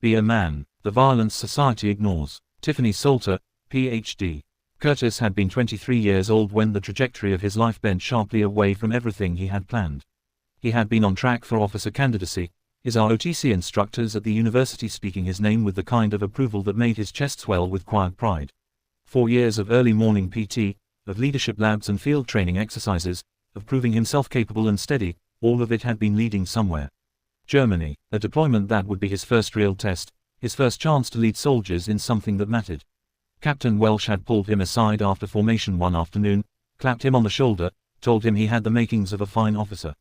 Be a man. The violence society ignores. Tiffany Solter, Ph.D. Curtis had been 23 years old when the trajectory of his life bent sharply away from everything he had planned. He had been on track for officer candidacy, his ROTC instructors at the university speaking his name with the kind of approval that made his chest swell with quiet pride. 4 years of early morning PT, of leadership labs and field training exercises, of proving himself capable and steady, all of it had been leading somewhere. Germany, a deployment that would be his first real test, his first chance to lead soldiers in something that mattered. Captain Welsh had pulled him aside after formation one afternoon, clapped him on the shoulder, told him he had the makings of a fine officer.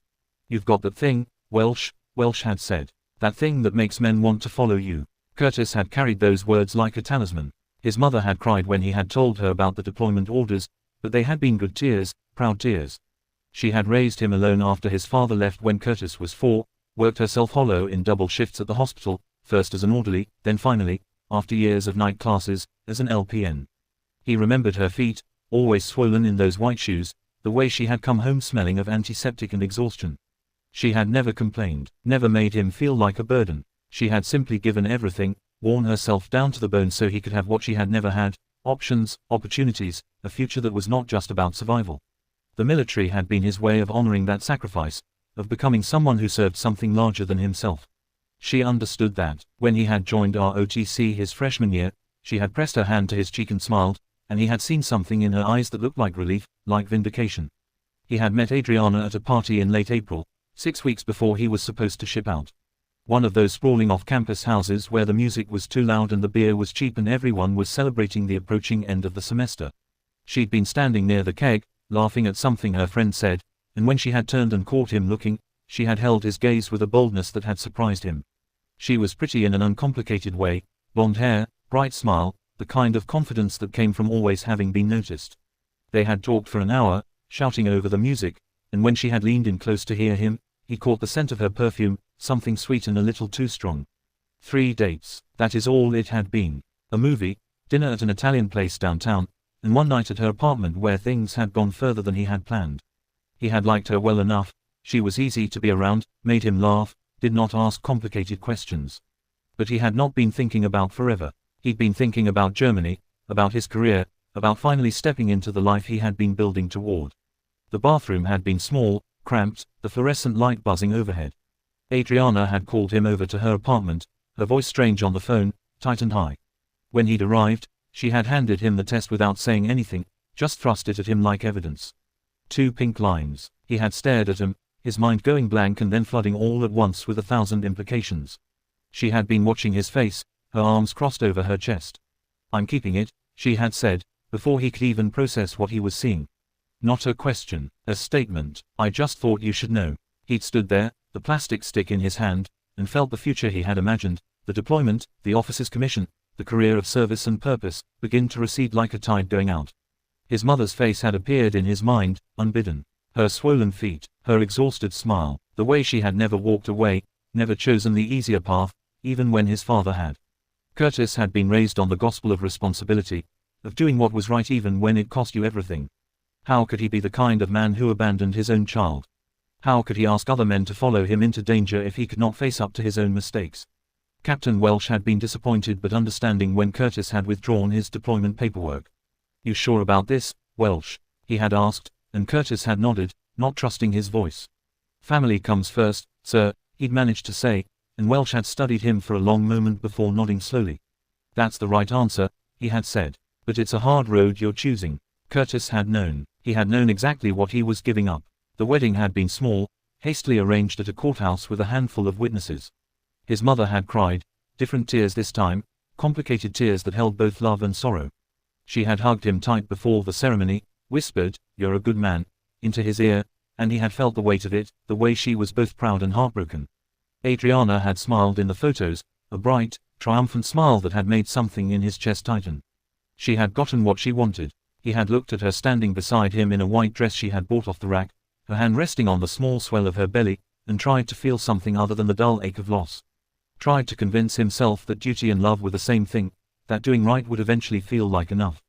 "You've got that thing, Welsh," Welsh had said. "That thing that makes men want to follow you." Curtis had carried those words like a talisman. His mother had cried when he had told her about the deployment orders, but they had been good tears, proud tears. She had raised him alone after his father left when Curtis was 4, worked herself hollow in double shifts at the hospital, first as an orderly, then finally, after years of night classes, as an LPN. He remembered her feet, always swollen in those white shoes, the way she had come home smelling of antiseptic and exhaustion. She had never complained, never made him feel like a burden. She had simply given everything, worn herself down to the bone so he could have what she had never had, options, opportunities, a future that was not just about survival. The military had been his way of honoring that sacrifice, of becoming someone who served something larger than himself. She understood that. When he had joined ROTC his freshman year, she had pressed her hand to his cheek and smiled, and he had seen something in her eyes that looked like relief, like vindication. He had met Adriana at a party in late April, 6 weeks before he was supposed to ship out. One of those sprawling off-campus houses where the music was too loud and the beer was cheap and everyone was celebrating the approaching end of the semester. She'd been standing near the keg, laughing at something her friend said, and when she had turned and caught him looking, she had held his gaze with a boldness that had surprised him. She was pretty in an uncomplicated way, blonde hair, bright smile, the kind of confidence that came from always having been noticed. They had talked for an hour, shouting over the music, and when she had leaned in close to hear him, he caught the scent of her perfume, something sweet and a little too strong. 3 dates, that is all it had been. A movie, dinner at an Italian place downtown, and one night at her apartment where things had gone further than he had planned. He had liked her well enough, she was easy to be around, made him laugh, did not ask complicated questions. But he had not been thinking about forever. He'd been thinking about Germany, about his career, about finally stepping into the life he had been building toward. The bathroom had been small, cramped, the fluorescent light buzzing overhead. Adriana had called him over to her apartment, her voice strange on the phone, tight and high. When he'd arrived, she had handed him the test without saying anything, just thrust it at him like evidence. 2 pink lines. He had stared at him, his mind going blank and then flooding all at once with 1,000 implications. She had been watching his face, her arms crossed over her chest. "I'm keeping it," she had said, before he could even process what he was seeing. Not a question, a statement. "I just thought you should know." He'd stood there, the plastic stick in his hand, and felt the future he had imagined, the deployment, the officer's commission, the career of service and purpose, begin to recede like a tide going out. His mother's face had appeared in his mind, unbidden. Her swollen feet, her exhausted smile, the way she had never walked away, never chosen the easier path, even when his father had. Curtis had been raised on the gospel of responsibility, of doing what was right even when it cost you everything. How could he be the kind of man who abandoned his own child? How could he ask other men to follow him into danger if he could not face up to his own mistakes? Captain Welsh had been disappointed but understanding when Curtis had withdrawn his deployment paperwork. "You sure about this, Welsh?" he had asked, and Curtis had nodded, not trusting his voice. "Family comes first, sir," he'd managed to say, and Welsh had studied him for a long moment before nodding slowly. "That's the right answer," he had said. "But it's a hard road you're choosing." Curtis had known. He had known exactly what he was giving up. The wedding had been small, hastily arranged at a courthouse with a handful of witnesses. His mother had cried, different tears this time, complicated tears that held both love and sorrow. She had hugged him tight before the ceremony, whispered, "You're a good man," into his ear, and he had felt the weight of it, the way she was both proud and heartbroken. Adriana had smiled in the photos, a bright, triumphant smile that had made something in his chest tighten. She had gotten what she wanted. He had looked at her standing beside him in a white dress she had bought off the rack, her hand resting on the small swell of her belly, and tried to feel something other than the dull ache of loss. Tried to convince himself that duty and love were the same thing, that doing right would eventually feel like enough.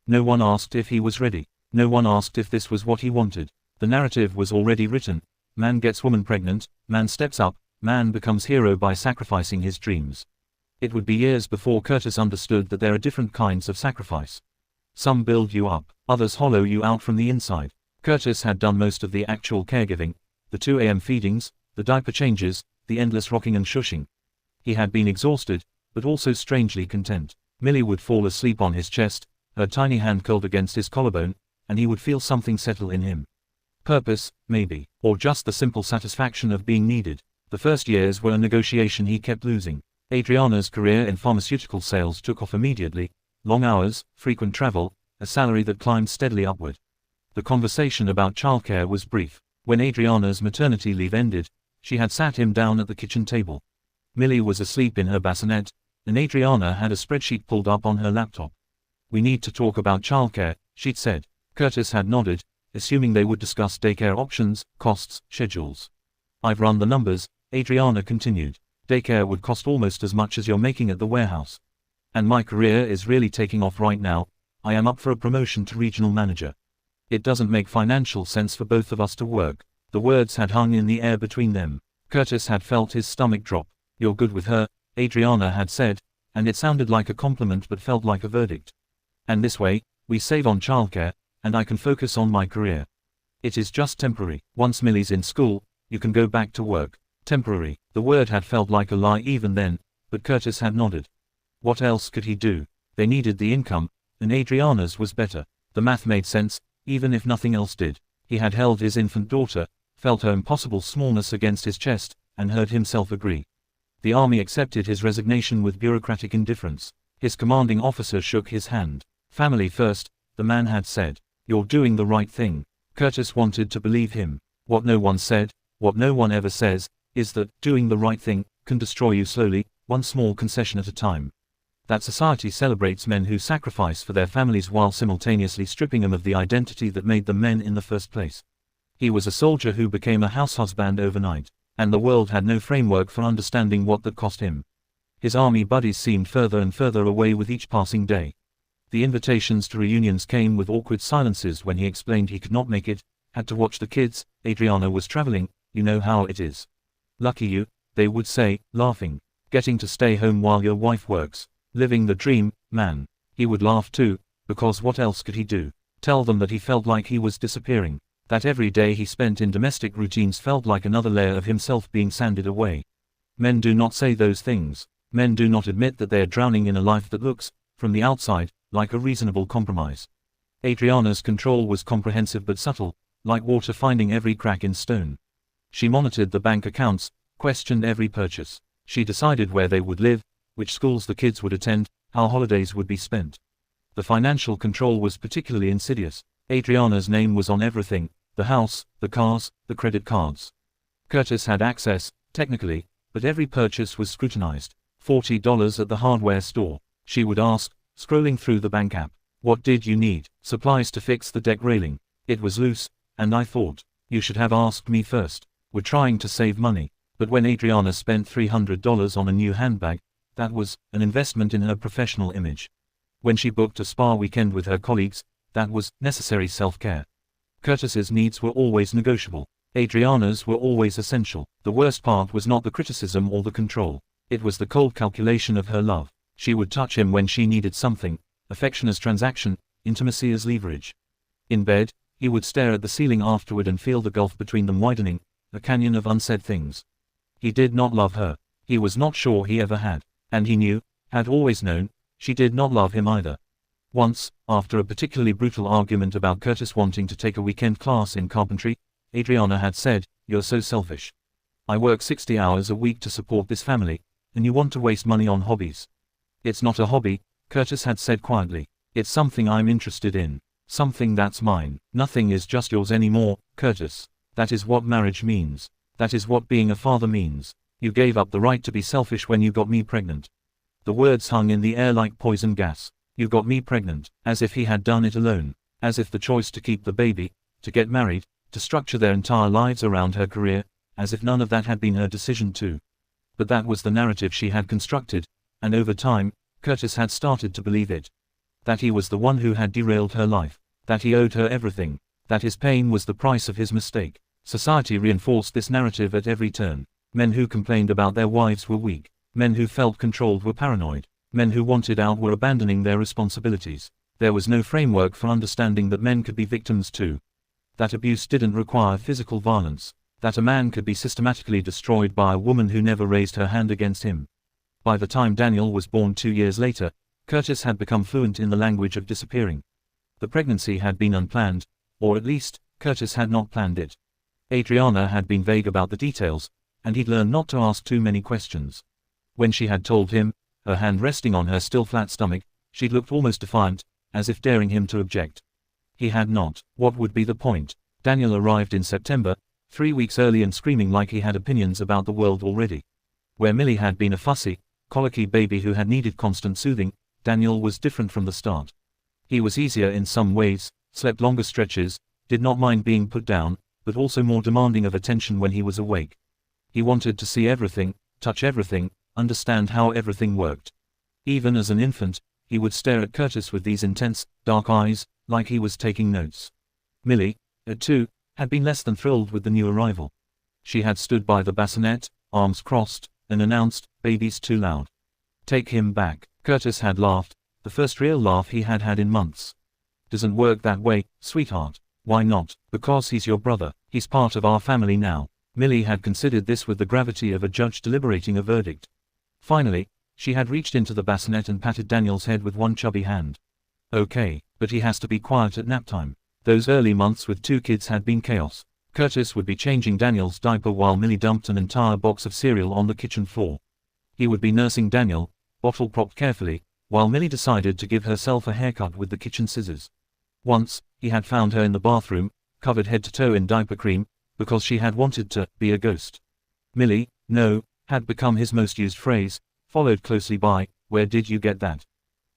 No one asked if he was ready. No one asked if this was what he wanted. The narrative was already written. Man gets woman pregnant, man steps up, man becomes hero by sacrificing his dreams. It would be years before Curtis understood that there are different kinds of sacrifice. Some build you up, others hollow you out from the inside. Curtis had done most of the actual caregiving, the 2 a.m. feedings, the diaper changes, the endless rocking and shushing. He had been exhausted, but also strangely content. Millie would fall asleep on his chest, her tiny hand curled against his collarbone, and he would feel something settle in him. Purpose, maybe, or just the simple satisfaction of being needed. The first years were a negotiation he kept losing. Adriana's career in pharmaceutical sales took off immediately, long hours, frequent travel, a salary that climbed steadily upward. The conversation about childcare was brief. When Adriana's maternity leave ended, she had sat him down at the kitchen table. Millie was asleep in her bassinet, and Adriana had a spreadsheet pulled up on her laptop. "We need to talk about childcare," she'd said. Curtis had nodded, assuming they would discuss daycare options, costs, schedules. "I've run the numbers," Adriana continued. "Daycare would cost almost as much as you're making at the warehouse. And my career is really taking off right now. I am up for a promotion to regional manager. It doesn't make financial sense for both of us to work." The words had hung in the air between them. Curtis had felt his stomach drop. "You're good with her," Adriana had said, and it sounded like a compliment but felt like a verdict. "And this way, we save on childcare, and I can focus on my career. It is just temporary. Once Millie's in school, you can go back to work." Temporary. The word had felt like a lie even then, but Curtis had nodded. What else could he do? They needed the income, and Adriana's was better. The math made sense, even if nothing else did. He had held his infant daughter, felt her impossible smallness against his chest, and heard himself agree. The army accepted his resignation with bureaucratic indifference. His commanding officer shook his hand. "Family first," the man had said. "You're doing the right thing." Curtis wanted to believe him. What no one said, what no one ever says, is that doing the right thing can destroy you slowly, one small concession at a time. That society celebrates men who sacrifice for their families while simultaneously stripping them of the identity that made them men in the first place. He was a soldier who became a house husband overnight, and the world had no framework for understanding what that cost him. His army buddies seemed further and further away with each passing day. The invitations to reunions came with awkward silences when he explained he could not make it, had to watch the kids, Adriana was traveling, you know how it is. "Lucky you," they would say, laughing. "Getting to stay home while your wife works. Living the dream, man." He would laugh too, because what else could he do? Tell them that he felt like he was disappearing. That every day he spent in domestic routines felt like another layer of himself being sanded away. Men do not say those things. Men do not admit that they are drowning in a life that looks, from the outside, like a reasonable compromise. Adriana's control was comprehensive but subtle, like water finding every crack in stone. She monitored the bank accounts, questioned every purchase. She decided where they would live, which schools the kids would attend, how holidays would be spent. The financial control was particularly insidious. Adriana's name was on everything: the house, the cars, the credit cards. Curtis had access, technically, but every purchase was scrutinized. $40 at the hardware store. She would ask, scrolling through the bank app. "What did you need?" "Supplies to fix the deck railing. It was loose, and I thought, you should have asked me first." We're trying to save money. But when Adriana spent $300 on a new handbag, that was an investment in her professional image. When she booked a spa weekend with her colleagues, that was necessary self-care. Curtis's needs were always negotiable. Adriana's were always essential. The worst part was not the criticism or the control. It was the cold calculation of her love. She would touch him when she needed something, affection as transaction, intimacy as leverage. In bed, he would stare at the ceiling afterward and feel the gulf between them widening, a canyon of unsaid things. He did not love her. He was not sure he ever had. And he knew, had always known, she did not love him either. Once, after a particularly brutal argument about Curtis wanting to take a weekend class in carpentry, Adriana had said, "You're so selfish. I work 60 hours a week to support this family, and you want to waste money on hobbies." "It's not a hobby," Curtis had said quietly. "It's something I'm interested in. Something that's mine." "Nothing is just yours anymore, Curtis. That is what marriage means. That is what being a father means. You gave up the right to be selfish when you got me pregnant." The words hung in the air like poison gas. "You got me pregnant," as if he had done it alone, as if the choice to keep the baby, to get married, to structure their entire lives around her career, as if none of that had been her decision too. But that was the narrative she had constructed, and over time, Curtis had started to believe it. That he was the one who had derailed her life, that he owed her everything, that his pain was the price of his mistake. Society reinforced this narrative at every turn. Men who complained about their wives were weak. Men who felt controlled were paranoid. Men who wanted out were abandoning their responsibilities. There was no framework for understanding that men could be victims too. That abuse didn't require physical violence. That a man could be systematically destroyed by a woman who never raised her hand against him. By the time Daniel was born 2 years later, Curtis had become fluent in the language of disappearing. The pregnancy had been unplanned, or at least, Curtis had not planned it. Adriana had been vague about the details, and he'd learned not to ask too many questions. When she had told him, her hand resting on her still flat stomach, she'd looked almost defiant, as if daring him to object. He had not. What would be the point? Daniel arrived in September, 3 weeks early, and screaming like he had opinions about the world already. Where Millie had been a fussy, colicky baby who had needed constant soothing, Daniel was different from the start. He was easier in some ways, slept longer stretches, did not mind being put down, but also more demanding of attention when he was awake. He wanted to see everything, touch everything, understand how everything worked. Even as an infant, he would stare at Curtis with these intense, dark eyes, like he was taking notes. Millie, at 2, had been less than thrilled with the new arrival. She had stood by the bassinet, arms crossed, and announced, "Baby's too loud. Take him back." Curtis had laughed, the first real laugh he had had in months. "Doesn't work that way, sweetheart." "Why not?" "Because he's your brother. He's part of our family now." Millie had considered this with the gravity of a judge deliberating a verdict. Finally, she had reached into the bassinet and patted Daniel's head with one chubby hand. "Okay, but he has to be quiet at nap time." Those early months with 2 kids had been chaos. Curtis would be changing Daniel's diaper while Millie dumped an entire box of cereal on the kitchen floor. He would be nursing Daniel, bottle propped carefully, while Millie decided to give herself a haircut with the kitchen scissors. Once, he had found her in the bathroom, covered head to toe in diaper cream, because she had wanted to be a ghost. "Millie, no," had become his most used phrase, followed closely by, "Where did you get that?"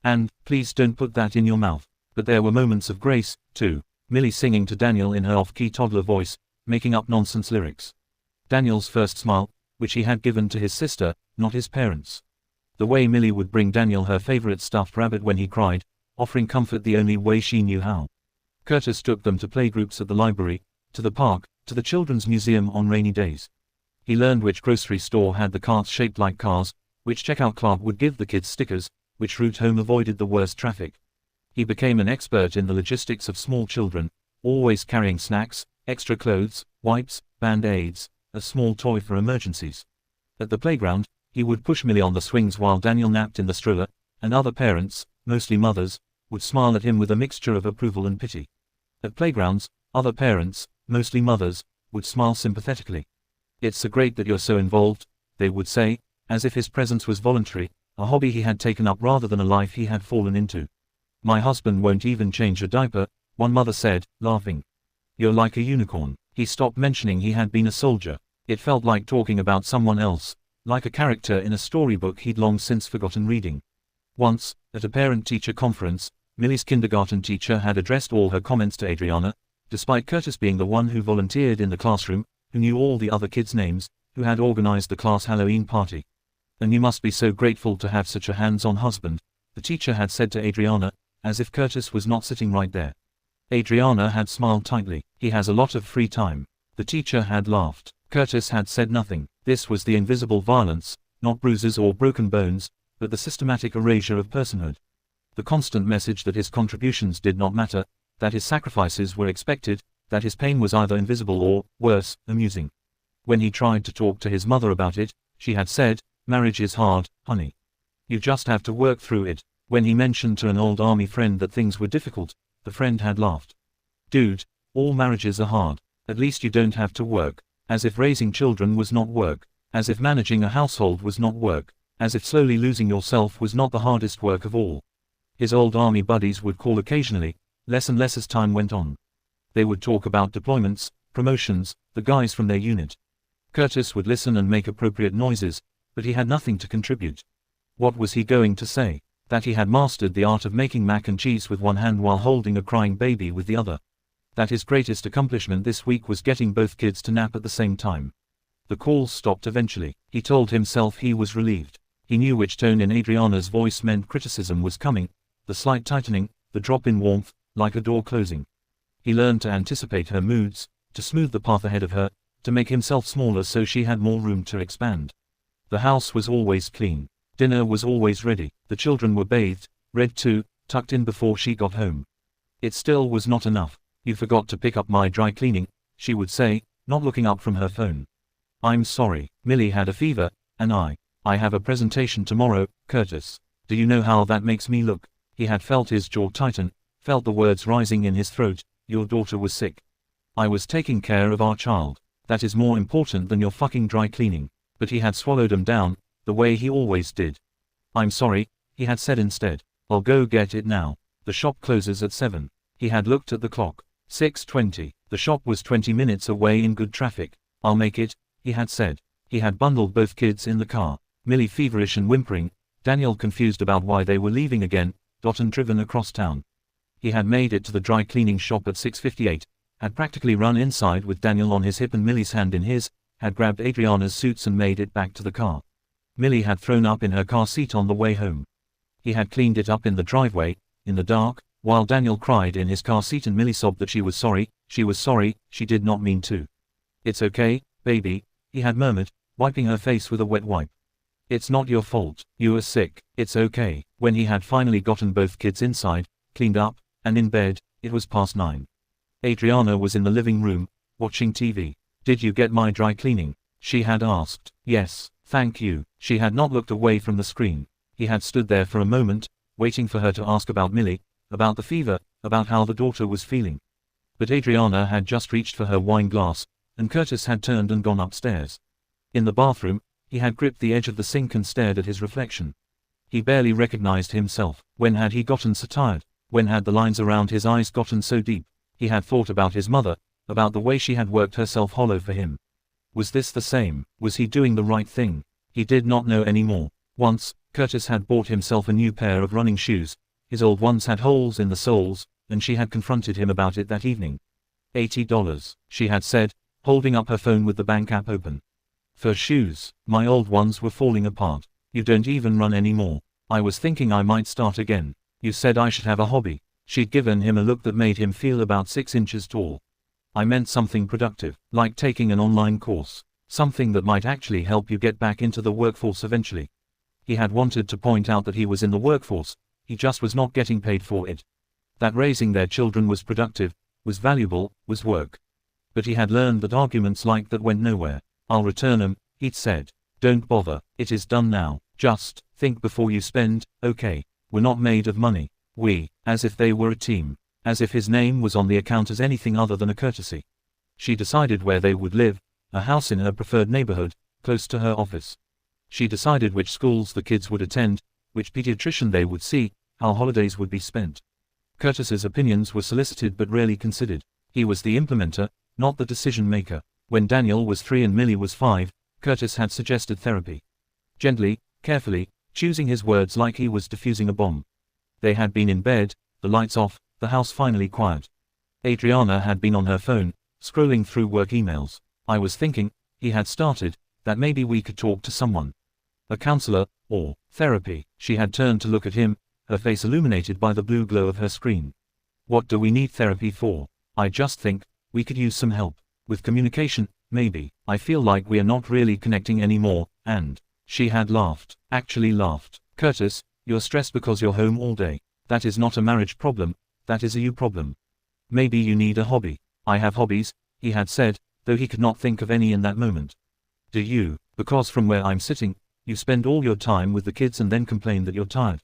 And, "Please don't put that in your mouth." But there were moments of grace, too. Millie singing to Daniel in her off-key toddler voice, making up nonsense lyrics. Daniel's first smile, which he had given to his sister, not his parents. The way Millie would bring Daniel her favorite stuffed rabbit when he cried, offering comfort the only way she knew how. Curtis took them to playgroups at the library, to the park, to the children's museum on rainy days. He learned which grocery store had the carts shaped like cars, which checkout clerk would give the kids stickers, which route home avoided the worst traffic. He became an expert in the logistics of small children, always carrying snacks, extra clothes, wipes, band-aids, a small toy for emergencies. At the playground, he would push Millie on the swings while Daniel napped in the stroller, and other parents, mostly mothers, would smile at him with a mixture of approval and pity. At playgrounds, other parents, mostly mothers, would smile sympathetically. "It's so great that you're so involved," they would say, as if his presence was voluntary, a hobby he had taken up rather than a life he had fallen into. "My husband won't even change a diaper," one mother said, laughing. "You're like a unicorn." He stopped mentioning he had been a soldier. It felt like talking about someone else, like a character in a storybook he'd long since forgotten reading. Once, at a parent-teacher conference, Millie's kindergarten teacher had addressed all her comments to Adriana, despite Curtis being the one who volunteered in the classroom, who knew all the other kids' names, who had organized the class Halloween party. "And you must be so grateful to have such a hands-on husband," the teacher had said to Adriana, as if Curtis was not sitting right there. Adriana had smiled tightly. "He has a lot of free time." The teacher had laughed. Curtis had said nothing. This was the invisible violence, not bruises or broken bones, but the systematic erasure of personhood. The constant message that his contributions did not matter, that his sacrifices were expected, that his pain was either invisible or, worse, amusing. When he tried to talk to his mother about it, she had said, "Marriage is hard, honey. You just have to work through it." When he mentioned to an old army friend that things were difficult, the friend had laughed. "Dude, all marriages are hard. At least you don't have to work." As if raising children was not work. As if managing a household was not work. As if slowly losing yourself was not the hardest work of all. His old army buddies would call occasionally, less and less as time went on. They would talk about deployments, promotions, the guys from their unit. Curtis would listen and make appropriate noises, but he had nothing to contribute. What was he going to say? That he had mastered the art of making mac and cheese with one hand while holding a crying baby with the other. That his greatest accomplishment this week was getting both kids to nap at the same time. The calls stopped eventually. He told himself he was relieved. He knew which tone in Adriana's voice meant criticism was coming, the slight tightening, the drop in warmth, like a door closing. He learned to anticipate her moods, to smooth the path ahead of her, to make himself smaller so she had more room to expand. The house was always clean. Dinner was always ready. The children were bathed, read to, tucked in before she got home. It still was not enough. "You forgot to pick up my dry cleaning," she would say, not looking up from her phone. "I'm sorry. Millie had a fever, and I have a presentation tomorrow, Curtis. Do you know how that makes me look?" He had felt his jaw tighten, felt the words rising in his throat. "Your daughter was sick. I was taking care of our child. That is more important than your fucking dry cleaning." But he had swallowed them down, the way he always did. "I'm sorry," he had said instead. "I'll go get it now. The shop closes at 7. He had looked at the clock. 6:20. The shop was 20 minutes away in good traffic. "I'll make it," he had said. He had bundled both kids in the car, Millie feverish and whimpering, Daniel confused about why they were leaving again, and driven across town. He had made it to the dry cleaning shop at 6:58, had practically run inside with Daniel on his hip and Millie's hand in his, had grabbed Adriana's suits and made it back to the car. Millie had thrown up in her car seat on the way home. He had cleaned it up in the driveway, in the dark, while Daniel cried in his car seat and Millie sobbed that she was sorry, she did not mean to. "It's okay, baby," he had murmured, wiping her face with a wet wipe. "It's not your fault. You were sick. It's okay." When he had finally gotten both kids inside, cleaned up, and in bed, it was past 9. Adriana was in the living room, watching TV. "Did you get my dry cleaning?" she had asked. "Yes, thank you." She had not looked away from the screen. He had stood there for a moment, waiting for her to ask about Millie, about the fever, about how the daughter was feeling. But Adriana had just reached for her wine glass, and Curtis had turned and gone upstairs. In the bathroom, he had gripped the edge of the sink and stared at his reflection. He barely recognized himself. When had he gotten so tired? When had the lines around his eyes gotten so deep? He had thought about his mother, about the way she had worked herself hollow for him. Was this the same? Was he doing the right thing? He did not know anymore. Once, Curtis had bought himself a new pair of running shoes. His old ones had holes in the soles, and she had confronted him about it that evening. $80, she had said, holding up her phone with the bank app open. "For shoes, my old ones were falling apart. You don't even run anymore. I was thinking I might start again. You said I should have a hobby." She'd given him a look that made him feel about 6 inches tall. "I meant something productive, like taking an online course. Something that might actually help you get back into the workforce eventually." He had wanted to point out that he was in the workforce, he just was not getting paid for it. That raising their children was productive, was valuable, was work. But he had learned that arguments like that went nowhere. "I'll return 'em," he'd said. "Don't bother, it is done now. Just think before you spend, okay? We're not made of money." As if they were a team. As if his name was on the account as anything other than a courtesy. She decided where they would live, a house in her preferred neighborhood, close to her office. She decided which schools the kids would attend, which pediatrician they would see, how holidays would be spent. Curtis's opinions were solicited but rarely considered. He was the implementer, not the decision maker. When Daniel was 3 and Millie was 5, Curtis had suggested therapy. Gently, carefully, choosing his words like he was defusing a bomb. They had been in bed, the lights off, the house finally quiet. Adriana had been on her phone, scrolling through work emails. "I was thinking," he had started, "that maybe we could talk to someone. A counselor, or therapy." She had turned to look at him, her face illuminated by the blue glow of her screen. "What do we need therapy for? I just think we could use some help. With communication, maybe. I feel like we are not really connecting anymore, and..." She had laughed. Actually laughed. "Curtis, you're stressed because you're home all day. That is not a marriage problem, that is a you problem. Maybe you need a hobby." "I have hobbies," he had said, though he could not think of any in that moment. "Do you? Because from where I'm sitting, you spend all your time with the kids and then complain that you're tired."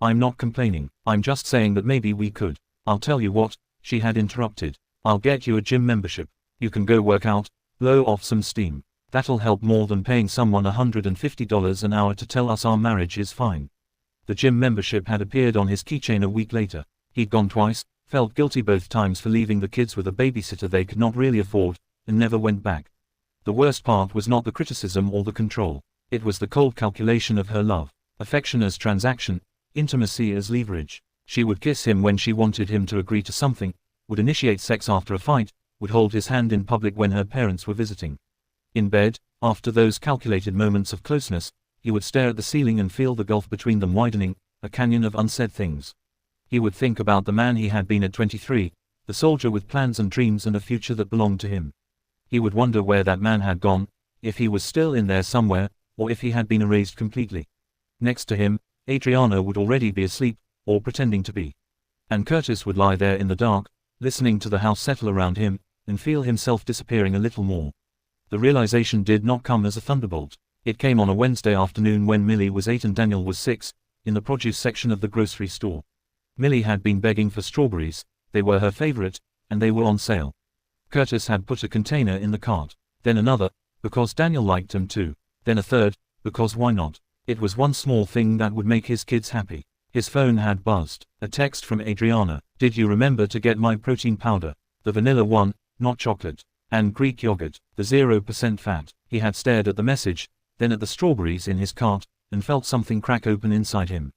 "I'm not complaining, I'm just saying that maybe we could." "I'll tell you what," she had interrupted. "I'll get you a gym membership. You can go work out, blow off some steam. That'll help more than paying someone $150 an hour to tell us our marriage is fine." The gym membership had appeared on his keychain a week later. He'd gone twice, felt guilty both times for leaving the kids with a babysitter they could not really afford, and never went back. The worst part was not the criticism or the control. It was the cold calculation of her love. Affection as transaction, intimacy as leverage. She would kiss him when she wanted him to agree to something, would initiate sex after a fight, would hold his hand in public when her parents were visiting. In bed, after those calculated moments of closeness, he would stare at the ceiling and feel the gulf between them widening, a canyon of unsaid things. He would think about the man he had been at 23, the soldier with plans and dreams and a future that belonged to him. He would wonder where that man had gone, if he was still in there somewhere, or if he had been erased completely. Next to him, Adriana would already be asleep, or pretending to be. And Curtis would lie there in the dark, listening to the house settle around him, and feel himself disappearing a little more. The realization did not come as a thunderbolt. It came on a Wednesday afternoon when Millie was 8 and Daniel was 6, in the produce section of the grocery store. Millie had been begging for strawberries, they were her favorite, and they were on sale. Curtis had put a container in the cart, then another, because Daniel liked them too, then a third, because why not? It was one small thing that would make his kids happy. His phone had buzzed, a text from Adriana. Did you remember to get my protein powder? The vanilla one, not chocolate. And Greek yogurt, the 0% fat. He had stared at the message, then at the strawberries in his cart, and felt something crack open inside him.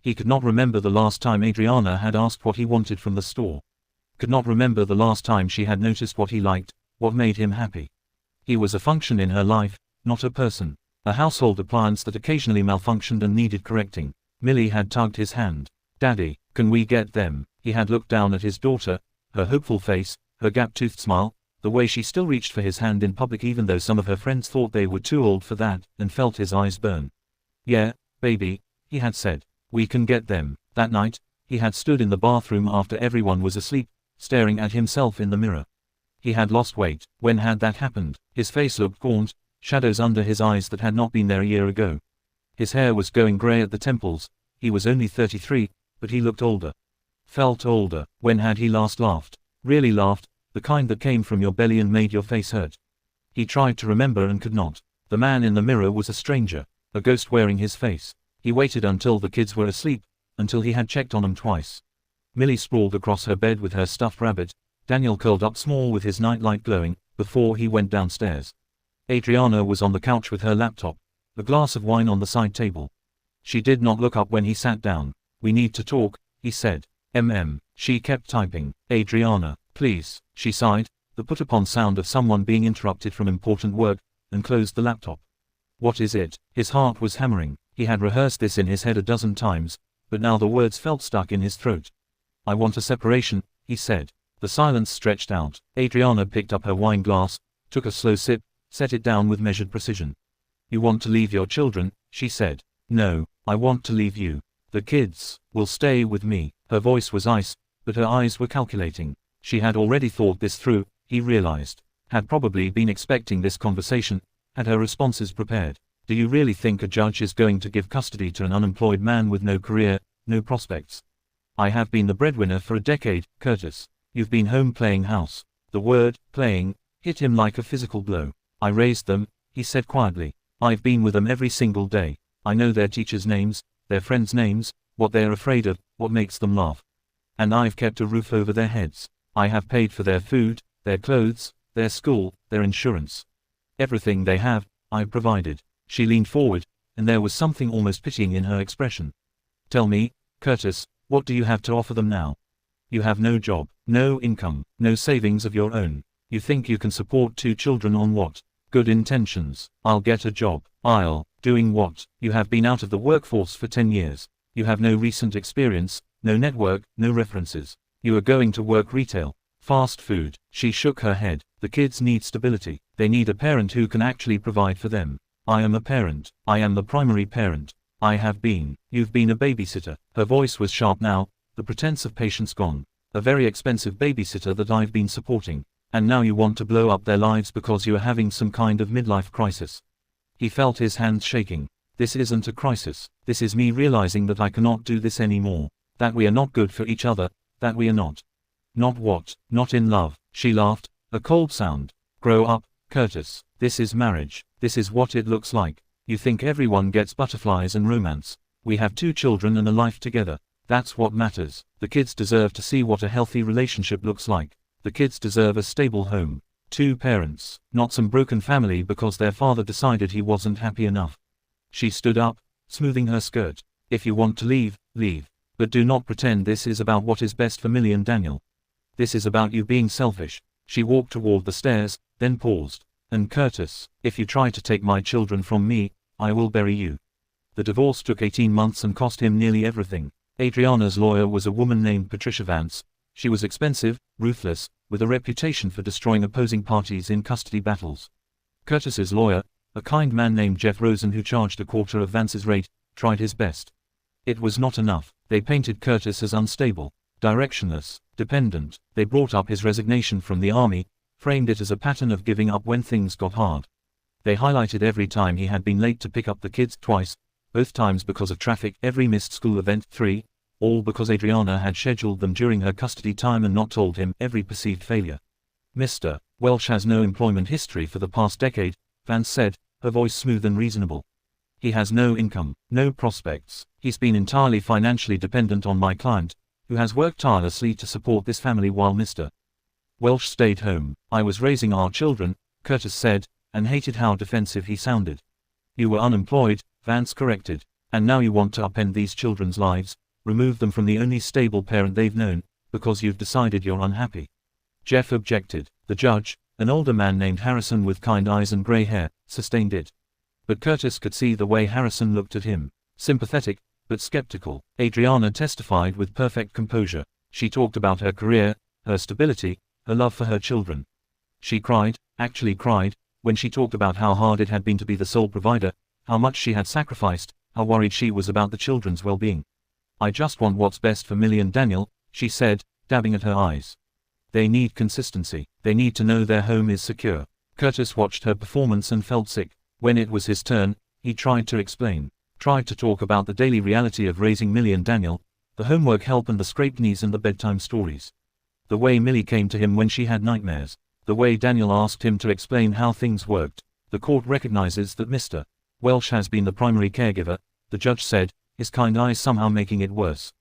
He could not remember the last time Adriana had asked what he wanted from the store. Could not remember the last time she had noticed what he liked, what made him happy. He was a function in her life, not a person. A household appliance that occasionally malfunctioned and needed correcting. Millie had tugged his hand. Daddy, can we get them? He had looked down at his daughter, her hopeful face, her gap-toothed smile, the way she still reached for his hand in public even though some of her friends thought they were too old for that, and felt his eyes burn. Yeah, baby, he had said. We can get them. That night, he had stood in the bathroom after everyone was asleep, staring at himself in the mirror. He had lost weight. When had that happened? His face looked gaunt, shadows under his eyes that had not been there a year ago. His hair was going grey at the temples. He was only 33, but he looked older. Felt older. When had he last laughed? Really laughed, the kind that came from your belly and made your face hurt. He tried to remember and could not. The man in the mirror was a stranger, a ghost wearing his face. He waited until the kids were asleep, until he had checked on them twice. Millie sprawled across her bed with her stuffed rabbit, Daniel curled up small with his nightlight glowing, before he went downstairs. Adriana was on the couch with her laptop, a glass of wine on the side table. She did not look up when he sat down. We need to talk, he said. She kept typing. Adriana, please, she sighed, the put-upon sound of someone being interrupted from important work, and closed the laptop. What is it? His heart was hammering. He had rehearsed this in his head a dozen times, but now the words felt stuck in his throat. I want a separation, he said. The silence stretched out. Adriana picked up her wine glass, took a slow sip, set it down with measured precision. You want to leave your children, she said. No, I want to leave you. The kids will stay with me. Her voice was ice, but her eyes were calculating. She had already thought this through, he realized. Had probably been expecting this conversation, had her responses prepared. Do you really think a judge is going to give custody to an unemployed man with no career, no prospects? I have been the breadwinner for a decade, Curtis. You've been home playing house. The word, playing, hit him like a physical blow. I raised them, he said quietly. I've been with them every single day. I know their teachers' names, their friends' names, what they're afraid of, what makes them laugh. And I've kept a roof over their heads. I have paid for their food, their clothes, their school, their insurance. Everything they have, I've provided. She leaned forward, and there was something almost pitying in her expression. Tell me, Curtis, what do you have to offer them now? You have no job, no income, no savings of your own. You think you can support 2 children on what? Good intentions. I'll get a job. Doing what? You have been out of the workforce for 10 years. You have no recent experience, no network, no references. You are going to work retail, fast food. She shook her head. The kids need stability. They need a parent who can actually provide for them. I am a parent. I am the primary parent. I have been. You've been a babysitter. Her voice was sharp now, the pretense of patience gone. A very expensive babysitter that I've been supporting. And now you want to blow up their lives because you are having some kind of midlife crisis. He felt his hands shaking. This isn't a crisis. This is me realizing that I cannot do this anymore. That we are not good for each other, that we are not. Not what? Not in love. She laughed, a cold sound. Grow up, Curtis. This is marriage. This is what it looks like. You think everyone gets butterflies and romance. We have 2 children and a life together. That's what matters. The kids deserve to see what a healthy relationship looks like. The kids deserve a stable home. 2 parents, not some broken family because their father decided he wasn't happy enough. She stood up, smoothing her skirt. If you want to leave, leave. But do not pretend this is about what is best for Millie and Daniel. This is about you being selfish. She walked toward the stairs, then paused. And Curtis, if you try to take my children from me, I will bury you. The divorce took 18 months and cost him nearly everything. Adriana's lawyer was a woman named Patricia Vance. She was expensive, ruthless, with a reputation for destroying opposing parties in custody battles. Curtis's lawyer, A kind man named Jeff Rosen, who charged a quarter of Vance's rate, tried his best. It was not enough. They painted Curtis as unstable, directionless, dependent. They brought up his resignation from the army, framed it as a pattern of giving up when things got hard. They highlighted every time he had been late to pick up the kids, twice, both times because of traffic, every missed school event, 3, all because Adriana had scheduled them during her custody time and not told him, every perceived failure. Mr. Welsh has no employment history for the past decade, Vance said, her voice smooth and reasonable. He has no income, no prospects. He's been entirely financially dependent on my client, who has worked tirelessly to support this family while Mr. Welsh stayed home. I was raising our children, Curtis said, and hated how defensive he sounded. You were unemployed, Vance corrected, and now you want to upend these children's lives, remove them from the only stable parent they've known, because you've decided you're unhappy. Jeff objected. The judge, an older man named Harrison with kind eyes and gray hair, sustained it. But Curtis could see the way Harrison looked at him, sympathetic, but skeptical. Adriana testified with perfect composure. She talked about her career, her stability, her love for her children. She cried, actually cried, when she talked about how hard it had been to be the sole provider, how much she had sacrificed, how worried she was about the children's well-being. I just want what's best for Millie and Daniel, she said, dabbing at her eyes. They need consistency. They need to know their home is secure. Curtis watched her performance and felt sick. When it was his turn, he tried to explain, tried to talk about the daily reality of raising Millie and Daniel, the homework help and the scraped knees and the bedtime stories. The way Millie came to him when she had nightmares. The way Daniel asked him to explain how things worked. The court recognizes that Mr. Welsh has been the primary caregiver, the judge said, his kind eyes somehow making it worse.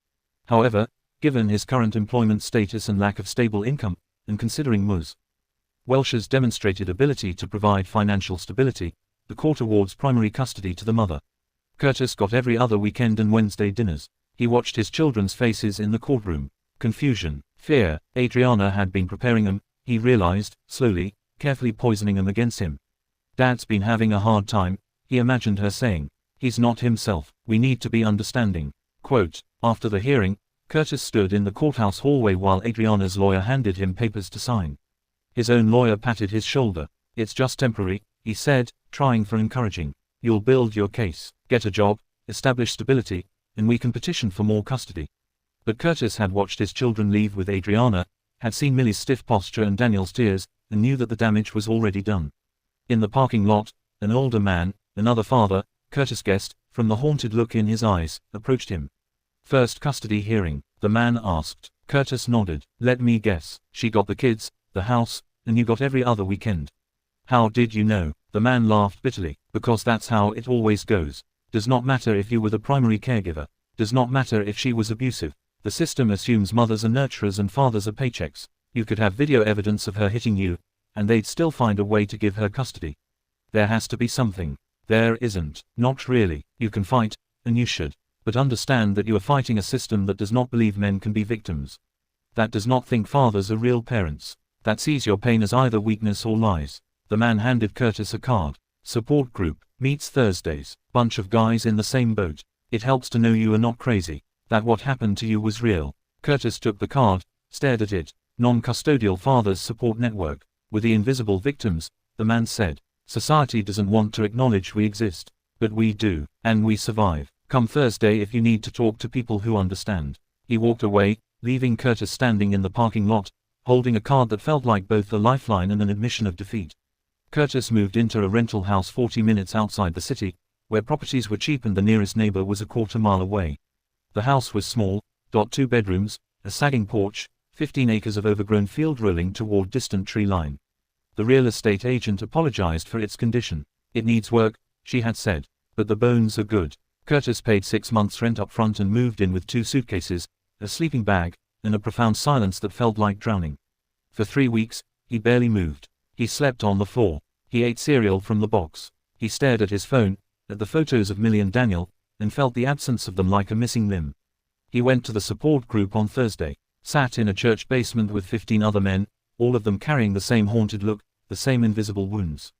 However, given his current employment status and lack of stable income, and considering Ms. Welsh's demonstrated ability to provide financial stability, the court awards primary custody to the mother. Curtis got every other weekend and Wednesday dinners. He watched his children's faces in the courtroom. Confusion, fear. Adriana had been preparing them, he realized, slowly, carefully poisoning them against him. Dad's been having a hard time, he imagined her saying. He's not himself. We need to be understanding. Quote, after the hearing, Curtis stood in the courthouse hallway while Adriana's lawyer handed him papers to sign. His own lawyer patted his shoulder. It's just temporary, he said, trying for encouraging. You'll build your case, get a job, establish stability, and we can petition for more custody. But Curtis had watched his children leave with Adriana, had seen Millie's stiff posture and Daniel's tears, and knew that the damage was already done. In the parking lot, an older man, another father, Curtis guessed, from the haunted look in his eyes, approached him. First custody hearing, the man asked. Curtis nodded. Let me guess, she got the kids, the house, and you got every other weekend. How did you know? The man laughed bitterly. Because that's how it always goes. Does not matter if you were the primary caregiver. Does not matter if she was abusive. The system assumes mothers are nurturers and fathers are paychecks. You could have video evidence of her hitting you, and they'd still find a way to give her custody. There has to be something. There isn't. Not really. You can fight, and you should. But understand that you are fighting a system that does not believe men can be victims. That does not think fathers are real parents. That sees your pain as either weakness or lies. The man handed Curtis a card. Support group, meets Thursdays. Bunch of guys in the same boat. It helps to know you are not crazy. That what happened to you was real. Curtis took the card, stared at it. Non-custodial fathers support network. With the invisible victims, the man said. Society doesn't want to acknowledge we exist. But we do, and we survive. Come Thursday if you need to talk to people who understand. He walked away, leaving Curtis standing in the parking lot, holding a card that felt like both a lifeline and an admission of defeat. Curtis moved into a rental house 40 minutes outside the city, where properties were cheap and the nearest neighbor was a quarter-mile away. The house was small, 2 bedrooms, a sagging porch, 15 acres of overgrown field rolling toward distant tree line. The real estate agent apologized for its condition. It needs work, she had said, but the bones are good. Curtis paid 6 months' rent up front and moved in with 2 suitcases, a sleeping bag, and a profound silence that felt like drowning. For 3 weeks, he barely moved. He slept on the floor. He ate cereal from the box. He stared at his phone, at the photos of Millie and Daniel, and felt the absence of them like a missing limb. He went to the support group on Thursday, sat in a church basement with 15 other men, all of them carrying the same haunted look, the same invisible wounds.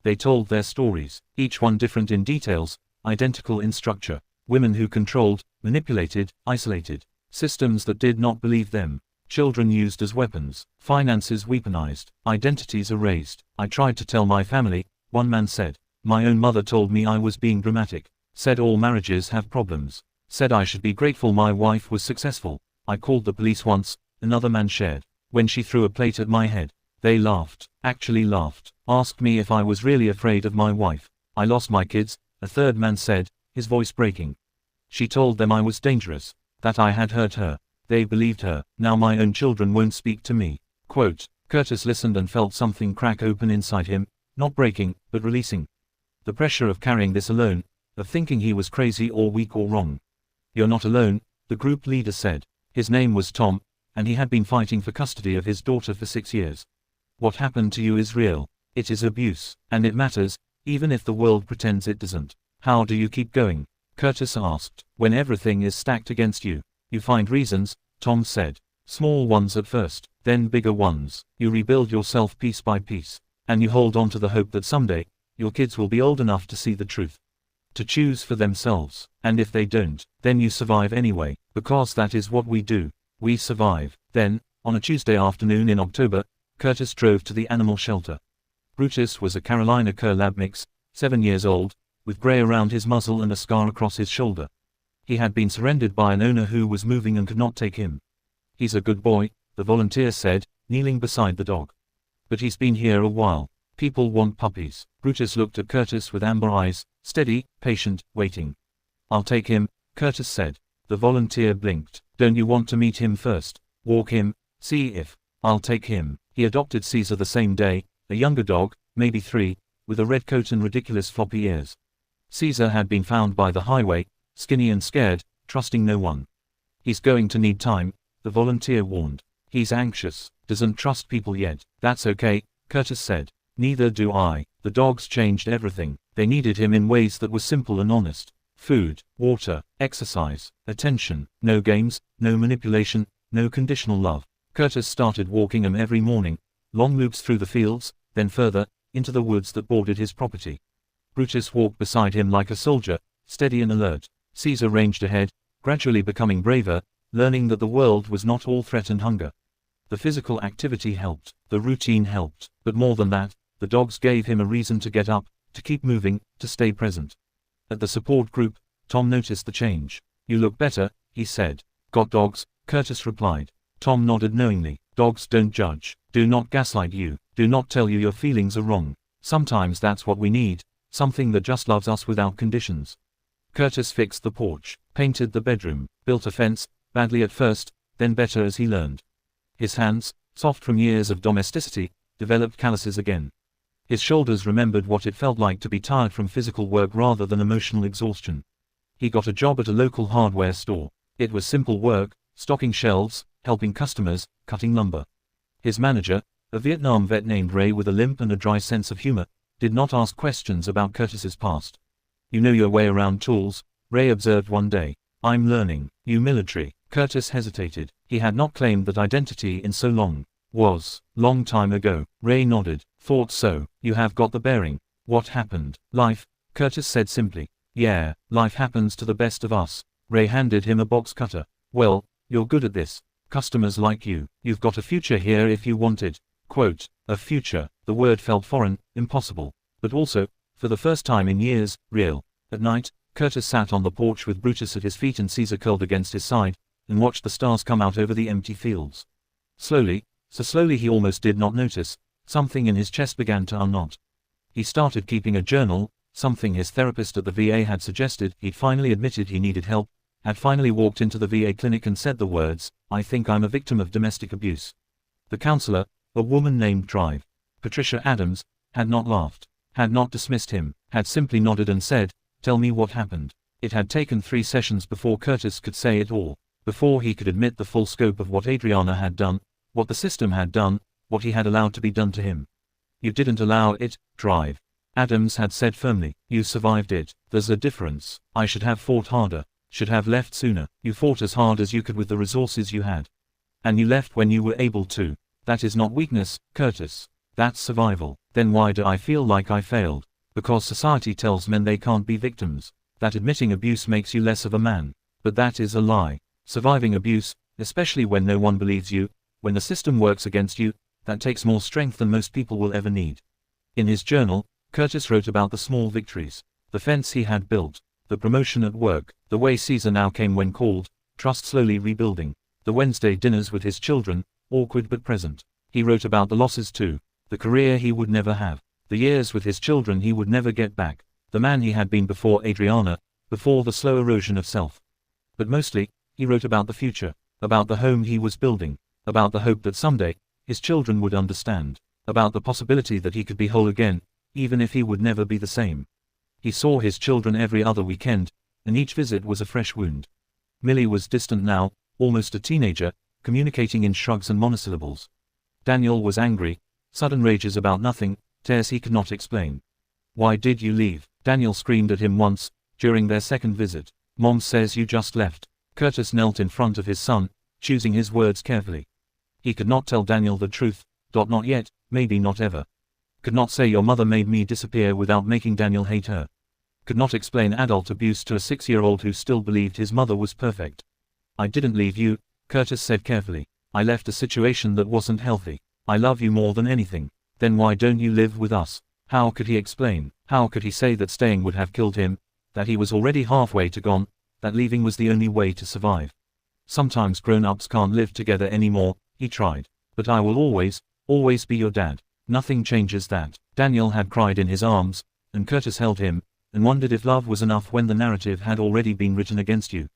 They told their stories, each one different in details, identical in structure. Women who controlled, manipulated, isolated. Systems that did not believe them. Children used as weapons. Finances weaponized. Identities erased. I tried to tell my family, one man said. My own mother told me I was being dramatic. Said all marriages have problems. Said I should be grateful my wife was successful. I called the police once, another man shared. When she threw a plate at my head. They laughed. Actually laughed. Asked me if I was really afraid of my wife. I lost my kids, a third man said, his voice breaking. She told them I was dangerous. That I had hurt her. They believed her. Now my own children won't speak to me. Quote, Curtis listened and felt something crack open inside him, not breaking, but releasing. The pressure of carrying this alone, of thinking he was crazy or weak or wrong. You're not alone, the group leader said. His name was Tom, and he had been fighting for custody of his daughter for 6 years. What happened to you is real. It is abuse, and it matters, even if the world pretends it doesn't. How do you keep going? Curtis asked. When everything is stacked against you, you find reasons, Tom said. Small ones at first, then bigger ones. You rebuild yourself piece by piece, and you hold on to the hope that someday, your kids will be old enough to see the truth. To choose for themselves, and if they don't, then you survive anyway, because that is what we do. We survive. Then, on a Tuesday afternoon in October, Curtis drove to the animal shelter. Brutus was a Carolina Cur lab mix, 7 years old, with gray around his muzzle and a scar across his shoulder. He had been surrendered by an owner who was moving and could not take him. He's a good boy, the volunteer said, kneeling beside the dog. But he's been here a while. People want puppies. Brutus looked at Curtis with amber eyes, steady, patient, waiting. I'll take him, Curtis said. The volunteer blinked. Don't you want to meet him first? Walk him, see if. I'll take him. He adopted Caesar the same day, a younger dog, maybe 3, with a red coat and ridiculous floppy ears. Caesar had been found by the highway, skinny and scared, trusting no one. He's going to need time, the volunteer warned. He's anxious, doesn't trust people yet. That's okay, Curtis said. Neither do I. The dogs changed everything. They needed him in ways that were simple and honest. Food, water, exercise, attention, no games, no manipulation, no conditional love. Curtis started walking him every morning, long loops through the fields, then further, into the woods that bordered his property. Brutus walked beside him like a soldier, steady and alert. Caesar ranged ahead, gradually becoming braver, learning that the world was not all threat and hunger. The physical activity helped, the routine helped, but more than that, the dogs gave him a reason to get up, to keep moving, to stay present. At the support group, Tom noticed the change. You look better, he said. Got dogs? Curtis replied. Tom nodded knowingly. Dogs don't judge, do not gaslight you, do not tell you your feelings are wrong. Sometimes that's what we need, something that just loves us without conditions. Curtis fixed the porch, painted the bedroom, built a fence, badly at first, then better as he learned. His hands, soft from years of domesticity, developed calluses again. His shoulders remembered what it felt like to be tired from physical work rather than emotional exhaustion. He got a job at a local hardware store. It was simple work, stocking shelves, helping customers, cutting lumber. His manager, a Vietnam vet named Ray with a limp and a dry sense of humor, did not ask questions about Curtis's past. You know your way around tools, Ray observed one day. I'm learning. You military. Curtis hesitated. He had not claimed that identity in so long. Was. Long time ago. Ray nodded. Thought so. You have got the bearing. What happened? Life, Curtis said simply. Yeah, life happens to the best of us. Ray handed him a box cutter. Well, you're good at this. Customers like you. You've got a future here if you want it. Quote, a future. The word felt foreign, impossible. But also, for the first time in years, real. At night, Curtis sat on the porch with Brutus at his feet and Caesar curled against his side, and watched the stars come out over the empty fields. Slowly, so slowly he almost did not notice, something in his chest began to unknot. He started keeping a journal, something his therapist at the VA had suggested. He'd finally admitted he needed help, had finally walked into the VA clinic and said the words, I think I'm a victim of domestic abuse. The counselor, a woman named Drive, Patricia Adams, had not laughed, had not dismissed him, had simply nodded and said, tell me what happened. It had taken 3 sessions before Curtis could say it all, before he could admit the full scope of what Adriana had done, what the system had done, what he had allowed to be done to him. You didn't allow it, Drive. Adams had said firmly. You survived it. There's a difference. I should have fought harder, should have left sooner. You fought as hard as you could with the resources you had. And you left when you were able to. That is not weakness, Curtis. That's survival. Then why do I feel like I failed? Because society tells men they can't be victims. That admitting abuse makes you less of a man. But that is a lie. Surviving abuse, especially when no one believes you, when the system works against you, that takes more strength than most people will ever need. In his journal, Curtis wrote about the small victories. The fence he had built. The promotion at work. The way Caesar now came when called. Trust slowly rebuilding. The Wednesday dinners with his children, awkward but present. He wrote about the losses too. The career he would never have. The years with his children he would never get back. The man he had been before Adriana, before the slow erosion of self. But mostly, he wrote about the future, about the home he was building, about the hope that someday, his children would understand, about the possibility that he could be whole again, even if he would never be the same. He saw his children every other weekend, and each visit was a fresh wound. Millie was distant now, almost a teenager, communicating in shrugs and monosyllables. Daniel was angry, sudden rages about nothing, tears he could not explain. "Why did you leave?" Daniel screamed at him once, during their second visit. "Mom says you just left." Curtis knelt in front of his son, choosing his words carefully. He could not tell Daniel the truth, not yet, maybe not ever. Could not say your mother made me disappear without making Daniel hate her. Could not explain adult abuse to a 6-year-old who still believed his mother was perfect. "I didn't leave you," Curtis said carefully. "I left a situation that wasn't healthy. I love you more than anything. Then why don't you live with us?" How could he explain? How could he say that staying would have killed him, that he was already halfway to gone, that leaving was the only way to survive? "Sometimes grown-ups can't live together anymore," he tried. "But I will always be your dad. Nothing changes that." Daniel had cried in his arms, and Curtis held him, and wondered if love was enough when the narrative had already been written against you.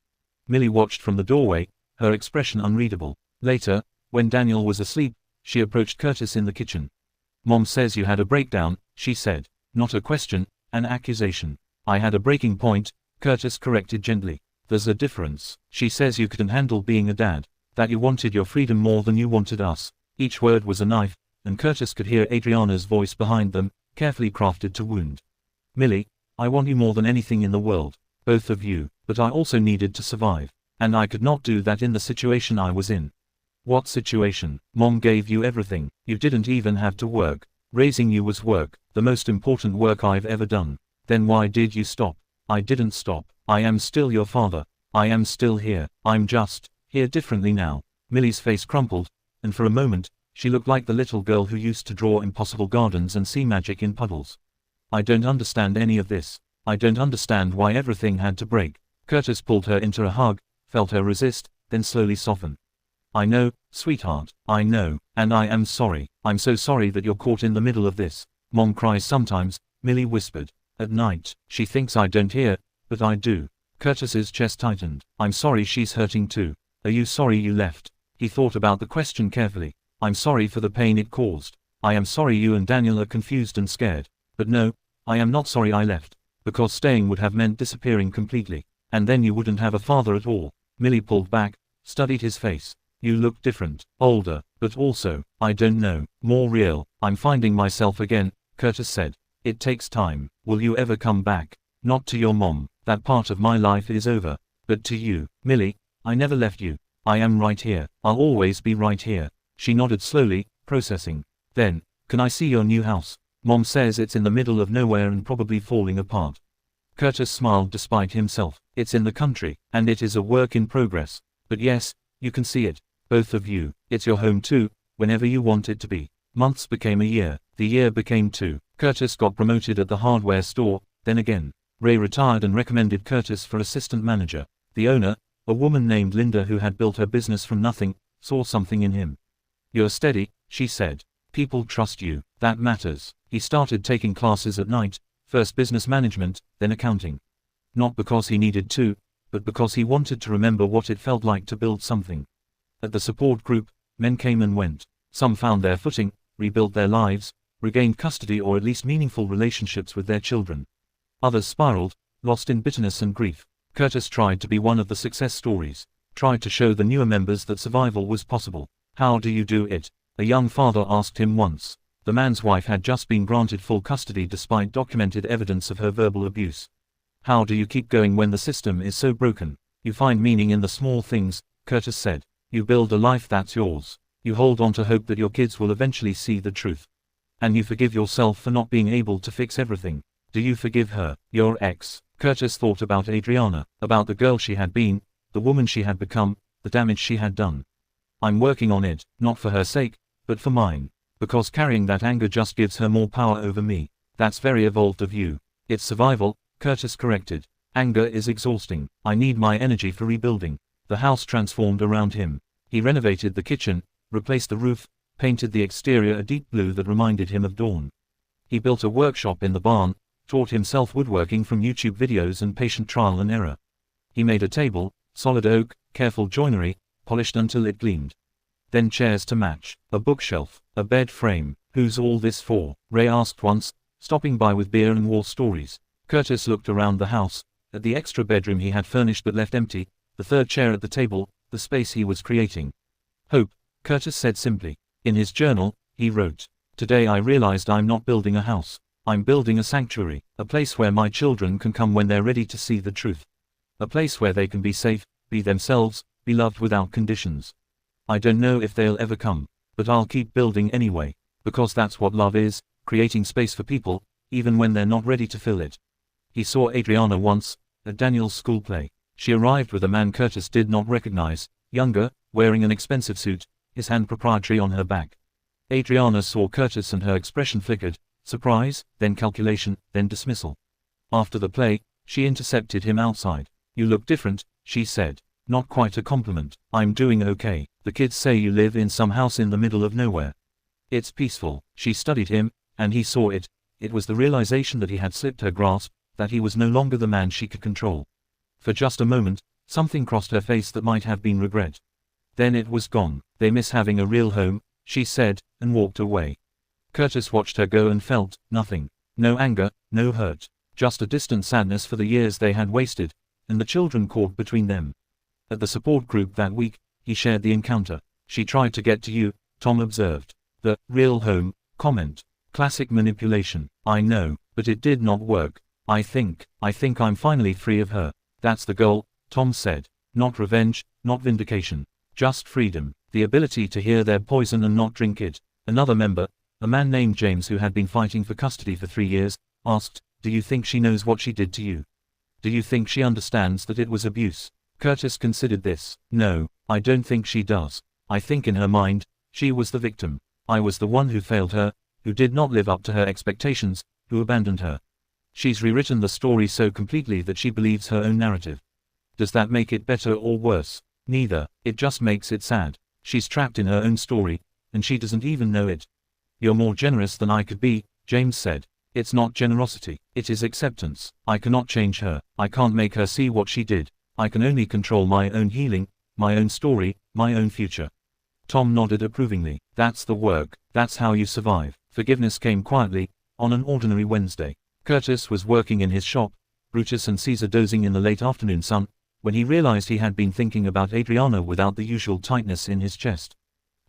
Millie watched from the doorway, her expression unreadable. Later, when Daniel was asleep, she approached Curtis in the kitchen. "Mom says you had a breakdown," she said. Not a question, an accusation. "I had a breaking point," Curtis corrected gently. "There's a difference. She says you couldn't handle being a dad, that you wanted your freedom more than you wanted us." Each word was a knife, and Curtis could hear Adriana's voice behind them, carefully crafted to wound. "Millie, I want you more than anything in the world. Both of you. But I also needed to survive. And I could not do that in the situation I was in." "What situation?" "Mom gave you everything. You didn't even have to work. Raising you was work, the most important work I've ever done. Then why did you stop?" "I didn't stop. I am still your father. I am still here. I'm just here differently now." Millie's face crumpled, and for a moment, she looked like the little girl who used to draw impossible gardens and see magic in puddles. "I don't understand any of this. I don't understand why everything had to break." Curtis pulled her into a hug, felt her resist, then slowly soften. "I know, sweetheart, I know, and I am sorry. I'm so sorry that you're caught in the middle of this. Mom cries sometimes," Millie whispered. "At night. She thinks I don't hear, but I do." Curtis's chest tightened. "I'm sorry she's hurting too. Are you sorry you left?" He thought about the question carefully. "I'm sorry for the pain it caused. I am sorry you and Daniel are confused and scared. But no, I am not sorry I left. Because staying would have meant disappearing completely. And then you wouldn't have a father at all." Millie pulled back, studied his face. "You look different, older, but also, I don't know, more real." "I'm finding myself again," Curtis said. "It takes time." "Will you ever come back?" "Not to your mom. That part of my life is over. But to you, Millie, I never left you. I am right here. I'll always be right here." She nodded slowly, processing. Then, "Can I see your new house? Mom says it's in the middle of nowhere and probably falling apart." Curtis smiled despite himself. "It's in the country, and it is a work in progress. But yes, you can see it. Both of you. It's your home too, whenever you want it to be." Months became a year. The year became 2. Curtis got promoted at the hardware store, then again. Ray retired and recommended Curtis for assistant manager. The owner, a woman named Linda who had built her business from nothing, saw something in him. "You're steady," she said. "People trust you. That matters." He started taking classes at night, first business management, then accounting. Not because he needed to, but because he wanted to remember what it felt like to build something. At the support group, men came and went. Some found their footing, rebuilt their lives, regained custody or at least meaningful relationships with their children. Others spiraled, lost in bitterness and grief. Curtis tried to be one of the success stories, tried to show the newer members that survival was possible. "How do you do it?" a young father asked him once. The man's wife had just been granted full custody despite documented evidence of her verbal abuse. "How do you keep going when the system is so broken?" "You find meaning in the small things," Curtis said. "You build a life that's yours. You hold on to hope that your kids will eventually see the truth. And you forgive yourself for not being able to fix everything." "Do you forgive her, your ex?" Curtis thought about Adriana, about the girl she had been, the woman she had become, the damage she had done. "I'm working on it, not for her sake, but for mine. Because carrying that anger just gives her more power over me." That's very evolved of you. It's survival, Curtis corrected. Anger is exhausting. I need my energy for rebuilding. The house transformed around him. He renovated the kitchen, replaced the roof, painted the exterior a deep blue that reminded him of dawn. He built a workshop in the barn, taught himself woodworking from YouTube videos and patient trial and error. He made a table, solid oak, careful joinery, polished until it gleamed. Then chairs to match, a bookshelf, a bed frame. Who's all this for? Ray asked once, stopping by with beer and war stories. Curtis looked around the house, at the extra bedroom he had furnished but left empty, the third chair at the table, the space he was creating. Hope, Curtis said simply. In his journal, he wrote, "Today I realized I'm not building a house. I'm building a sanctuary, a place where my children can come when they're ready to see the truth. A place where they can be safe, be themselves, be loved without conditions. I don't know if they'll ever come, but I'll keep building anyway, because that's what love is, creating space for people, even when they're not ready to fill it." He saw Adriana once, at Daniel's school play. She arrived with a man Curtis did not recognize, younger, wearing an expensive suit, his hand proprietary on her back. Adriana saw Curtis and her expression flickered, surprise, then calculation, then dismissal. After the play, she intercepted him outside. "You look different," she said. "Not quite a compliment. I'm doing okay. The kids say you live in some house in the middle of nowhere." "It's peaceful." She studied him, and he saw it. It was the realization that he had slipped her grasp, that he was no longer the man she could control. For just a moment, something crossed her face that might have been regret. Then it was gone. "They miss having a real home," she said, and walked away. Curtis watched her go and felt nothing. No anger, no hurt. Just a distant sadness for the years they had wasted, and the children caught between them. At the support group that week, he shared the encounter. "She tried to get to you," Tom observed. The real home comment. Classic manipulation. "I know, but it did not work. I think I'm finally free of her. That's the goal," Tom said. "Not revenge, not vindication. Just freedom. The ability to hear their poison and not drink it." Another member, a man named James who had been fighting for custody for 3 years, asked, "Do you think she knows what she did to you? Do you think she understands that it was abuse?" Curtis considered this. "No, I don't think she does. I think in her mind, she was the victim. I was the one who failed her, who did not live up to her expectations, who abandoned her. She's rewritten the story so completely that she believes her own narrative. Does that make it better or worse? Neither. It just makes it sad. She's trapped in her own story, and she doesn't even know it." "You're more generous than I could be," James said. "It's not generosity. It is acceptance. I cannot change her. I can't make her see what she did. I can only control my own healing, my own story, my own future." Tom nodded approvingly. "That's the work. That's how you survive." Forgiveness came quietly, on an ordinary Wednesday. Curtis was working in his shop, Brutus and Caesar dozing in the late afternoon sun, when he realized he had been thinking about Adriana without the usual tightness in his chest.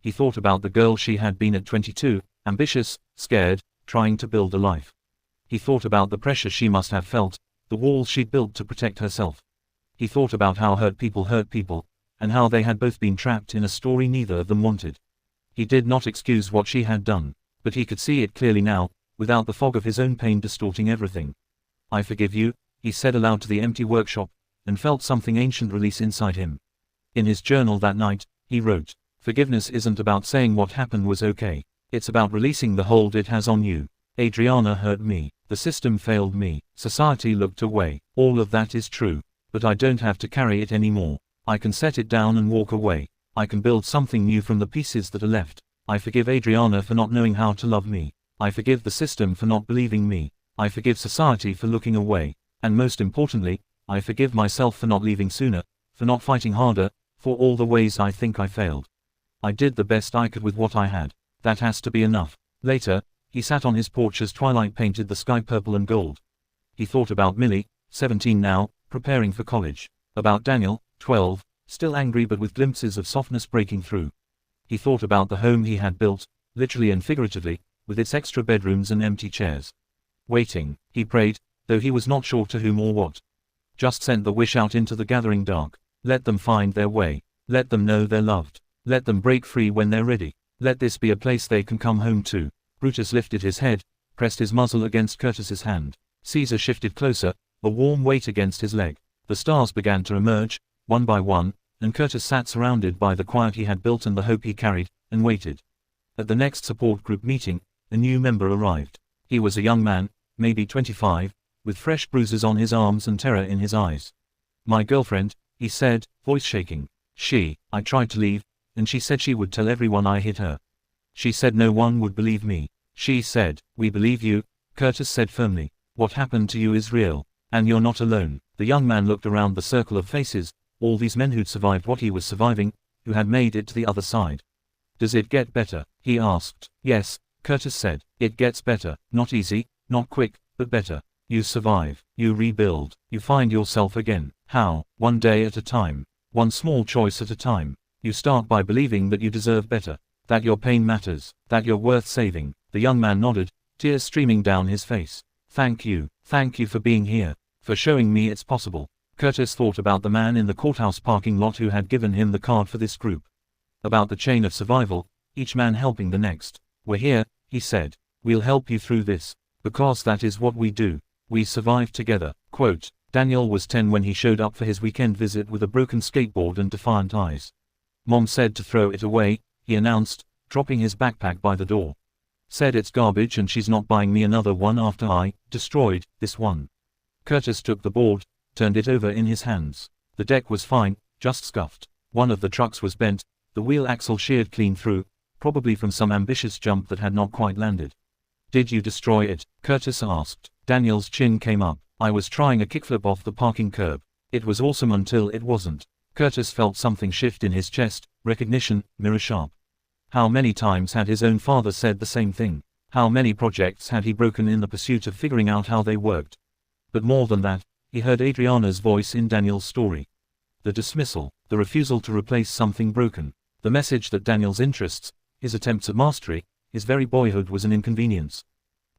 He thought about the girl she had been at 22, ambitious, scared, trying to build a life. He thought about the pressure she must have felt, the walls she'd built to protect herself. He thought about how hurt people, and how they had both been trapped in a story neither of them wanted. He did not excuse what she had done, but he could see it clearly now, without the fog of his own pain distorting everything. "I forgive you," he said aloud to the empty workshop, and felt something ancient release inside him. In his journal that night, he wrote, "Forgiveness isn't about saying what happened was okay. It's about releasing the hold it has on you. Adriana hurt me. The system failed me. Society looked away. All of that is true. But I don't have to carry it anymore. I can set it down and walk away. I can build something new from the pieces that are left. I forgive Adriana for not knowing how to love me. I forgive the system for not believing me. I forgive society for looking away. And most importantly, I forgive myself for not leaving sooner, for not fighting harder, for all the ways I think I failed. I did the best I could with what I had. That has to be enough." Later, he sat on his porch as twilight painted the sky purple and gold. He thought about Millie, 17 now, preparing for college. About Daniel, 12, still angry but with glimpses of softness breaking through. He thought about the home he had built, literally and figuratively, with its extra bedrooms and empty chairs. Waiting, he prayed, though he was not sure to whom or what. Just sent the wish out into the gathering dark. Let them find their way. Let them know they're loved. Let them break free when they're ready. Let this be a place they can come home to. Brutus lifted his head, pressed his muzzle against Curtis's hand. Caesar shifted closer, a warm weight against his leg. The stars began to emerge, one by one, and Curtis sat surrounded by the quiet he had built and the hope he carried, and waited. At the next support group meeting, a new member arrived. He was a young man, maybe 25, with fresh bruises on his arms and terror in his eyes. My girlfriend, he said, voice shaking. I tried to leave, and she said she would tell everyone I hit her. She said no one would believe me. She said, we believe you, Curtis said firmly. What happened to you is real, and you're not alone. The young man looked around the circle of faces, all these men who'd survived what he was surviving, who had made it to the other side. Does it get better? He asked. Yes, Curtis said. It gets better, not easy, not quick, but better. You survive, you rebuild, you find yourself again. How? One day at a time. One small choice at a time. You start by believing that you deserve better, that your pain matters, that you're worth saving. The young man nodded, tears streaming down his face. Thank you for being here, for showing me it's possible. Curtis thought about the man in the courthouse parking lot who had given him the card for this group. About the chain of survival, each man helping the next. We're here, he said. We'll help you through this, because that is what we do. We survive together. Quote, Daniel was 10 when he showed up for his weekend visit with a broken skateboard and defiant eyes. Mom said to throw it away, he announced, dropping his backpack by the door. Said it's garbage and she's not buying me another one after I destroyed this one. Curtis took the board, turned it over in his hands. The deck was fine, just scuffed. One of the trucks was bent, the wheel axle sheared clean through, probably from some ambitious jump that had not quite landed. Did you destroy it? Curtis asked. Daniel's chin came up. I was trying a kickflip off the parking curb. It was awesome until it wasn't. Curtis felt something shift in his chest, recognition, mirror sharp. How many times had his own father said the same thing? How many projects had he broken in the pursuit of figuring out how they worked? But more than that, he heard Adriana's voice in Daniel's story. The dismissal, the refusal to replace something broken. The message that Daniel's interests, his attempts at mastery, his very boyhood was an inconvenience.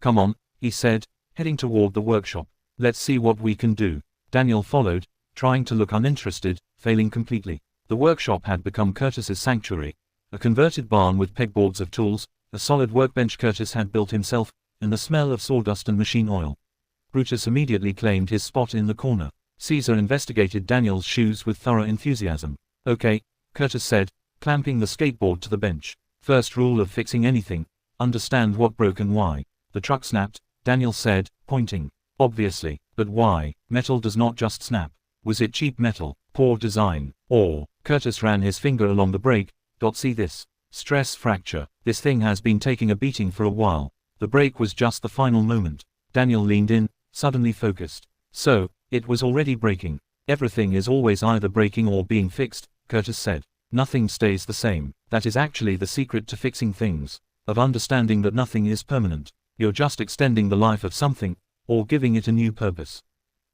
Come on, he said, heading toward the workshop. Let's see what we can do. Daniel followed, trying to look uninterested, failing completely. The workshop had become Curtis's sanctuary. A converted barn with pegboards of tools, a solid workbench Curtis had built himself, and the smell of sawdust and machine oil. Brutus immediately claimed his spot in the corner. Caesar investigated Daniel's shoes with thorough enthusiasm. Okay, Curtis said, clamping the skateboard to the bench. First rule of fixing anything, understand what broke and why. The truck snapped, Daniel said, pointing. Obviously, but why? Metal does not just snap. Was it cheap metal, poor design, or? Curtis ran his finger along the brake. See this? Stress fracture. This thing has been taking a beating for a while. The break was just the final moment. Daniel leaned in, suddenly focused. So, it was already breaking. Everything is always either breaking or being fixed, Curtis said. Nothing stays the same. That is actually the secret to fixing things. Of understanding that nothing is permanent. You're just extending the life of something, or giving it a new purpose.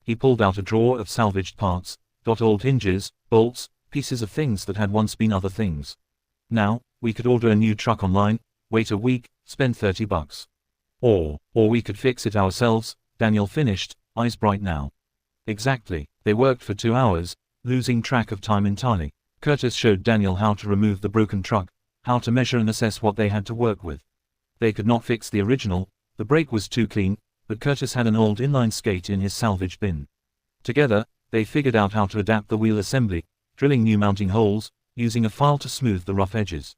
He pulled out a drawer of salvaged parts, old hinges, bolts, pieces of things that had once been other things. Now, we could order a new truck online, wait a week, spend $30. Or we could fix it ourselves, Daniel finished, eyes bright now. Exactly. They worked for 2 hours, losing track of time entirely. Curtis showed Daniel how to remove the broken truck, how to measure and assess what they had to work with. They could not fix the original, the brake was too clean, but Curtis had an old inline skate in his salvage bin. Together, they figured out how to adapt the wheel assembly, drilling new mounting holes, using a file to smooth the rough edges.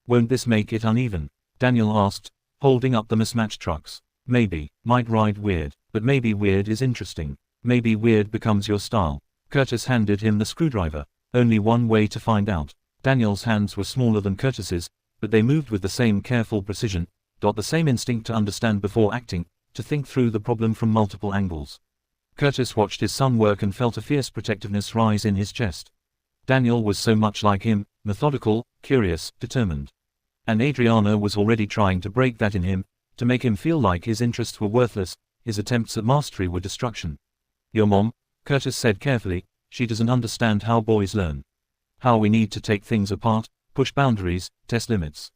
Won't this make it uneven? Daniel asked, holding up the mismatched trucks. Maybe, might ride weird, but maybe weird is interesting. Maybe weird becomes your style. Curtis handed him the screwdriver. Only one way to find out. Daniel's hands were smaller than Curtis's, but they moved with the same careful precision, the same instinct to understand before acting, to think through the problem from multiple angles. Curtis watched his son work and felt a fierce protectiveness rise in his chest. Daniel was so much like him, methodical, curious, determined. And Adriana was already trying to break that in him, to make him feel like his interests were worthless, his attempts at mastery were destruction. Your mom, Curtis said carefully, she doesn't understand how boys learn. How we need to take things apart, push boundaries, test limits.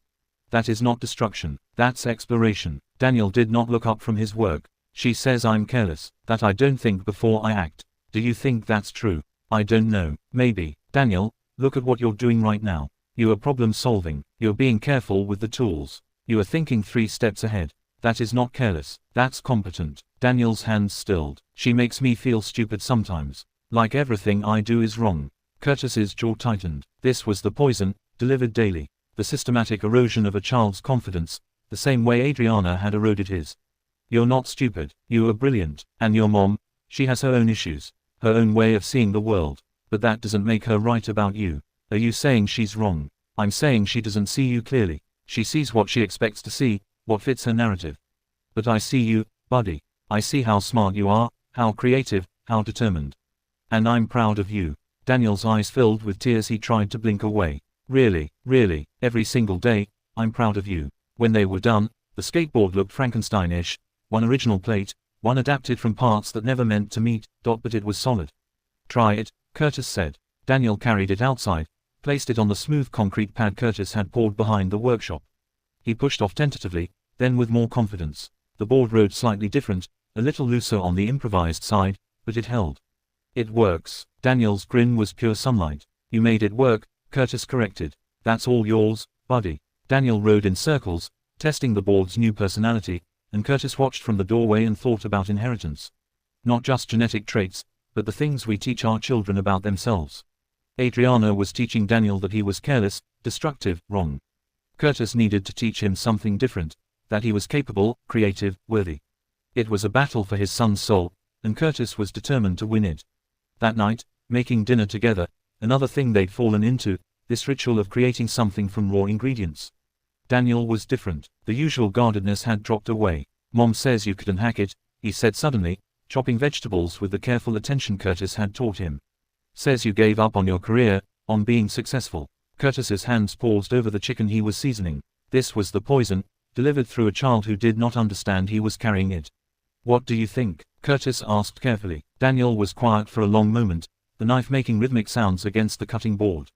That is not destruction, that's exploration. Daniel did not look up from his work. She says I'm careless, that I don't think before I act. Do you think that's true? I don't know, maybe. Daniel, look at what you're doing right now. You are problem solving, you're being careful with the tools. You are thinking 3 steps ahead. That is not careless, that's competent. Daniel's hands stilled. She makes me feel stupid sometimes. Like everything I do is wrong. Curtis's jaw tightened. This was the poison, delivered daily. The systematic erosion of a child's confidence, the same way Adriana had eroded his. You're not stupid. You are brilliant. And your mom, she has her own issues, her own way of seeing the world. But that doesn't make her right about you. Are you saying she's wrong? I'm saying she doesn't see you clearly. She sees what she expects to see, what fits her narrative. But I see you, buddy. I see how smart you are, how creative, how determined. And I'm proud of you. Daniel's eyes filled with tears. He tried to blink away. Really, every single day, I'm proud of you. When they were done, the skateboard looked Frankenstein-ish, one original plate, one adapted from parts that never meant to meet, but it was solid. Try it, Curtis said. Daniel carried it outside, placed it on the smooth concrete pad Curtis had poured behind the workshop. He pushed off tentatively, then with more confidence. The board rode slightly different, a little looser on the improvised side, but it held. It works. Daniel's grin was pure sunlight. You made it work, Curtis corrected. That's all yours, buddy. Daniel rode in circles, testing the board's new personality, and Curtis watched from the doorway and thought about inheritance. Not just genetic traits, but the things we teach our children about themselves. Adriana was teaching Daniel that he was careless, destructive, wrong. Curtis needed to teach him something different, that he was capable, creative, worthy. It was a battle for his son's soul, and Curtis was determined to win it. That night, making dinner together, another thing they'd fallen into, this ritual of creating something from raw ingredients. Daniel was different. The usual guardedness had dropped away. Mom says you couldn't hack it, he said suddenly, chopping vegetables with the careful attention Curtis had taught him. Says you gave up on your career, on being successful. Curtis's hands paused over the chicken he was seasoning. This was the poison, delivered through a child who did not understand he was carrying it. What do you think? Curtis asked carefully. Daniel was quiet for a long moment, the knife making rhythmic sounds against the cutting board.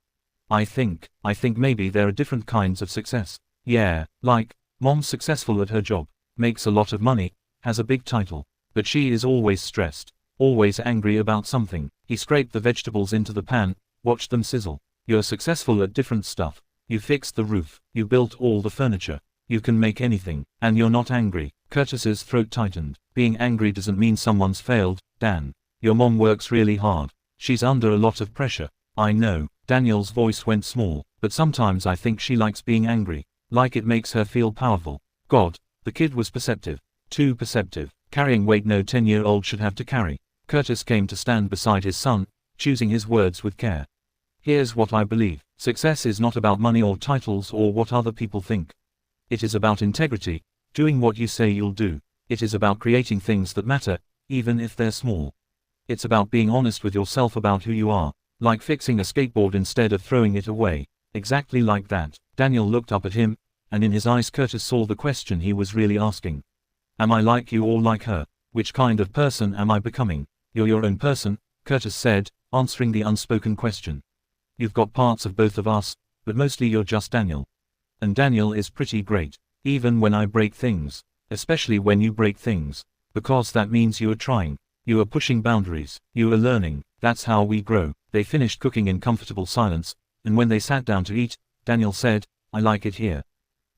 I think maybe there are different kinds of success. Yeah, like, Mom's successful at her job, makes a lot of money, has a big title, but she is always stressed, always angry about something. He scraped the vegetables into the pan, watched them sizzle. You're successful at different stuff. You fixed the roof, you built all the furniture, you can make anything, and you're not angry. Curtis's throat tightened. Being angry doesn't mean someone's failed, Dan. Your mom works really hard. She's under a lot of pressure. I know. Daniel's voice went small, but sometimes I think she likes being angry. Like it makes her feel powerful. God, the kid was perceptive. Too perceptive. Carrying weight no 10-year-old should have to carry. Curtis came to stand beside his son, choosing his words with care. Here's what I believe. Success is not about money or titles or what other people think. It is about integrity, doing what you say you'll do. It is about creating things that matter, even if they're small. It's about being honest with yourself about who you are, like fixing a skateboard instead of throwing it away. Exactly like that. Daniel looked up at him, and in his eyes Curtis saw the question he was really asking. Am I like you or like her? Which kind of person am I becoming? You're your own person, Curtis said, answering the unspoken question. You've got parts of both of us, but mostly you're just Daniel. And Daniel is pretty great. Even when I break things. Especially when you break things. Because that means you are trying. You are pushing boundaries. You are learning. That's how we grow. They finished cooking in comfortable silence, and when they sat down to eat, Daniel said, I like it here.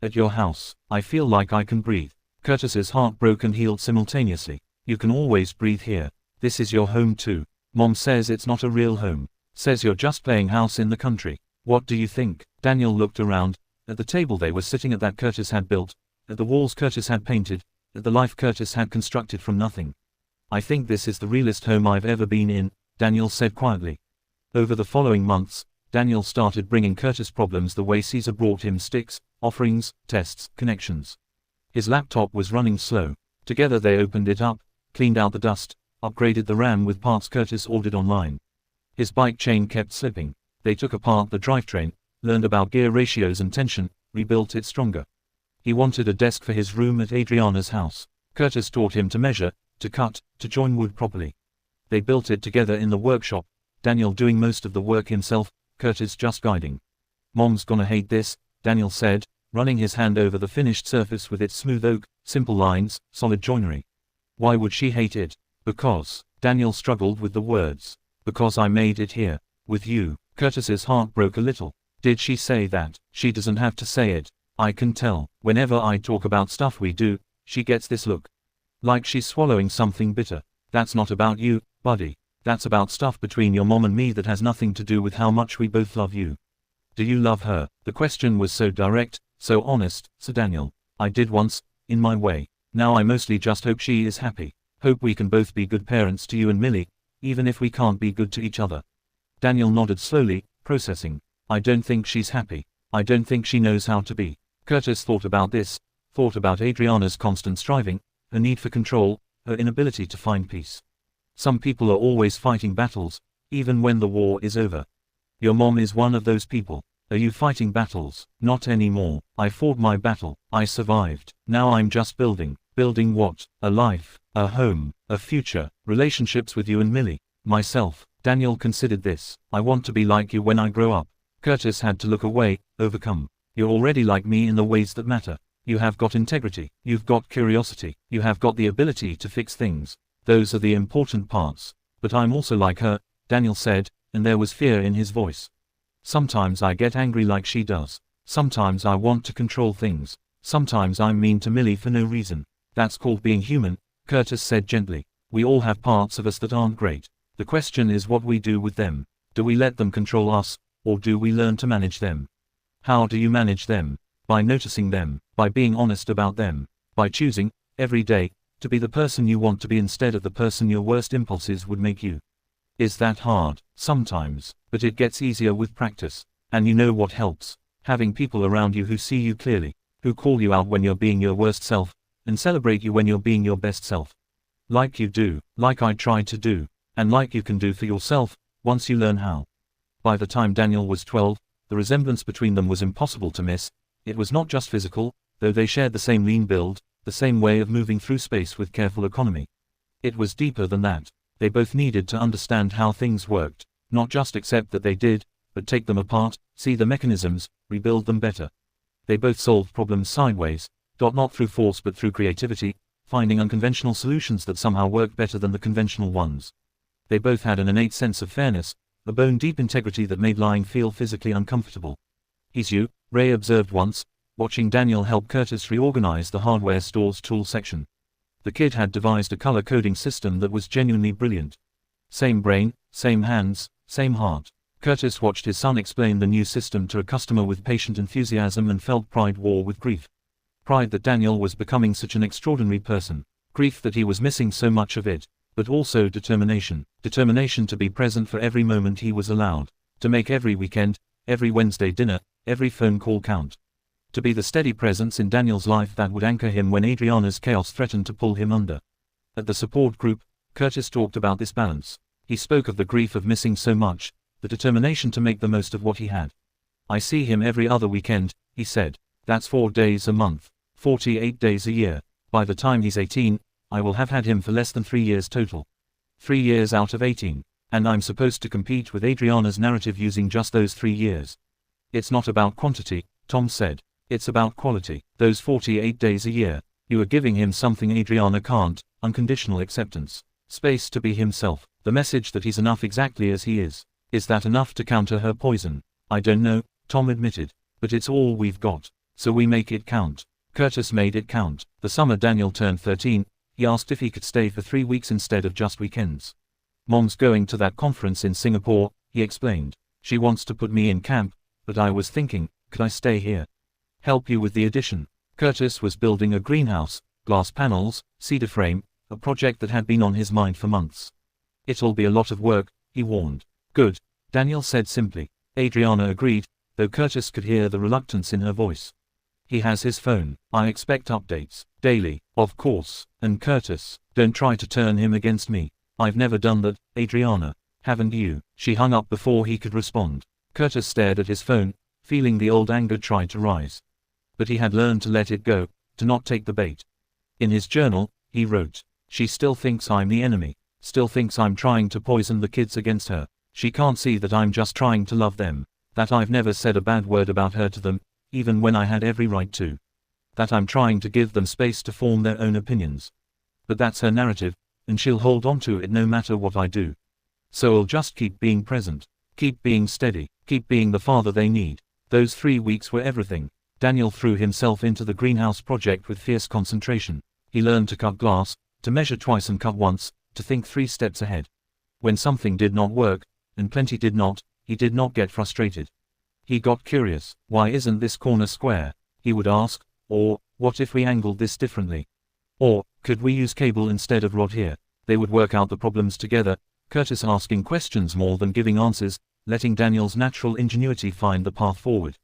At your house, I feel like I can breathe. Curtis's heart broke and healed simultaneously. You can always breathe here. This is your home too. Mom says it's not a real home. Says you're just playing house in the country. What do you think? Daniel looked around, at the table they were sitting at that Curtis had built, at the walls Curtis had painted, at the life Curtis had constructed from nothing. I think this is the realest home I've ever been in, Daniel said quietly. Over the following months, Daniel started bringing Curtis problems the way Caesar brought him sticks, offerings, tests, connections. His laptop was running slow. Together they opened it up, cleaned out the dust, upgraded the RAM with parts Curtis ordered online. His bike chain kept slipping. They took apart the drivetrain, learned about gear ratios and tension, rebuilt it stronger. He wanted a desk for his room at Adriana's house. Curtis taught him to measure, to cut, to join wood properly. They built it together in the workshop, Daniel doing most of the work himself, Curtis just guiding. Mom's gonna hate this, Daniel said, running his hand over the finished surface with its smooth oak, simple lines, solid joinery. Why would she hate it? Because, Daniel struggled with the words. Because I made it here, with you. Curtis's heart broke a little. Did she say that? She doesn't have to say it. I can tell. Whenever I talk about stuff we do, she gets this look. Like she's swallowing something bitter. That's not about you, buddy. That's about stuff between your mom and me that has nothing to do with how much we both love you. Do you love her? The question was so direct, so honest, so Daniel. I did once, in my way. Now I mostly just hope she is happy. Hope we can both be good parents to you and Millie, even if we can't be good to each other. Daniel nodded slowly, processing. I don't think she's happy. I don't think she knows how to be. Curtis thought about this, thought about Adriana's constant striving, her need for control, her inability to find peace. Some people are always fighting battles, even when the war is over. Your mom is one of those people. Are you fighting battles? Not anymore. I fought my battle. I survived. Now I'm just building. Building what? A life, a home, a future, relationships with you and Millie, myself. Daniel considered this. I want to be like you when I grow up. Curtis had to look away, overcome. You're already like me in the ways that matter. You have got integrity. You've got curiosity. You have got the ability to fix things. Those are the important parts. But I'm also like her, Daniel said, and there was fear in his voice. Sometimes I get angry like she does. Sometimes I want to control things. Sometimes I'm mean to Millie for no reason. That's called being human, Curtis said gently. We all have parts of us that aren't great. The question is what we do with them. Do we let them control us, or do we learn to manage them? How do you manage them? By noticing them, by being honest about them, by choosing, every day, to be the person you want to be instead of the person your worst impulses would make you. Is that hard? Sometimes, but it gets easier with practice. And you know what helps? Having people around you who see you clearly, who call you out when you're being your worst self, and celebrate you when you're being your best self. Like you do, like I tried to do, and like you can do for yourself, once you learn how. By the time Daniel was 12, the resemblance between them was impossible to miss. It was not just physical, though they shared the same lean build, the same way of moving through space with careful economy. It was deeper than that. They both needed to understand how things worked, not just accept that they did, but take them apart, see the mechanisms, rebuild them better. They both solved problems sideways, not through force but through creativity, finding unconventional solutions that somehow worked better than the conventional ones. They both had an innate sense of fairness, a bone-deep integrity that made lying feel physically uncomfortable. He's you, Ray observed once, watching Daniel help Curtis reorganize the hardware store's tool section. The kid had devised a color-coding system that was genuinely brilliant. Same brain, same hands, same heart. Curtis watched his son explain the new system to a customer with patient enthusiasm and felt pride war with grief. Pride that Daniel was becoming such an extraordinary person. Grief that he was missing so much of it. But also determination. Determination to be present for every moment he was allowed. To make every weekend, every Wednesday dinner, every phone call count. To be the steady presence in Daniel's life that would anchor him when Adriana's chaos threatened to pull him under. At the support group, Curtis talked about this balance. He spoke of the grief of missing so much, the determination to make the most of what he had. I see him every other weekend, he said. That's 4 days a month, 48 days a year. By the time he's 18, I will have had him for less than 3 years total. 3 years out of 18. And I'm supposed to compete with Adriana's narrative using just those 3 years. It's not about quantity, Tom said. It's about quality. Those 48 days a year. You are giving him something Adriana can't, unconditional acceptance. Space to be himself. The message that he's enough exactly as he is. Is that enough to counter her poison? I don't know, Tom admitted. But it's all we've got. So we make it count. Curtis made it count. The summer Daniel turned 13, he asked if he could stay for 3 weeks instead of just weekends. Mom's going to that conference in Singapore, he explained. She wants to put me in camp, but I was thinking, could I stay here? Help you with the addition. Curtis was building a greenhouse, glass panels, cedar frame, a project that had been on his mind for months. It'll be a lot of work, he warned. Good, Daniel said simply. Adriana agreed, though Curtis could hear the reluctance in her voice. He has his phone. I expect updates. Daily, of course. And Curtis, don't try to turn him against me. I've never done that, Adriana. Haven't you? She hung up before he could respond. Curtis stared at his phone, feeling the old anger try to rise. But he had learned to let it go, to not take the bait. In his journal, he wrote, she still thinks I'm the enemy. Still thinks I'm trying to poison the kids against her. She can't see that I'm just trying to love them. That I've never said a bad word about her to them, even when I had every right to. That I'm trying to give them space to form their own opinions. But that's her narrative, and she'll hold on to it no matter what I do. So I'll just keep being present. Keep being steady. Keep being the father they need. Those 3 weeks were everything. Daniel threw himself into the greenhouse project with fierce concentration. He learned to cut glass, to measure twice and cut once, to think 3 steps ahead. When something did not work, and plenty did not, he did not get frustrated. He got curious. Why isn't this corner square? He would ask. Or, what if we angled this differently? Or, could we use cable instead of rod here? They would work out the problems together, Curtis asking questions more than giving answers, letting Daniel's natural ingenuity find the path forward.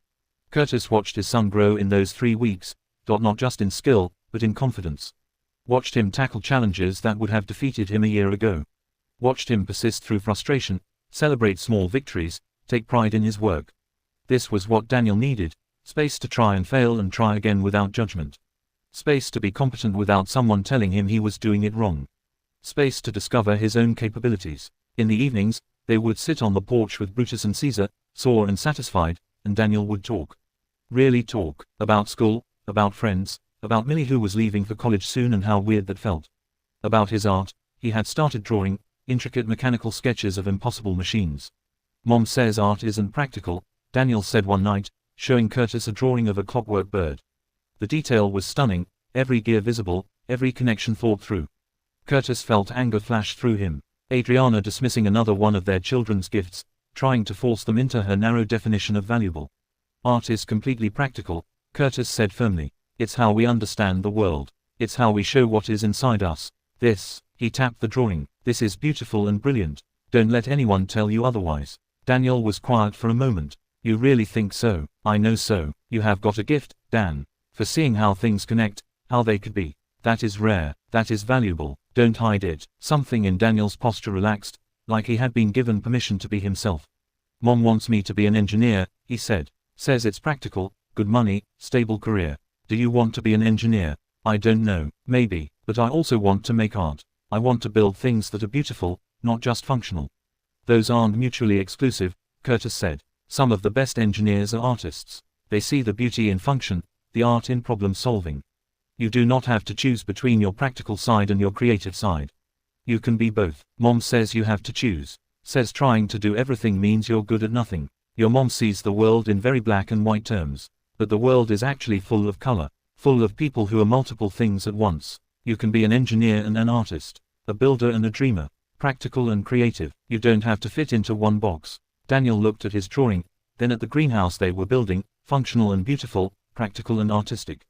Curtis watched his son grow in those 3 weeks, not just in skill, but in confidence. Watched him tackle challenges that would have defeated him a year ago. Watched him persist through frustration, celebrate small victories, take pride in his work. This was what Daniel needed: space to try and fail and try again without judgment. Space to be competent without someone telling him he was doing it wrong. Space to discover his own capabilities. In the evenings, they would sit on the porch with Brutus and Caesar, sore and satisfied, and Daniel would talk. Really talk. About school, about friends, about Millie who was leaving for college soon and how weird that felt. About his art. He had started drawing intricate mechanical sketches of impossible machines. Mom says art isn't practical, Daniel said one night, showing Curtis a drawing of a clockwork bird. The detail was stunning, every gear visible, every connection thought through. Curtis felt anger flash through him. Adriana dismissing another one of their children's gifts, trying to force them into her narrow definition of valuable. Art is completely practical, Curtis said firmly. It's how we understand the world. It's how we show what is inside us. This, he tapped the drawing, this is beautiful and brilliant. Don't let anyone tell you otherwise. Daniel was quiet for a moment. You really think so? I know so. You have got a gift, Dan, for seeing how things connect, how they could be. That is rare, that is valuable. Don't hide it. Something in Daniel's posture relaxed, like he had been given permission to be himself. Mom wants me to be an engineer, he said. Says it's practical, good money, stable career. Do you want to be an engineer? I don't know, maybe, but I also want to make art. I want to build things that are beautiful, not just functional. Those aren't mutually exclusive, Curtis said. Some of the best engineers are artists. They see the beauty in function, the art in problem solving. You do not have to choose between your practical side and your creative side. You can be both. Mom says you have to choose. Says trying to do everything means you're good at nothing. Your mom sees the world in very black and white terms. But the world is actually full of color. Full of people who are multiple things at once. You can be an engineer and an artist. A builder and a dreamer. Practical and creative. You don't have to fit into one box. Daniel looked at his drawing, then at the greenhouse they were building, functional and beautiful, practical and artistic.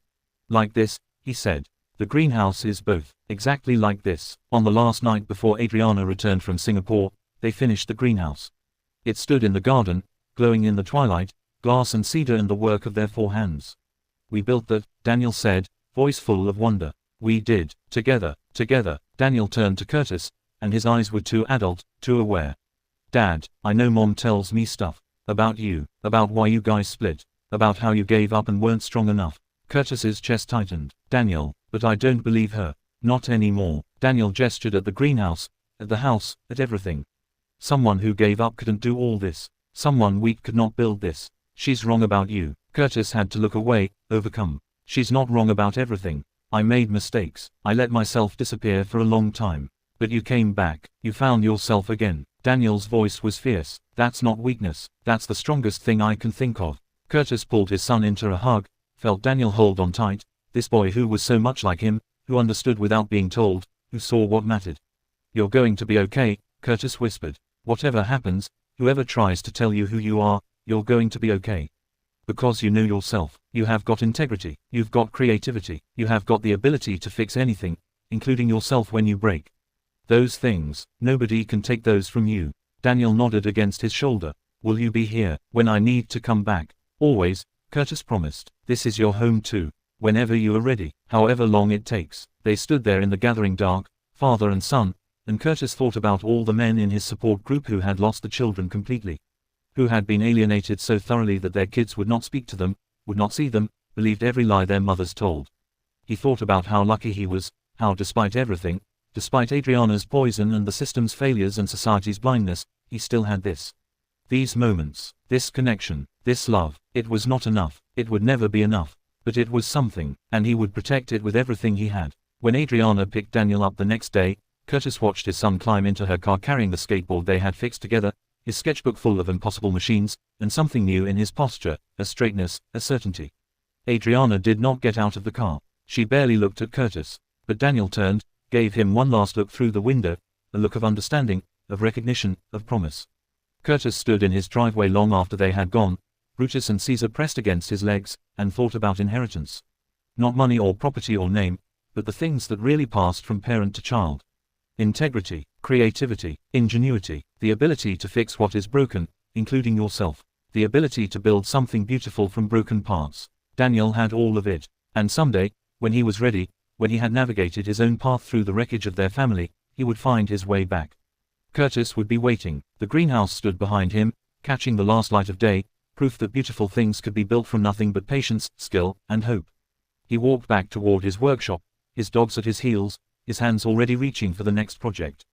Like this, he said. The greenhouse is both. Exactly like this. On the last night before Adriana returned from Singapore, they finished the greenhouse. It stood in the garden, glowing in the twilight, glass and cedar and the work of their 4 hands. We built that, Daniel said, voice full of wonder. We did. Together. Together. Daniel turned to Curtis, and his eyes were too adult, too aware. Dad, I know Mom tells me stuff. About you. About why you guys split. About how you gave up and weren't strong enough. Curtis's chest tightened. Daniel, but I don't believe her. Not anymore. Daniel gestured at the greenhouse, at the house, at everything. Someone who gave up couldn't do all this. Someone weak could not build this. She's wrong about you. Curtis had to look away, overcome. She's not wrong about everything. I made mistakes. I let myself disappear for a long time. But you came back. You found yourself again. Daniel's voice was fierce. That's not weakness. That's the strongest thing I can think of. Curtis pulled his son into a hug, felt Daniel hold on tight, this boy who was so much like him, who understood without being told, who saw what mattered. You're going to be okay, Curtis whispered. Whatever happens, whoever tries to tell you who you are, you're going to be okay. Because you know yourself. You have got integrity. You've got creativity. You have got the ability to fix anything, including yourself when you break. Those things, nobody can take those from you. Daniel nodded against his shoulder. Will you be here when I need to come back? Always, Curtis promised. This is your home too. Whenever you are ready, however long it takes. They stood there in the gathering dark, father and son, and Curtis thought about all the men in his support group who had lost the children completely. Who had been alienated so thoroughly that their kids would not speak to them, would not see them, believed every lie their mothers told. He thought about how lucky he was, how despite everything, despite Adriana's poison and the system's failures and society's blindness, he still had this. These moments, this connection, this love. It was not enough, it would never be enough, but it was something, and he would protect it with everything he had. When Adriana picked Daniel up the next day, Curtis watched his son climb into her car carrying the skateboard they had fixed together, his sketchbook full of impossible machines, and something new in his posture, a straightness, a certainty. Adriana did not get out of the car. She barely looked at Curtis, but Daniel turned, gave him one last look through the window, a look of understanding, of recognition, of promise. Curtis stood in his driveway long after they had gone, Brutus and Caesar pressed against his legs, and thought about inheritance. Not money or property or name, but the things that really passed from parent to child. Integrity, creativity, ingenuity, the ability to fix what is broken, including yourself. The ability to build something beautiful from broken parts. Daniel had all of it. And someday, when he was ready, when he had navigated his own path through the wreckage of their family, he would find his way back. Curtis would be waiting. The greenhouse stood behind him, catching the last light of day, proof that beautiful things could be built from nothing but patience, skill, and hope. He walked back toward his workshop, his dogs at his heels, his hands already reaching for the next project.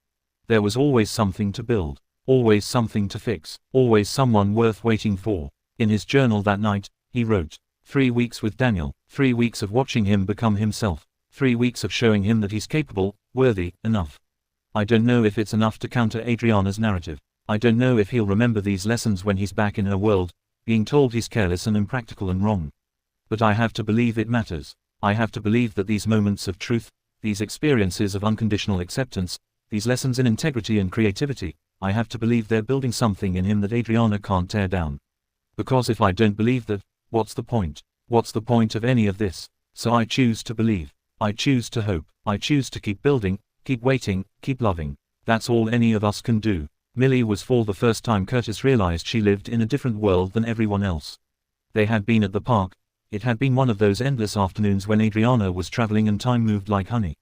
There was always something to build, always something to fix, always someone worth waiting for. In his journal that night, he wrote, 3 weeks with Daniel, 3 weeks of watching him become himself, 3 weeks of showing him that he's capable, worthy, enough. I don't know if it's enough to counter Adriana's narrative. I don't know if he'll remember these lessons when he's back in her world, being told he's careless and impractical and wrong. But I have to believe it matters. I have to believe that these moments of truth, these experiences of unconditional acceptance, these lessons in integrity and creativity, I have to believe they're building something in him that Adriana can't tear down. Because if I don't believe that, what's the point? What's the point of any of this? So I choose to believe. I choose to hope. I choose to keep building, keep waiting, keep loving. That's all any of us can do. Millie was for the first time Curtis realized she lived in a different world than everyone else. They had been at the park. It had been one of those endless afternoons when Adriana was traveling and time moved like honey.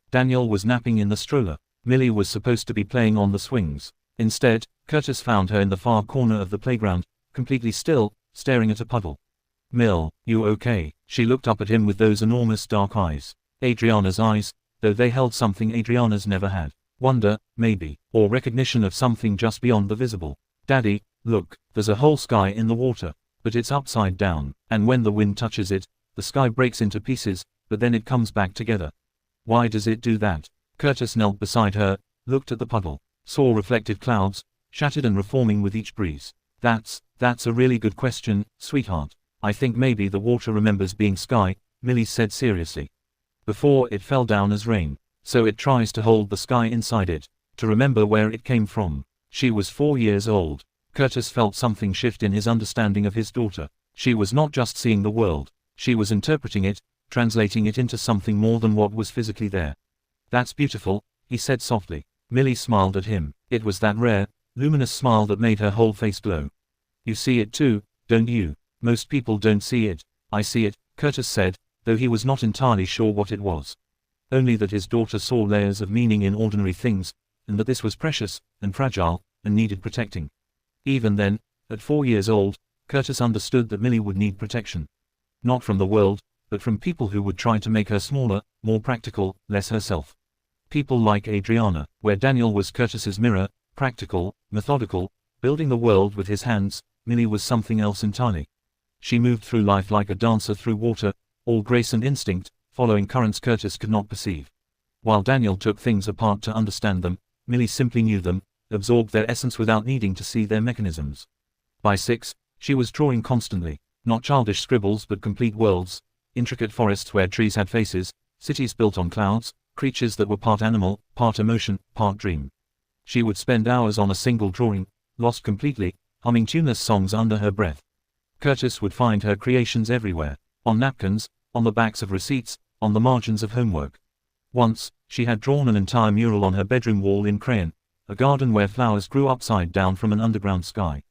Daniel was napping in the stroller. Millie was supposed to be playing on the swings. Instead, Curtis found her in the far corner of the playground, completely still, staring at a puddle. "Mill, you okay?" She looked up at him with those enormous dark eyes. Adriana's eyes, though they held something Adriana's never had. Wonder, maybe, or recognition of something just beyond the visible. "Daddy, look, there's a whole sky in the water, but it's upside down, and when the wind touches it, the sky breaks into pieces, but then it comes back together. Why does it do that?" Curtis knelt beside her, looked at the puddle, saw reflected clouds, shattered and reforming with each breeze. That's a really good question, sweetheart. I think maybe the water remembers being sky," Millie said seriously. "Before it fell down as rain. So it tries to hold the sky inside it, to remember where it came from." She was 4 years old. Curtis felt something shift in his understanding of his daughter. She was not just seeing the world. She was interpreting it, translating it into something more than what was physically there. "That's beautiful," he said softly. Millie smiled at him. It was that rare, luminous smile that made her whole face glow. "You see it too, don't you?" "Most people don't see it." "I see it," Curtis said, though he was not entirely sure what it was. Only that his daughter saw layers of meaning in ordinary things, and that this was precious, and fragile, and needed protecting. Even then, at 4 years old, Curtis understood that Millie would need protection. Not from the world, but from people who would try to make her smaller, more practical, less herself. People like Adriana, where Daniel was Curtis's mirror, practical, methodical, building the world with his hands. Millie was something else entirely. She moved through life like a dancer through water, all grace and instinct, following currents Curtis could not perceive. While Daniel took things apart to understand them, Millie simply knew them, absorbed their essence without needing to see their mechanisms. By 6, she was drawing constantly, not childish scribbles but complete worlds, intricate forests where trees had faces, cities built on clouds, creatures that were part animal, part emotion, part dream. She would spend hours on a single drawing, lost completely, humming tuneless songs under her breath. Curtis would find her creations everywhere, on napkins, on the backs of receipts, on the margins of homework. Once, she had drawn an entire mural on her bedroom wall in crayon, a garden where flowers grew upside down from an underground sky.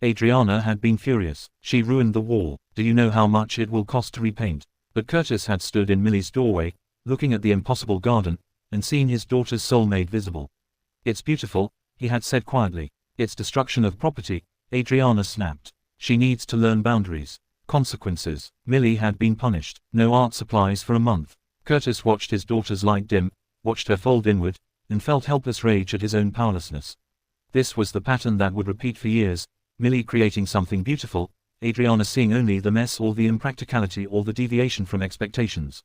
Adriana had been furious. "She ruined the wall. Do you know how much it will cost to repaint?" But Curtis had stood in Millie's doorway, looking at the impossible garden, and seen his daughter's soul made visible. "It's beautiful," he had said quietly. "It's destruction of property," Adriana snapped. "She needs to learn boundaries. Consequences." Millie had been punished. No art supplies for a month. Curtis watched his daughter's light dim, watched her fold inward, and felt helpless rage at his own powerlessness. This was the pattern that would repeat for years, Millie creating something beautiful, Adriana seeing only the mess or the impracticality or the deviation from expectations.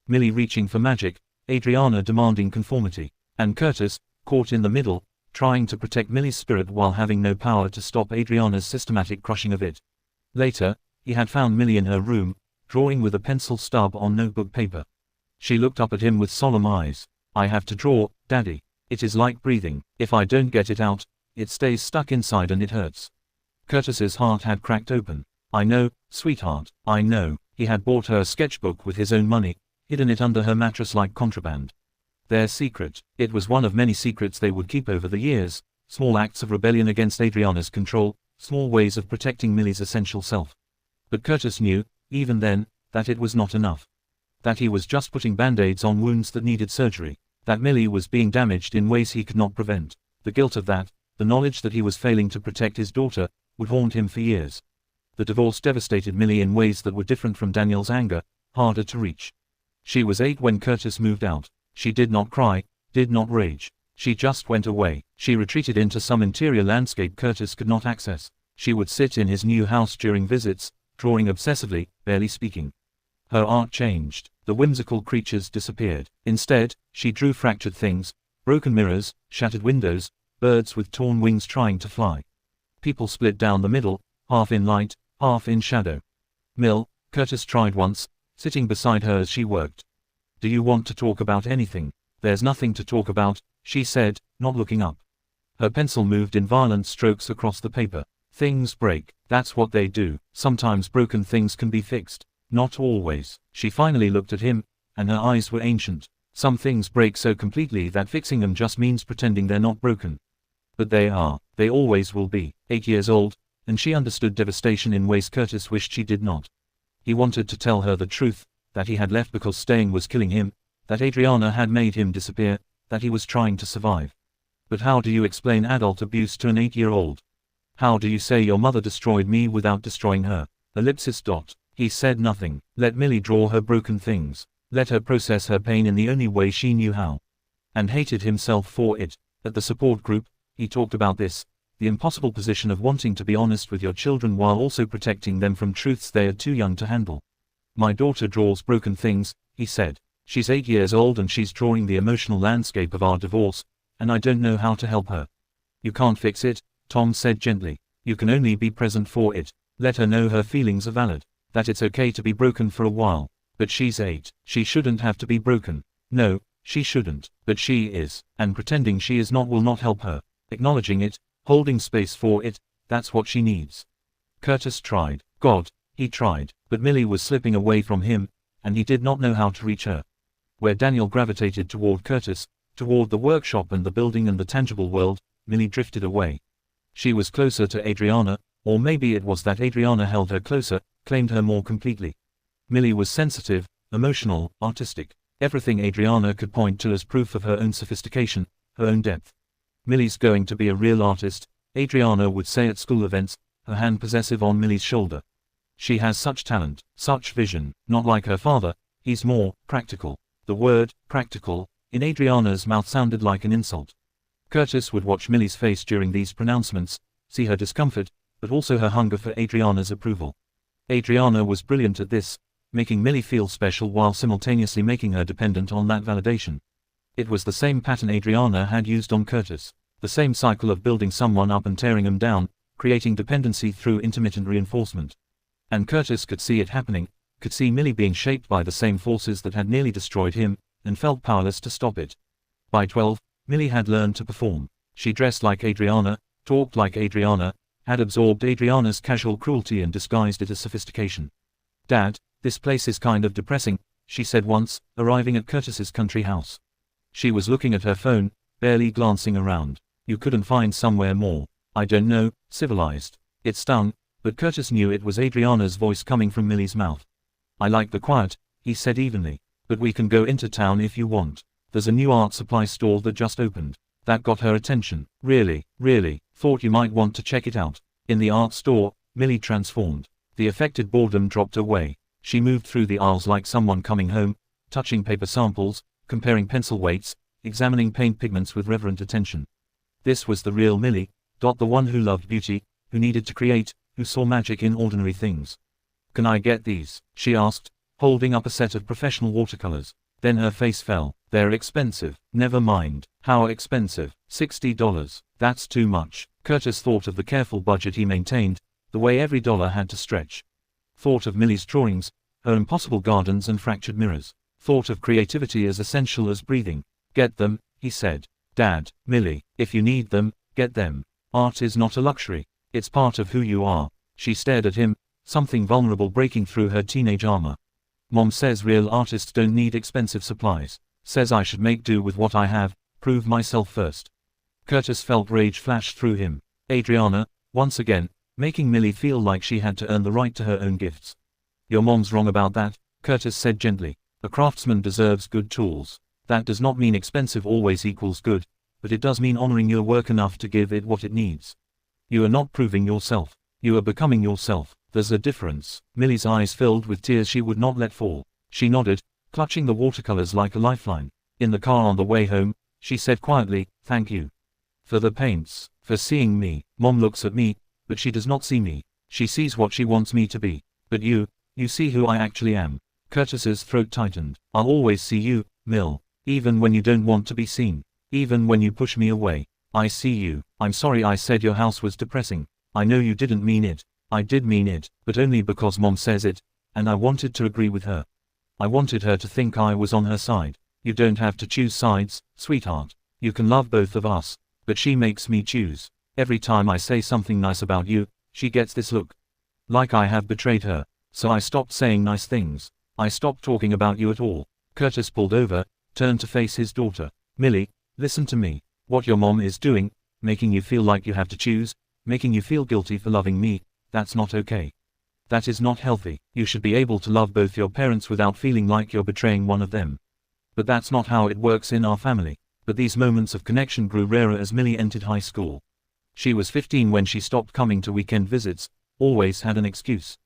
Millie reaching for magic, Adriana demanding conformity, and Curtis, caught in the middle, trying to protect Millie's spirit while having no power to stop Adriana's systematic crushing of it. Later, he had found Millie in her room, drawing with a pencil stub on notebook paper. She looked up at him with solemn eyes. "I have to draw, Daddy. It is like breathing. If I don't get it out, it stays stuck inside and it hurts." Curtis's heart had cracked open. "I know, sweetheart, I know." He had bought her a sketchbook with his own money. hidden it under her mattress like contraband. Their secret. It was one of many secrets they would keep over the years, small acts of rebellion against Adriana's control, small ways of protecting Millie's essential self. But Curtis knew, even then, that it was not enough. That he was just putting band-aids on wounds that needed surgery. That Millie was being damaged in ways he could not prevent. The guilt of that, the knowledge that he was failing to protect his daughter, would haunt him for years. The divorce devastated Millie in ways that were different from Daniel's anger, harder to reach. She was 8 when Curtis moved out. She did not cry, did not rage. She just went away. She retreated into some interior landscape Curtis could not access. She would sit in his new house during visits, drawing obsessively, barely speaking. Her art changed. The whimsical creatures disappeared. Instead, she drew fractured things, broken mirrors, shattered windows, birds with torn wings trying to fly. People split down the middle, half in light, half in shadow. Mill, Curtis tried once, sitting beside her as she worked. Do you want to talk about anything? There's nothing to talk about, she said, not looking up. Her pencil moved in violent strokes across the paper. Things break. That's what they do. Sometimes broken things can be fixed. Not always. She finally looked at him, and her eyes were ancient. Some things break so completely that fixing them just means pretending they're not broken. But they are. They always will be. 8 years old, and she understood devastation in ways Curtis wished she did not. He wanted to tell her the truth, that he had left because staying was killing him, that Adriana had made him disappear, that he was trying to survive. But how do you explain adult abuse to an 8-year-old? How do you say your mother destroyed me without destroying her? Ellipsis. He said nothing. Let Millie draw her broken things. Let her process her pain in the only way she knew how. And hated himself for it. At the support group, he talked about this, the impossible position of wanting to be honest with your children while also protecting them from truths they are too young to handle. My daughter draws broken things, he said. She's 8 years old and she's drawing the emotional landscape of our divorce, and I don't know how to help her. You can't fix it, Tom said gently. You can only be present for it. Let her know her feelings are valid. That it's okay to be broken for a while. But she's 8. She shouldn't have to be broken. No, she shouldn't. But she is. And pretending she is not will not help her. Acknowledging it, holding space for it, that's what she needs. Curtis tried. God, he tried. But Millie was slipping away from him, and he did not know how to reach her. Where Daniel gravitated toward Curtis, toward the workshop and the building and the tangible world, Millie drifted away. She was closer to Adriana, or maybe it was that Adriana held her closer, claimed her more completely. Millie was sensitive, emotional, artistic. Everything Adriana could point to as proof of her own sophistication, her own depth. Millie's going to be a real artist, Adriana would say at school events, her hand possessive on Millie's shoulder. She has such talent, such vision, not like her father, he's more practical. The word, practical, in Adriana's mouth sounded like an insult. Curtis would watch Millie's face during these pronouncements, see her discomfort, but also her hunger for Adriana's approval. Adriana was brilliant at this, making Millie feel special while simultaneously making her dependent on that validation. It was the same pattern Adriana had used on Curtis, the same cycle of building someone up and tearing them down, creating dependency through intermittent reinforcement. And Curtis could see it happening, could see Millie being shaped by the same forces that had nearly destroyed him, and felt powerless to stop it. By 12, Millie had learned to perform. She dressed like Adriana, talked like Adriana, had absorbed Adriana's casual cruelty and disguised it as sophistication. Dad, this place is kind of depressing, she said once, arriving at Curtis's country house. She was looking at her phone, barely glancing around. You couldn't find somewhere more, I don't know, civilized. It stung, but Curtis knew it was Adriana's voice coming from Millie's mouth. I like the quiet, he said evenly. But we can go into town if you want. There's a new art supply store that just opened. That got her attention. Really, thought you might want to check it out. In the art store, Millie transformed. The affected boredom dropped away. She moved through the aisles like someone coming home, touching paper samples, comparing pencil weights, examining paint pigments with reverent attention. This was the real Millie, the one who loved beauty, who needed to create, who saw magic in ordinary things. Can I get these? She asked, holding up a set of professional watercolors. Then her face fell. They're expensive. Never mind. How expensive? $60. That's too much. Curtis thought of the careful budget he maintained, the way every dollar had to stretch. Thought of Millie's drawings, her impossible gardens and fractured mirrors. Thought of creativity as essential as breathing. Get them, he said. Dad, Millie, if you need them, get them. Art is not a luxury. It's part of who you are. She stared at him, something vulnerable breaking through her teenage armor. Mom says real artists don't need expensive supplies. Says I should make do with what I have, prove myself first. Curtis felt rage flash through him. Adriana, once again, making Millie feel like she had to earn the right to her own gifts. Your mom's wrong about that, Curtis said gently. A craftsman deserves good tools. That does not mean expensive always equals good, but it does mean honoring your work enough to give it what it needs. You are not proving yourself. You are becoming yourself. There's a difference. Millie's eyes filled with tears she would not let fall. She nodded, clutching the watercolors like a lifeline. In the car on the way home, she said quietly, "Thank you. For the paints, for seeing me." Mom looks at me, but she does not see me. She sees what she wants me to be. But you see who I actually am. Curtis's throat tightened. I'll always see you, Mill. Even when you don't want to be seen. Even when you push me away. I see you. I'm sorry I said your house was depressing. I know you didn't mean it. I did mean it, but only because Mom says it, and I wanted to agree with her. I wanted her to think I was on her side. You don't have to choose sides, sweetheart. You can love both of us, but she makes me choose. Every time I say something nice about you, she gets this look. Like I have betrayed her. So I stopped saying nice things. I stopped talking about you at all. Curtis pulled over, turned to face his daughter. Millie, listen to me. What your mom is doing, making you feel like you have to choose, making you feel guilty for loving me, that's not okay. That is not healthy. You should be able to love both your parents without feeling like you're betraying one of them. But that's not how it works in our family. But these moments of connection grew rarer as Millie entered high school. She was 15 when she stopped coming to weekend visits, always had an excuse.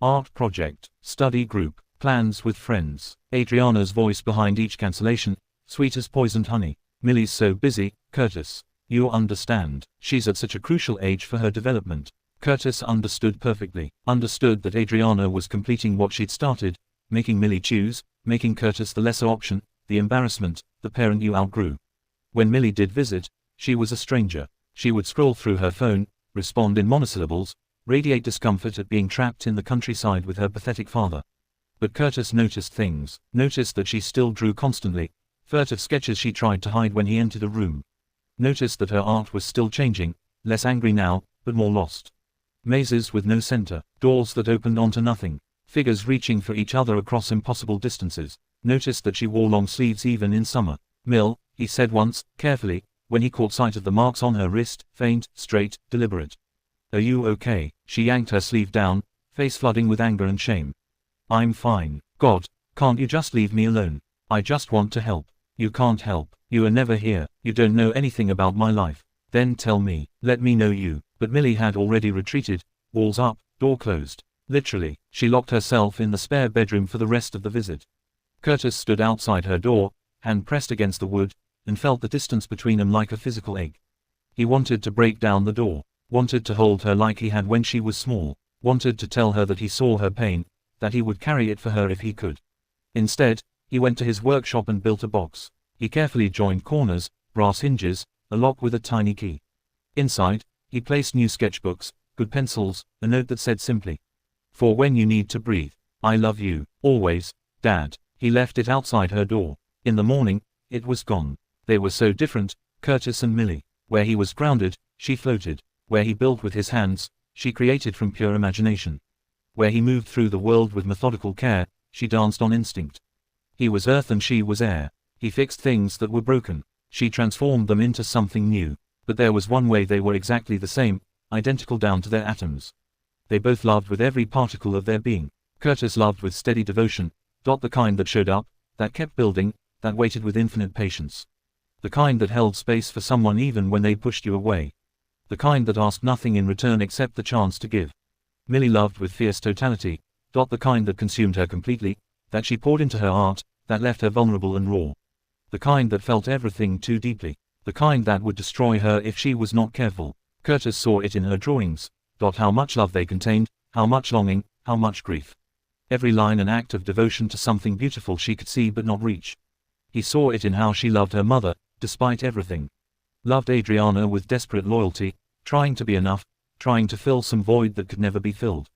Art project, study group, plans with friends. Adriana's voice behind each cancellation, sweet as poisoned honey. Millie's so busy, Curtis. You understand. She's at such a crucial age for her development. Curtis understood perfectly. Understood that Adriana was completing what she'd started, making Millie choose, making Curtis the lesser option, the embarrassment, the parent you outgrew. When Millie did visit, she was a stranger. She would scroll through her phone, respond in monosyllables, radiate discomfort at being trapped in the countryside with her pathetic father. But Curtis noticed things, noticed that she still drew constantly, furtive sketches she tried to hide when he entered a room. Noticed that her art was still changing, less angry now, but more lost. Mazes with no center, doors that opened onto nothing, figures reaching for each other across impossible distances. Noticed that she wore long sleeves even in summer. Mill, he said once, carefully, when he caught sight of the marks on her wrist, faint, straight, deliberate. Are you okay? She yanked her sleeve down, face flooding with anger and shame. I'm fine. God, can't you just leave me alone? I just want to help. You can't help. You are never here. You don't know anything about my life. Then tell me. Let me know you. But Millie had already retreated, walls up, door closed. Literally, she locked herself in the spare bedroom for the rest of the visit. Curtis stood outside her door, hand pressed against the wood, and felt the distance between them like a physical ache. He wanted to break down the door, wanted to hold her like he had when she was small, wanted to tell her that he saw her pain, that he would carry it for her if he could. Instead, he went to his workshop and built a box. He carefully joined corners, brass hinges, a lock with a tiny key. Inside, he placed new sketchbooks, good pencils, a note that said simply, "For when you need to breathe. I love you, always, Dad." He left it outside her door. In the morning, it was gone. They were so different, Curtis and Millie. Where he was grounded, she floated. Where he built with his hands, she created from pure imagination. Where he moved through the world with methodical care, she danced on instinct. He was earth and she was air. He fixed things that were broken. She transformed them into something new. But there was one way they were exactly the same, identical down to their atoms. They both loved with every particle of their being. Curtis loved with steady devotion, the kind that showed up, that kept building, that waited with infinite patience. The kind that held space for someone even when they pushed you away. The kind that asked nothing in return except the chance to give. Millie loved with fierce totality, the kind that consumed her completely, that she poured into her art, that left her vulnerable and raw. The kind that felt everything too deeply. The kind that would destroy her if she was not careful. Curtis saw it in her drawings, how much love they contained, how much longing, how much grief. Every line an act of devotion to something beautiful she could see but not reach. He saw it in how she loved her mother, despite everything. Loved Adriana with desperate loyalty, trying to be enough, trying to fill some void that could never be filled.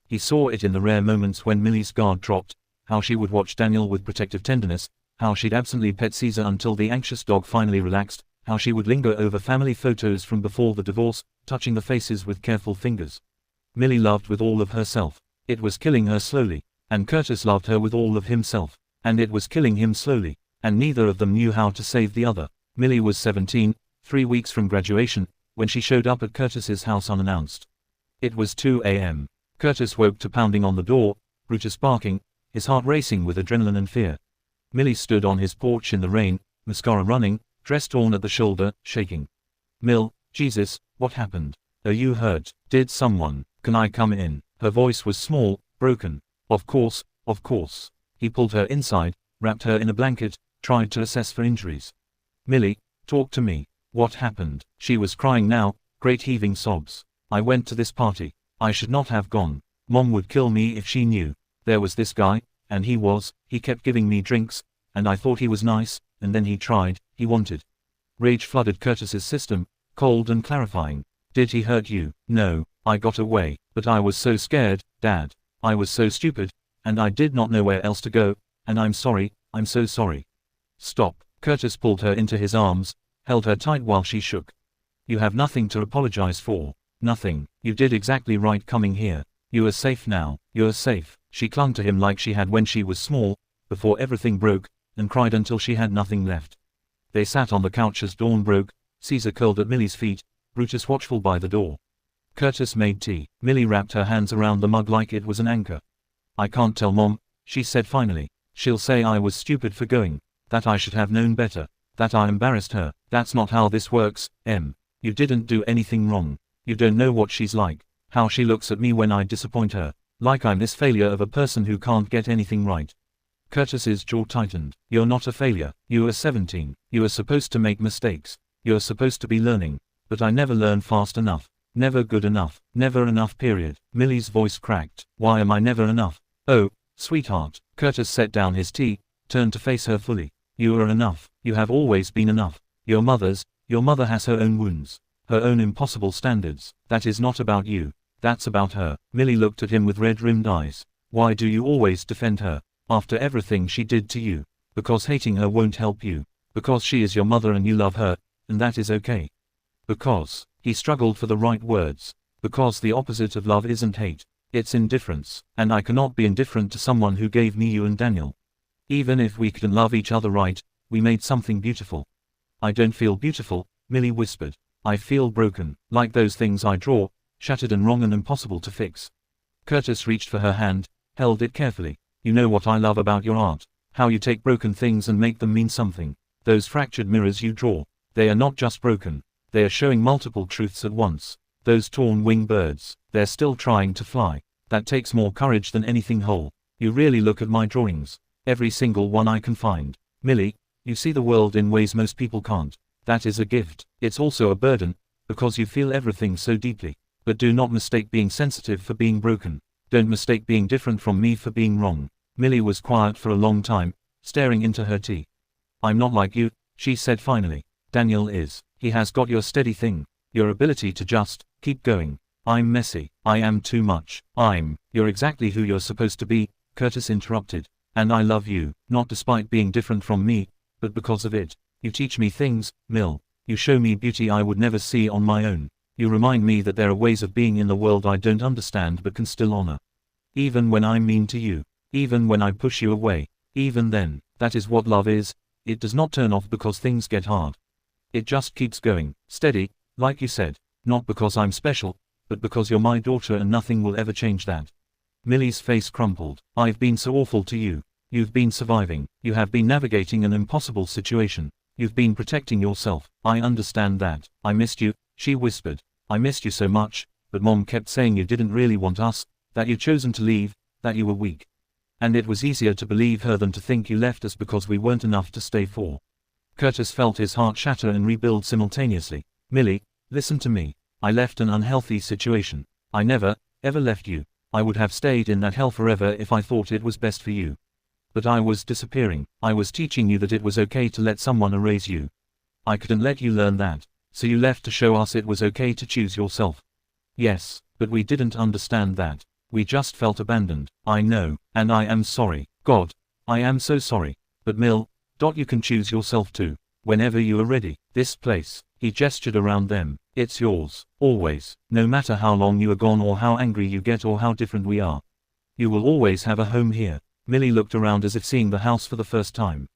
He saw it in the rare moments when Millie's guard dropped, how she would watch Daniel with protective tenderness, how she'd absently pet Caesar until the anxious dog finally relaxed, how she would linger over family photos from before the divorce, touching the faces with careful fingers. Millie loved with all of herself. It was killing her slowly. And Curtis loved her with all of himself. And it was killing him slowly. And neither of them knew how to save the other. Millie was 17, 3 weeks from graduation, when she showed up at Curtis's house unannounced. It was 2 a.m. Curtis woke to pounding on the door, Brutus barking, his heart racing with adrenaline and fear. Millie stood on his porch in the rain, mascara running, dress torn at the shoulder, shaking. "Mill, Jesus, what happened? Are you hurt? Did someone? Can I come in?" Her voice was small, broken. Of course, of course." He pulled her inside, wrapped her in a blanket, tried to assess for injuries. "Millie, talk to me. What happened?" She was crying now, great heaving sobs. "I went to this party. I should not have gone. Mom would kill me if she knew. There was this guy, and he kept giving me drinks, and I thought he was nice, and then he wanted." Rage flooded Curtis's system, cold and clarifying. "Did he hurt you?" "No, I got away, but I was so scared, Dad. I was so stupid, and I did not know where else to go, and I'm sorry, I'm so sorry." "Stop." Curtis pulled her into his arms, held her tight while she shook. "You have nothing to apologize for. Nothing. You did exactly right coming here. You are safe now. You're safe." She clung to him like she had when she was small, before everything broke, and cried until she had nothing left. They sat on the couch as dawn broke, Caesar curled at Millie's feet, Brutus watchful by the door. Curtis made tea. Millie wrapped her hands around the mug like it was an anchor. "I can't tell Mom," she said finally. "She'll say I was stupid for going, that I should have known better, that I embarrassed her. That's not how this works, Em. You didn't do anything wrong. You don't know what she's like, how she looks at me when I disappoint her, like I'm this failure of a person who can't get anything right." Curtis's jaw tightened. "You're not a failure. You are 17. You are supposed to make mistakes. You're supposed to be learning. But I never learn fast enough. Never good enough. Never enough, period." Millie's voice cracked. "Why am I never enough?" "Oh, sweetheart." Curtis set down his tea, turned to face her fully. "You are enough. You have always been enough. Your mother has her own wounds, her own impossible standards. That is not about you. That's about her." Millie looked at him with red-rimmed eyes. "Why do you always defend her? After everything she did to you. Because hating her won't help you. Because she is your mother and you love her, and that is okay. Because," he struggled for the right words, "because the opposite of love isn't hate. It's indifference. And I cannot be indifferent to someone who gave me you and Daniel. Even if we couldn't love each other right, we made something beautiful." "I don't feel beautiful," Millie whispered. "I feel broken, like those things I draw, shattered and wrong and impossible to fix." Curtis reached for her hand, held it carefully. "You know what I love about your art? How you take broken things and make them mean something. Those fractured mirrors you draw, they are not just broken. They are showing multiple truths at once. Those torn wing birds, they're still trying to fly. That takes more courage than anything whole. You really look at my drawings. Every single one I can find. Millie, you see the world in ways most people can't. That is a gift. It's also a burden, because you feel everything so deeply. But do not mistake being sensitive for being broken. Don't mistake being different from me for being wrong." Millie was quiet for a long time, staring into her tea. "I'm not like you," she said finally. "Daniel is. He has got your steady thing. Your ability to just keep going. I'm messy. I am too much. You're exactly who you're supposed to be," Curtis interrupted. "And I love you, not despite being different from me, but because of it. You teach me things, Mill. You show me beauty I would never see on my own. You remind me that there are ways of being in the world I don't understand but can still honor. Even when I'm mean to you. Even when I push you away. Even then. That is what love is. It does not turn off because things get hard. It just keeps going, steady, like you said. Not because I'm special, but because you're my daughter and nothing will ever change that." Millie's face crumpled. "I've been so awful to you. You've been surviving. You have been navigating an impossible situation. You've been protecting yourself. I understand that. I missed you," she whispered. "I missed you so much, but Mom kept saying you didn't really want us, that you'd chosen to leave, that you were weak. And it was easier to believe her than to think you left us because we weren't enough to stay for." Curtis felt his heart shatter and rebuild simultaneously. "Millie, listen to me. I left an unhealthy situation. I never, ever left you. I would have stayed in that hell forever if I thought it was best for you. But I was disappearing. I was teaching you that it was okay to let someone erase you. I couldn't let you learn that. So you left to show us it was okay to choose yourself. Yes, but we didn't understand that. We just felt abandoned. I know, and I am sorry. God, I am so sorry. But Mill, you can choose yourself too. Whenever you are ready. This place," he gestured around them, "it's yours. Always. No matter how long you are gone or how angry you get or how different we are. You will always have a home here. Millie looked around as if seeing the house for the first time.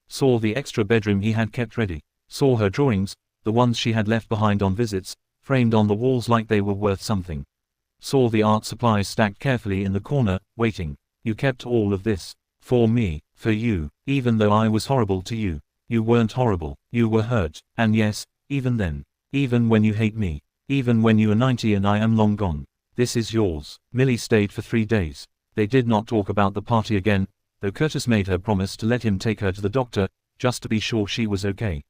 Saw the extra bedroom he had kept ready. Saw her drawings, the ones she had left behind on visits, framed on the walls like they were worth something. Saw the art supplies stacked carefully in the corner, waiting. You kept all of this. For me. For you. Even though I was horrible to you. You weren't horrible. You were hurt. And yes, even then. Even when you hate me. Even when you are 90 and I am long gone. This is yours. Millie stayed for 3 days. They did not talk about the party again, though Curtis made her promise to let him take her to the doctor, just to be sure she was okay.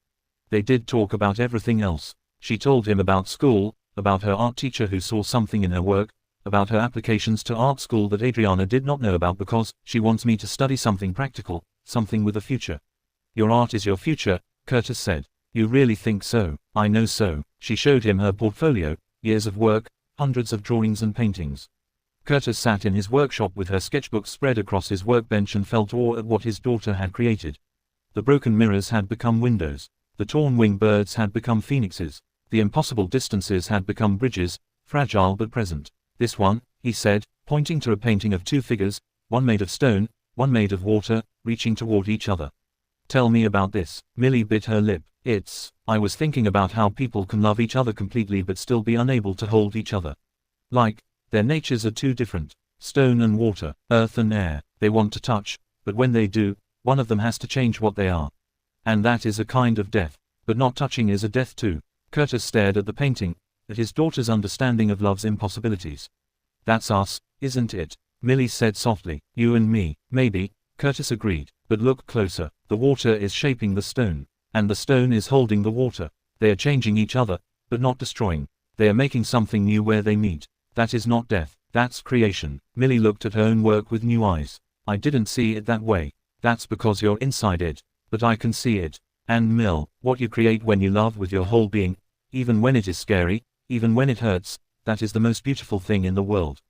They did talk about everything else. She told him about school, about her art teacher who saw something in her work, about her applications to art school that Adriana did not know about because she wants me to study something practical, something with a future. Your art is your future, Curtis said. You really think so? I know so. She showed him her portfolio, years of work, hundreds of drawings and paintings. Curtis sat in his workshop with her sketchbook spread across his workbench and felt awe at what his daughter had created. The broken mirrors had become windows. The torn winged birds had become phoenixes. The impossible distances had become bridges, fragile but present. This one, he said, pointing to a painting of 2 figures, one made of stone, one made of water, reaching toward each other. Tell me about this. Millie bit her lip. I was thinking about how people can love each other completely but still be unable to hold each other. Like, their natures are too different. Stone and water, earth and air, they want to touch, but when they do, one of them has to change what they are. And that is a kind of death. But not touching is a death too. Curtis stared at the painting, at his daughter's understanding of love's impossibilities. That's us, isn't it? Millie said softly. You and me, maybe, Curtis agreed. But look closer. The water is shaping the stone. And the stone is holding the water. They are changing each other, but not destroying. They are making something new where they meet. That is not death, that's creation. Millie looked at her own work with new eyes. I didn't see it that way. That's because you're inside it. But I can see it. And Mill, what you create when you love with your whole being, even when it is scary, even when it hurts, that is the most beautiful thing in the world.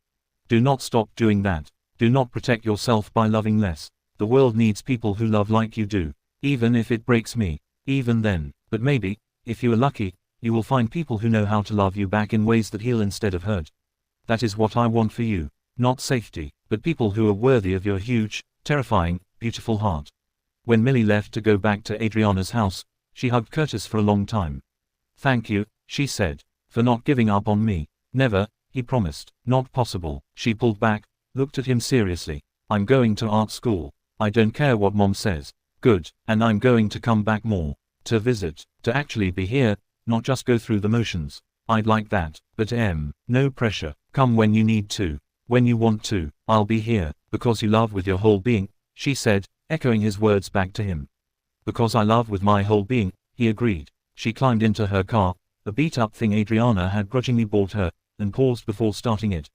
Do not stop doing that. Do not protect yourself by loving less. The world needs people who love like you do. Even if it breaks me. Even then. But maybe, if you are lucky, you will find people who know how to love you back in ways that heal instead of hurt. That is what I want for you. Not safety, but people who are worthy of your huge, terrifying, beautiful heart. When Millie left to go back to Adriana's house, she hugged Curtis for a long time. Thank you, she said, for not giving up on me. Never, he promised. Not possible. She pulled back, looked at him seriously. I'm going to art school. I don't care what Mom says. Good, and I'm going to come back more. To visit, to actually be here, not just go through the motions. I'd like that, but no pressure. Come when you need to. When you want to. I'll be here, because you love with your whole being, she said, echoing his words back to him. Because I love with my whole being, he agreed. She climbed into her car, a beat-up thing Adriana had grudgingly bought her, and paused before starting it.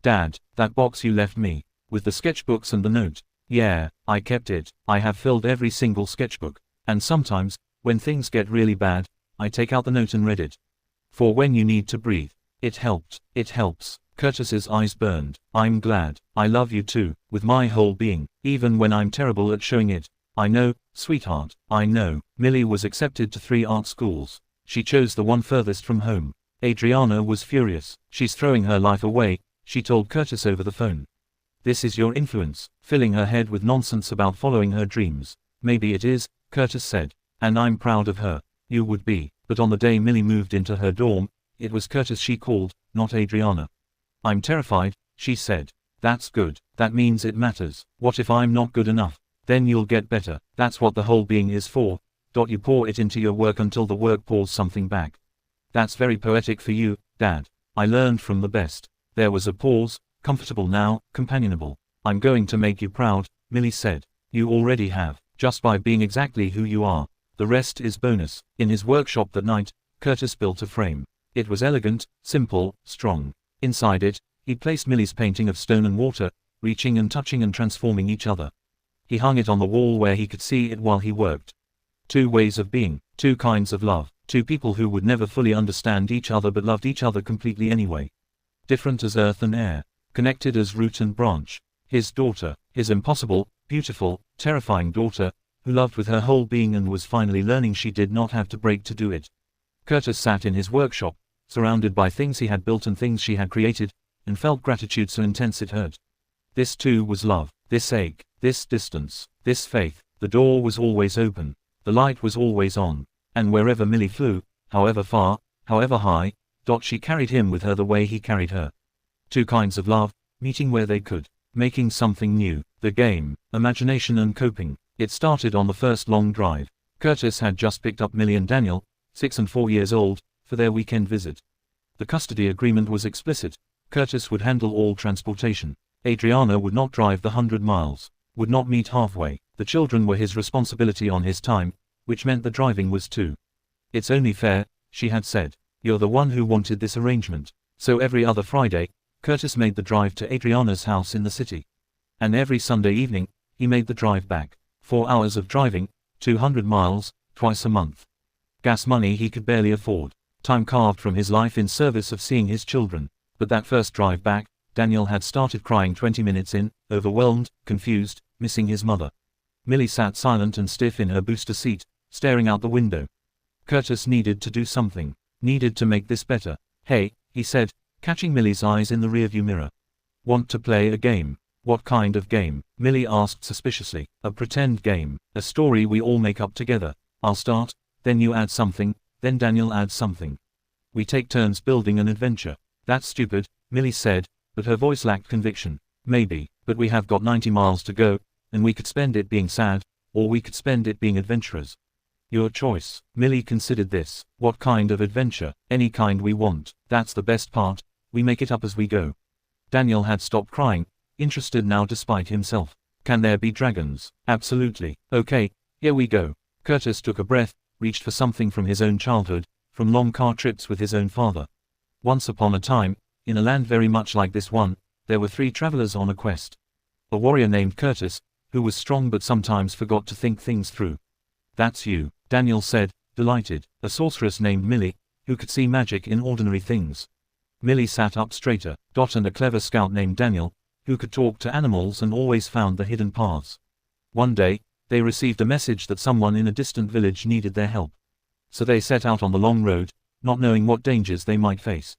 Dad, that box you left me, with the sketchbooks and the note. Yeah, I kept it. I have filled every single sketchbook. And sometimes, when things get really bad, I take out the note and read it. For when you need to breathe. It helped. It helps. Curtis's eyes burned. I'm glad. I love you too, with my whole being, even when I'm terrible at showing it. I know, sweetheart, I know. Millie was accepted to 3 art schools. She chose the one furthest from home. Adriana was furious. She's throwing her life away, she told Curtis over the phone. This is your influence, filling her head with nonsense about following her dreams. Maybe it is, Curtis said. And I'm proud of her. You would be. But on the day Millie moved into her dorm, it was Curtis she called, not Adriana. I'm terrified, she said. That's good. That means it matters. What if I'm not good enough? Then you'll get better. That's what the whole being is for. You pour it into your work until the work pours something back. That's very poetic for you, Dad. I learned from the best. There was a pause, comfortable now, companionable. I'm going to make you proud, Millie said. You already have, just by being exactly who you are. The rest is bonus. In his workshop that night, Curtis built a frame. It was elegant, simple, strong. Inside it, he placed Millie's painting of stone and water, reaching and touching and transforming each other. He hung it on the wall where he could see it while he worked. 2 ways of being, 2 kinds of love, 2 people who would never fully understand each other but loved each other completely anyway. Different as earth and air, connected as root and branch. His daughter, his impossible, beautiful, terrifying daughter, who loved with her whole being and was finally learning she did not have to break to do it. Curtis sat in his workshop, surrounded by things he had built and things she had created, and felt gratitude so intense it hurt. This too was love, this ache, this distance, this faith. The door was always open. The light was always on. And wherever Millie flew, however far, however high, she carried him with her the way he carried her. Two kinds of love, meeting where they could, making something new. The game, imagination and coping. It started on the first long drive. Curtis had just picked up Millie and Daniel, 6 and 4 years old, for their weekend visit. The custody agreement was explicit. Curtis would handle all transportation. Adriana would not drive the 100 miles, would not meet halfway. The children were his responsibility on his time, which meant the driving was too. It's only fair, she had said. You're the one who wanted this arrangement. So every other Friday, Curtis made the drive to Adriana's house in the city. And every Sunday evening, he made the drive back. 4 hours of driving, 200 miles, twice a month. Gas money he could barely afford. Time carved from his life in service of seeing his children. But that first drive back, Daniel had started crying 20 minutes in, overwhelmed, confused, missing his mother. Millie sat silent and stiff in her booster seat, staring out the window. Curtis needed to do something. Needed to make this better. Hey, he said, catching Millie's eyes in the rearview mirror. Want to play a game? What kind of game? Millie asked suspiciously. A pretend game. A story we all make up together. I'll start, then you add something, then Daniel adds something. We take turns building an adventure. That's stupid, Millie said, but her voice lacked conviction. Maybe, but we have got 90 miles to go, and we could spend it being sad, or we could spend it being adventurers. Your choice. Millie considered this. What kind of adventure? Any kind we want. That's the best part. We make it up as we go. Daniel had stopped crying, interested now despite himself. Can there be dragons? Absolutely. Okay, here we go. Curtis took a breath, reached for something from his own childhood, from long car trips with his own father. Once upon a time, in a land very much like this one, there were 3 travelers on a quest. A warrior named Curtis, who was strong but sometimes forgot to think things through. That's you, Daniel said, delighted. A sorceress named Millie, who could see magic in ordinary things. Millie sat up straighter. And a clever scout named Daniel, who could talk to animals and always found the hidden paths. One day, they received a message that someone in a distant village needed their help. So they set out on the long road, not knowing what dangers they might face.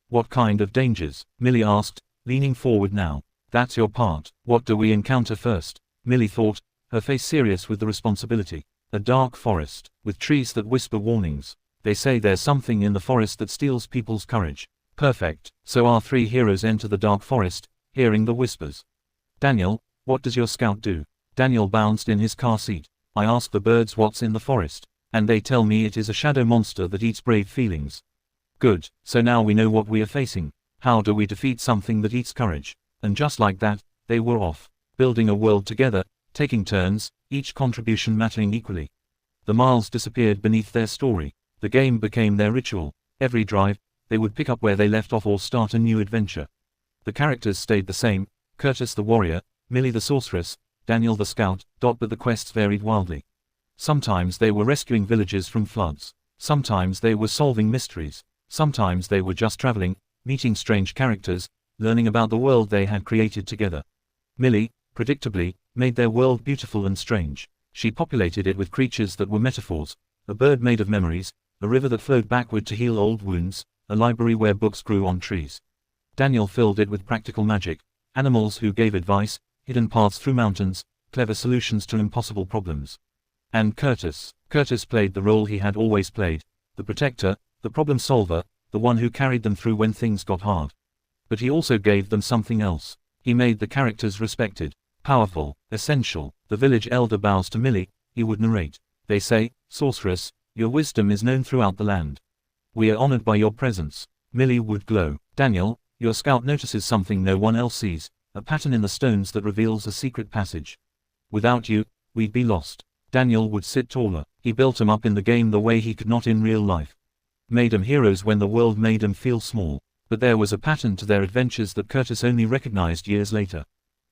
What kind of dangers? Millie asked, leaning forward now. That's your part. What do we encounter first? Millie thought, her face serious with the responsibility. A dark forest, with trees that whisper warnings. They say there's something in the forest that steals people's courage. Perfect. So our 3 heroes enter the dark forest, hearing the whispers. Daniel, what does your scout do? Daniel bounced in his car seat. I ask the birds what's in the forest, and they tell me it is a shadow monster that eats brave feelings. Good, so now we know what we are facing. How do we defeat something that eats courage? And just like that, they were off, building a world together, taking turns, each contribution mattering equally. The miles disappeared beneath their story. The game became their ritual. Every drive, they would pick up where they left off or start a new adventure. The characters stayed the same, Curtis the warrior, Millie the sorceress, Daniel the scout, but the quests varied wildly. Sometimes they were rescuing villages from floods. Sometimes they were solving mysteries. Sometimes they were just traveling, meeting strange characters, learning about the world they had created together. Millie, predictably, made their world beautiful and strange. She populated it with creatures that were metaphors, a bird made of memories, a river that flowed backward to heal old wounds, a library where books grew on trees. Daniel filled it with practical magic, animals who gave advice, hidden paths through mountains, clever solutions to impossible problems. And Curtis played the role he had always played, the protector, the problem solver, the one who carried them through when things got hard. But he also gave them something else. He made the characters respected, powerful, essential. The village elder bows to Millie, he would narrate. They say, sorceress, your wisdom is known throughout the land. We are honored by your presence. Millie would glow. Daniel, your scout notices something no one else sees, a pattern in the stones that reveals a secret passage. Without you, we'd be lost. Daniel would sit taller. He built them up in the game the way he could not in real life. Made them heroes when the world made them feel small. But there was a pattern to their adventures that Curtis only recognized years later.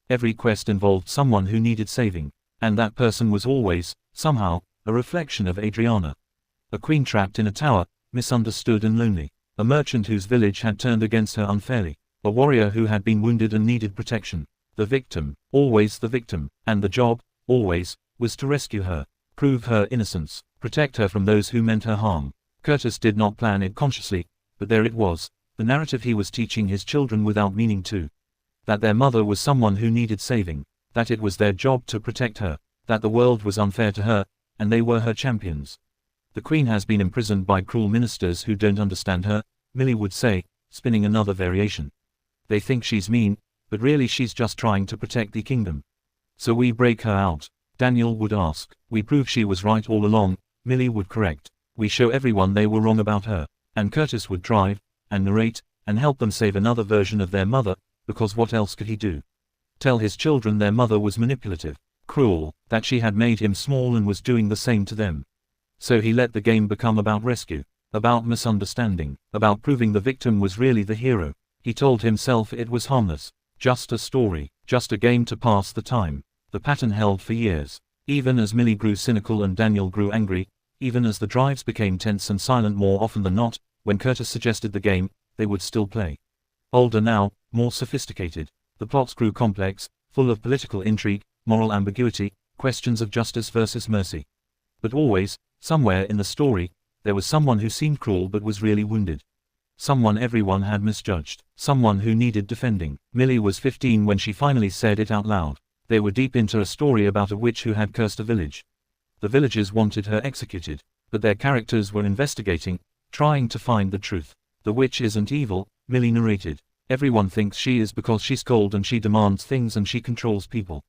Every quest involved someone who needed saving. And that person was always, somehow, a reflection of Adriana. A queen trapped in a tower, misunderstood and lonely. A merchant whose village had turned against her unfairly. A warrior who had been wounded and needed protection. The victim, always the victim. And the job, always, was to rescue her. Prove her innocence. Protect her from those who meant her harm. Curtis did not plan it consciously, but there it was. The narrative he was teaching his children without meaning to. That their mother was someone who needed saving. That it was their job to protect her. That the world was unfair to her, and they were her champions. The Queen has been imprisoned by cruel ministers who don't understand her, Millie would say, spinning another variation. They think she's mean, but really she's just trying to protect the kingdom. So we break her out, Daniel would ask. We prove she was right all along, Millie would correct. We show everyone they were wrong about her. And Curtis would drive, and narrate, and help them save another version of their mother, because what else could he do? Tell his children their mother was manipulative, cruel, that she had made him small and was doing the same to them. So he let the game become about rescue, about misunderstanding, about proving the victim was really the hero. He told himself it was harmless, just a story, just a game to pass the time. The pattern held for years. Even as Millie grew cynical and Daniel grew angry, even as the drives became tense and silent more often than not, when Curtis suggested the game, they would still play. Older now, more sophisticated. The plots grew complex, full of political intrigue, moral ambiguity, questions of justice versus mercy. But always, somewhere in the story, there was someone who seemed cruel but was really wounded. Someone everyone had misjudged. Someone who needed defending. Millie was 15 when she finally said it out loud. They were deep into a story about a witch who had cursed a village. The villagers wanted her executed, but their characters were investigating, trying to find the truth. The witch isn't evil, Millie narrated. Everyone thinks she is because she's cold and she demands things and she controls people.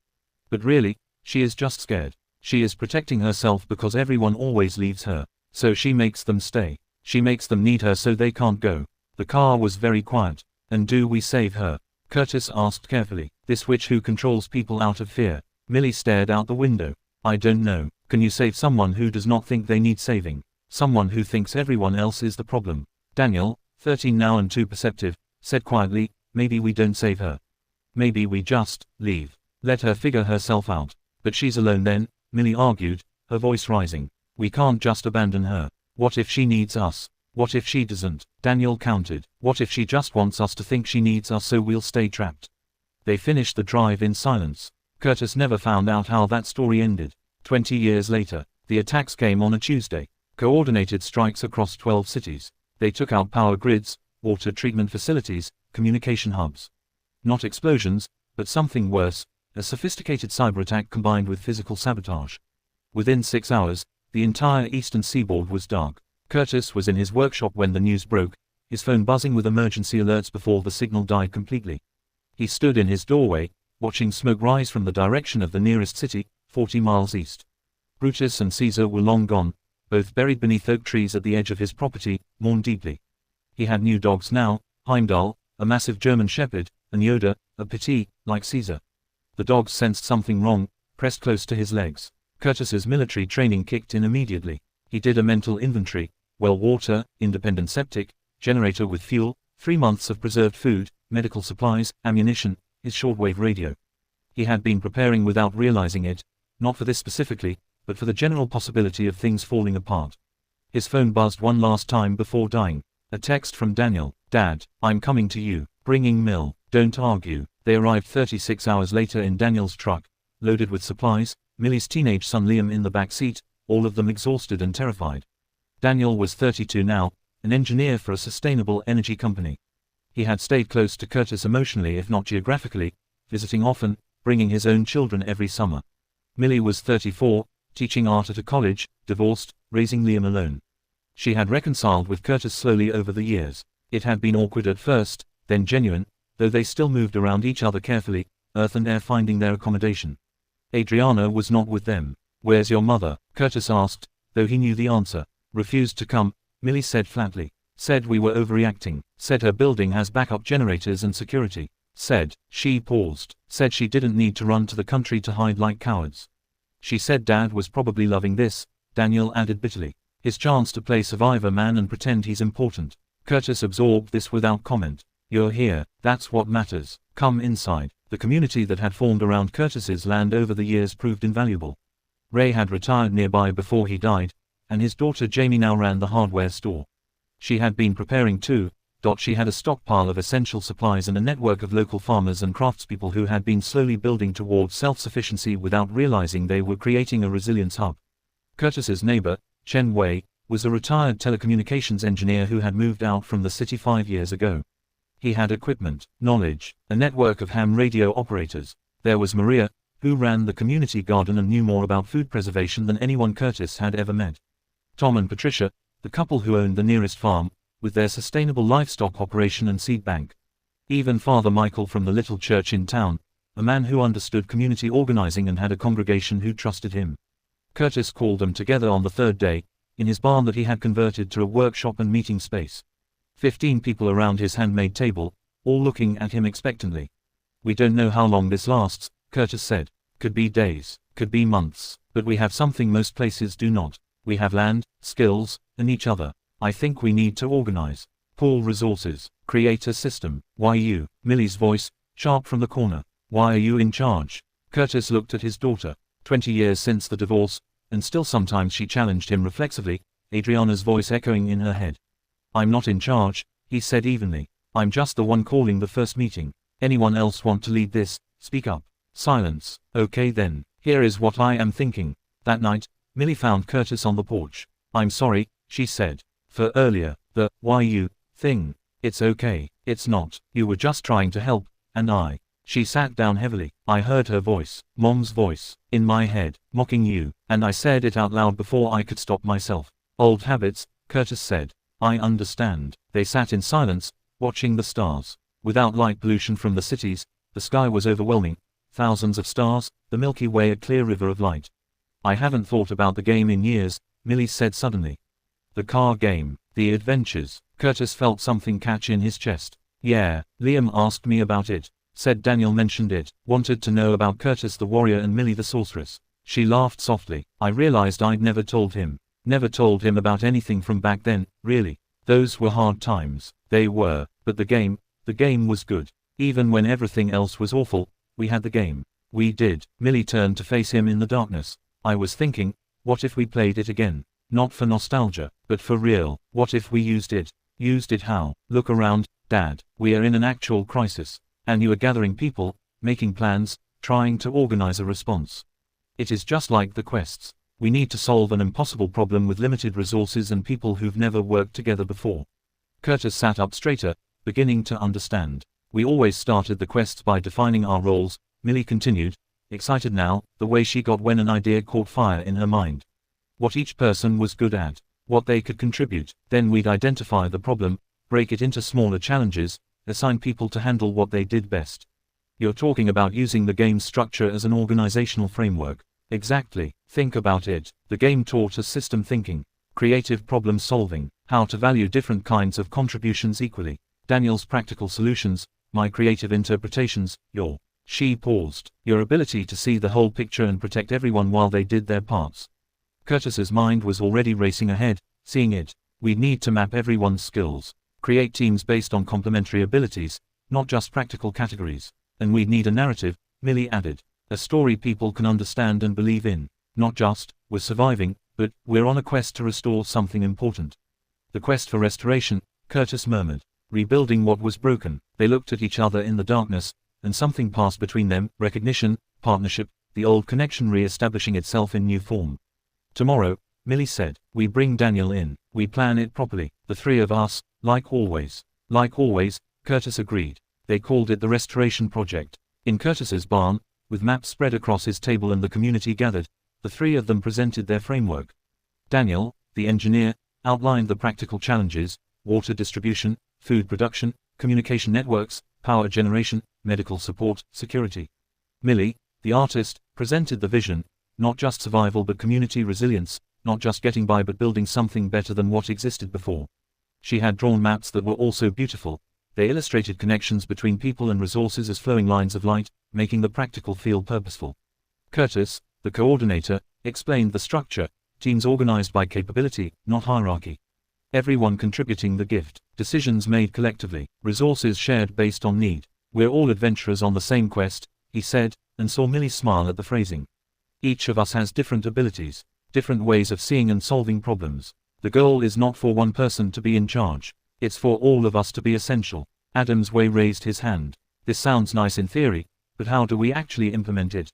But really, she is just scared. She is protecting herself because everyone always leaves her. So she makes them stay. She makes them need her so they can't go. The car was very quiet. And do we save her? Curtis asked carefully. This witch who controls people out of fear. Millie stared out the window. I don't know. Can you save someone who does not think they need saving? Someone who thinks everyone else is the problem? Daniel, 13 now and too perceptive, said quietly, maybe we don't save her. Maybe we just leave. Let her figure herself out. But she's alone then, Millie argued, her voice rising. We can't just abandon her. What if she needs us? What if she doesn't? Daniel countered. What if she just wants us to think she needs us so we'll stay trapped? They finished the drive in silence. Curtis never found out how that story ended. 20 years later, the attacks came on a Tuesday. Coordinated strikes across 12 cities. They took out power grids, water treatment facilities, communication hubs. Not explosions, but something worse, a sophisticated cyber attack combined with physical sabotage. Within 6 hours, the entire eastern seaboard was dark. Curtis was in his workshop when the news broke, his phone buzzing with emergency alerts before the signal died completely. He stood in his doorway, watching smoke rise from the direction of the nearest city, 40 miles east. Brutus and Caesar were long gone, both buried beneath oak trees at the edge of his property, mourned deeply. He had new dogs now, Heimdall, a massive German shepherd, and Yoda, a petit, like Caesar. The dogs sensed something wrong, pressed close to his legs. Curtis's military training kicked in immediately. He did a mental inventory, well water, independent septic, generator with fuel, 3 months of preserved food, medical supplies, ammunition, his shortwave radio. He had been preparing without realizing it, not for this specifically, but for the general possibility of things falling apart. His phone buzzed one last time before dying. A text from Daniel. Dad, I'm coming to you. Bringing Mill. Don't argue. They arrived 36 hours later in Daniel's truck, loaded with supplies, Millie's teenage son Liam in the back seat, all of them exhausted and terrified. Daniel was 32 now, an engineer for a sustainable energy company. He had stayed close to Curtis emotionally if not geographically, visiting often, bringing his own children every summer. Millie was 34, teaching art at a college, divorced, raising Liam alone. She had reconciled with Curtis slowly over the years. It had been awkward at first, then genuine, though they still moved around each other carefully, earth and air finding their accommodation. Adriana was not with them. Where's your mother? Curtis asked, though he knew the answer. Refused to come, Millie said flatly. Said we were overreacting. Said her building has backup generators and security. Said, she paused. Said she didn't need to run to the country to hide like cowards. She said Dad was probably loving this, Daniel added bitterly. His chance to play survivor man and pretend he's important. Curtis absorbed this without comment. You're here, that's what matters. Come inside. The community that had formed around Curtis's land over the years proved invaluable. Ray had retired nearby before he died, and his daughter Jamie now ran the hardware store. She had been preparing too. She had a stockpile of essential supplies and a network of local farmers and craftspeople who had been slowly building towards self-sufficiency without realizing they were creating a resilience hub. Curtis's neighbor, Chen Wei, was a retired telecommunications engineer who had moved out from the city 5 years ago. He had equipment, knowledge, a network of ham radio operators. There was Maria, who ran the community garden and knew more about food preservation than anyone Curtis had ever met. Tom and Patricia, the couple who owned the nearest farm, with their sustainable livestock operation and seed bank. Even Father Michael from the little church in town, a man who understood community organizing and had a congregation who trusted him. Curtis called them together on the third day, in his barn that he had converted to a workshop and meeting space. 15 people around his handmade table, all looking at him expectantly. "We don't know how long this lasts," Curtis said. "Could be days, could be months, but we have something most places do not. We have land, skills, and each other. I think we need to organize, pool resources, create a system." "Why you?" Millie's voice, sharp from the corner. "Why are you in charge?" Curtis looked at his daughter. 20 years since the divorce, and still sometimes she challenged him reflexively, Adriana's voice echoing in her head. "I'm not in charge," he said evenly. "I'm just the one calling the first meeting. Anyone else want to lead this? Speak up." Silence. "Okay then, here is what I am thinking." That night, Millie found Curtis on the porch. "I'm sorry," she said, "for earlier, the why you thing. It's okay, it's not. You were just trying to help, and I." She sat down heavily. I heard her voice, Mom's voice, in my head, mocking you, and I said it out loud before I could stop myself. "Old habits," Curtis said. "I understand." They sat in silence, watching the stars. Without light pollution from the cities, the sky was overwhelming. Thousands of stars, the Milky Way a clear river of light. "I haven't thought about the game in years," Millie said suddenly. "The car game, the adventures." Curtis felt something catch in his chest. "Yeah, Liam asked me about it," said Daniel. Mentioned it, wanted to know about Curtis the warrior and Millie the sorceress. She laughed softly. "I realized I'd never told him. Never told him about anything from back then, really. Those were hard times." They were, but the game was good. Even when everything else was awful, we had the game. "We did." Millie turned to face him in the darkness. "I was thinking, what if we played it again? Not for nostalgia, but for real. What if we used it?" "Used it how?" "Look around, Dad. We are in an actual crisis. And you are gathering people, making plans, trying to organize a response. It is just like the quests. We need to solve an impossible problem with limited resources and people who've never worked together before." Curtis sat up straighter, beginning to understand. "We always started the quests by defining our roles," Millie continued, excited now, the way she got when an idea caught fire in her mind. What each person was good at, what they could contribute. Then we'd identify the problem, break it into smaller challenges, assign people to handle what they did best. "You're talking about using the game's structure as an organizational framework." "Exactly. Think about it. The game taught us system thinking, creative problem solving, how to value different kinds of contributions equally. Daniel's practical solutions, my creative interpretations, your..." She paused. "Your ability to see the whole picture and protect everyone while they did their parts." Curtis's mind was already racing ahead, seeing it. "We need to map everyone's skills. Create teams based on complementary abilities, not just practical categories. And we'd need a narrative," Millie added. "A story people can understand and believe in. Not just, we're surviving, but, we're on a quest to restore something important." "The quest for restoration," Curtis murmured. "Rebuilding what was broken." They looked at each other in the darkness, and something passed between them, recognition, partnership, the old connection re-establishing itself in new form. "Tomorrow," Millie said, "we bring Daniel in. We plan it properly, the three of us, like always." "Like always," Curtis agreed. They called it the Restoration Project. In Curtis's barn, with maps spread across his table and the community gathered, the three of them presented their framework. Daniel, the engineer, outlined the practical challenges: water distribution, food production, communication networks, power generation, medical support, security. Millie, the artist, presented the vision: not just survival but community resilience, not just getting by but building something better than what existed before. She had drawn maps that were also beautiful. They illustrated connections between people and resources as flowing lines of light, making the practical feel purposeful. Curtis, the coordinator, explained the structure: teams organized by capability, not hierarchy. Everyone contributing the gift, decisions made collectively, resources shared based on need. "We're all adventurers on the same quest," he said, and saw Millie smile at the phrasing. "Each of us has different abilities, different ways of seeing and solving problems. The goal is not for one person to be in charge. It's for all of us to be essential." Adams Way raised his hand. "This sounds nice in theory, but how do we actually implement it?"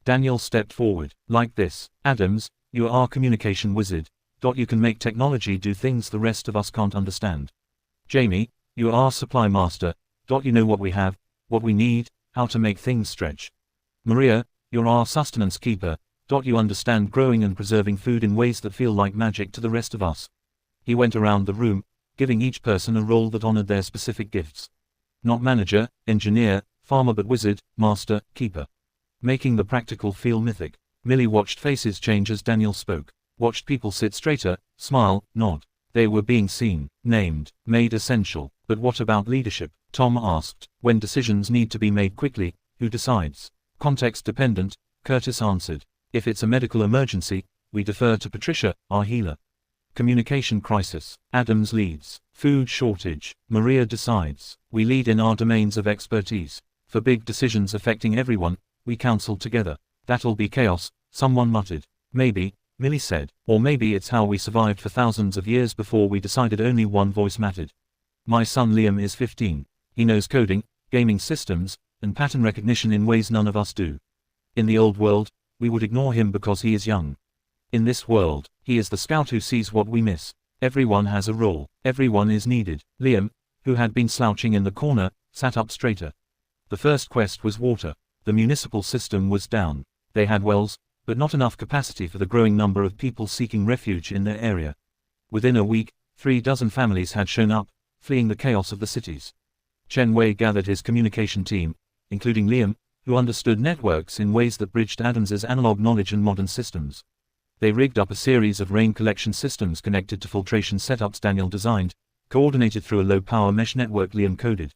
Daniel stepped forward. "Like this. Adams, you are our communication wizard. You can make technology do things the rest of us can't understand. Jamie, you are our supply master. You know what we have, what we need, how to make things stretch. Maria, you're our sustenance keeper. You understand growing and preserving food in ways that feel like magic to the rest of us. He went around the room, giving each person a role that honored their specific gifts. Not manager, engineer, farmer, but wizard, master, keeper. Making the practical feel mythic. Millie watched faces change as Daniel spoke. Watched people sit straighter, smile, nod. They were being seen, named, made essential. But what about leadership? Tom asked. When decisions need to be made quickly, who decides? Context dependent, Curtis answered. If it's a medical emergency, we defer to Patricia, our healer. Communication crisis, Adams leads. Food shortage, Maria decides. We lead in our domains of expertise. For big decisions affecting everyone, we counsel together. That'll be chaos, someone muttered. Maybe, Millie said. Or maybe it's how we survived for thousands of years before we decided only one voice mattered. My son Liam is 15. He knows coding, gaming systems, and pattern recognition in ways none of us do. In the old world, we would ignore him because he is young. In this world, he is the scout who sees what we miss. Everyone has a role. Everyone is needed. Liam, who had been slouching in the corner, sat up straighter. The first quest was water. The municipal system was down. They had wells, but not enough capacity for the growing number of people seeking refuge in their area. Within a week, 36 families had shown up, fleeing the chaos of the cities. Chen Wei gathered his communication team, including Liam, who understood networks in ways that bridged Adams's analog knowledge and modern systems. They rigged up a series of rain collection systems connected to filtration setups Daniel designed, coordinated through a low-power mesh network Liam coded.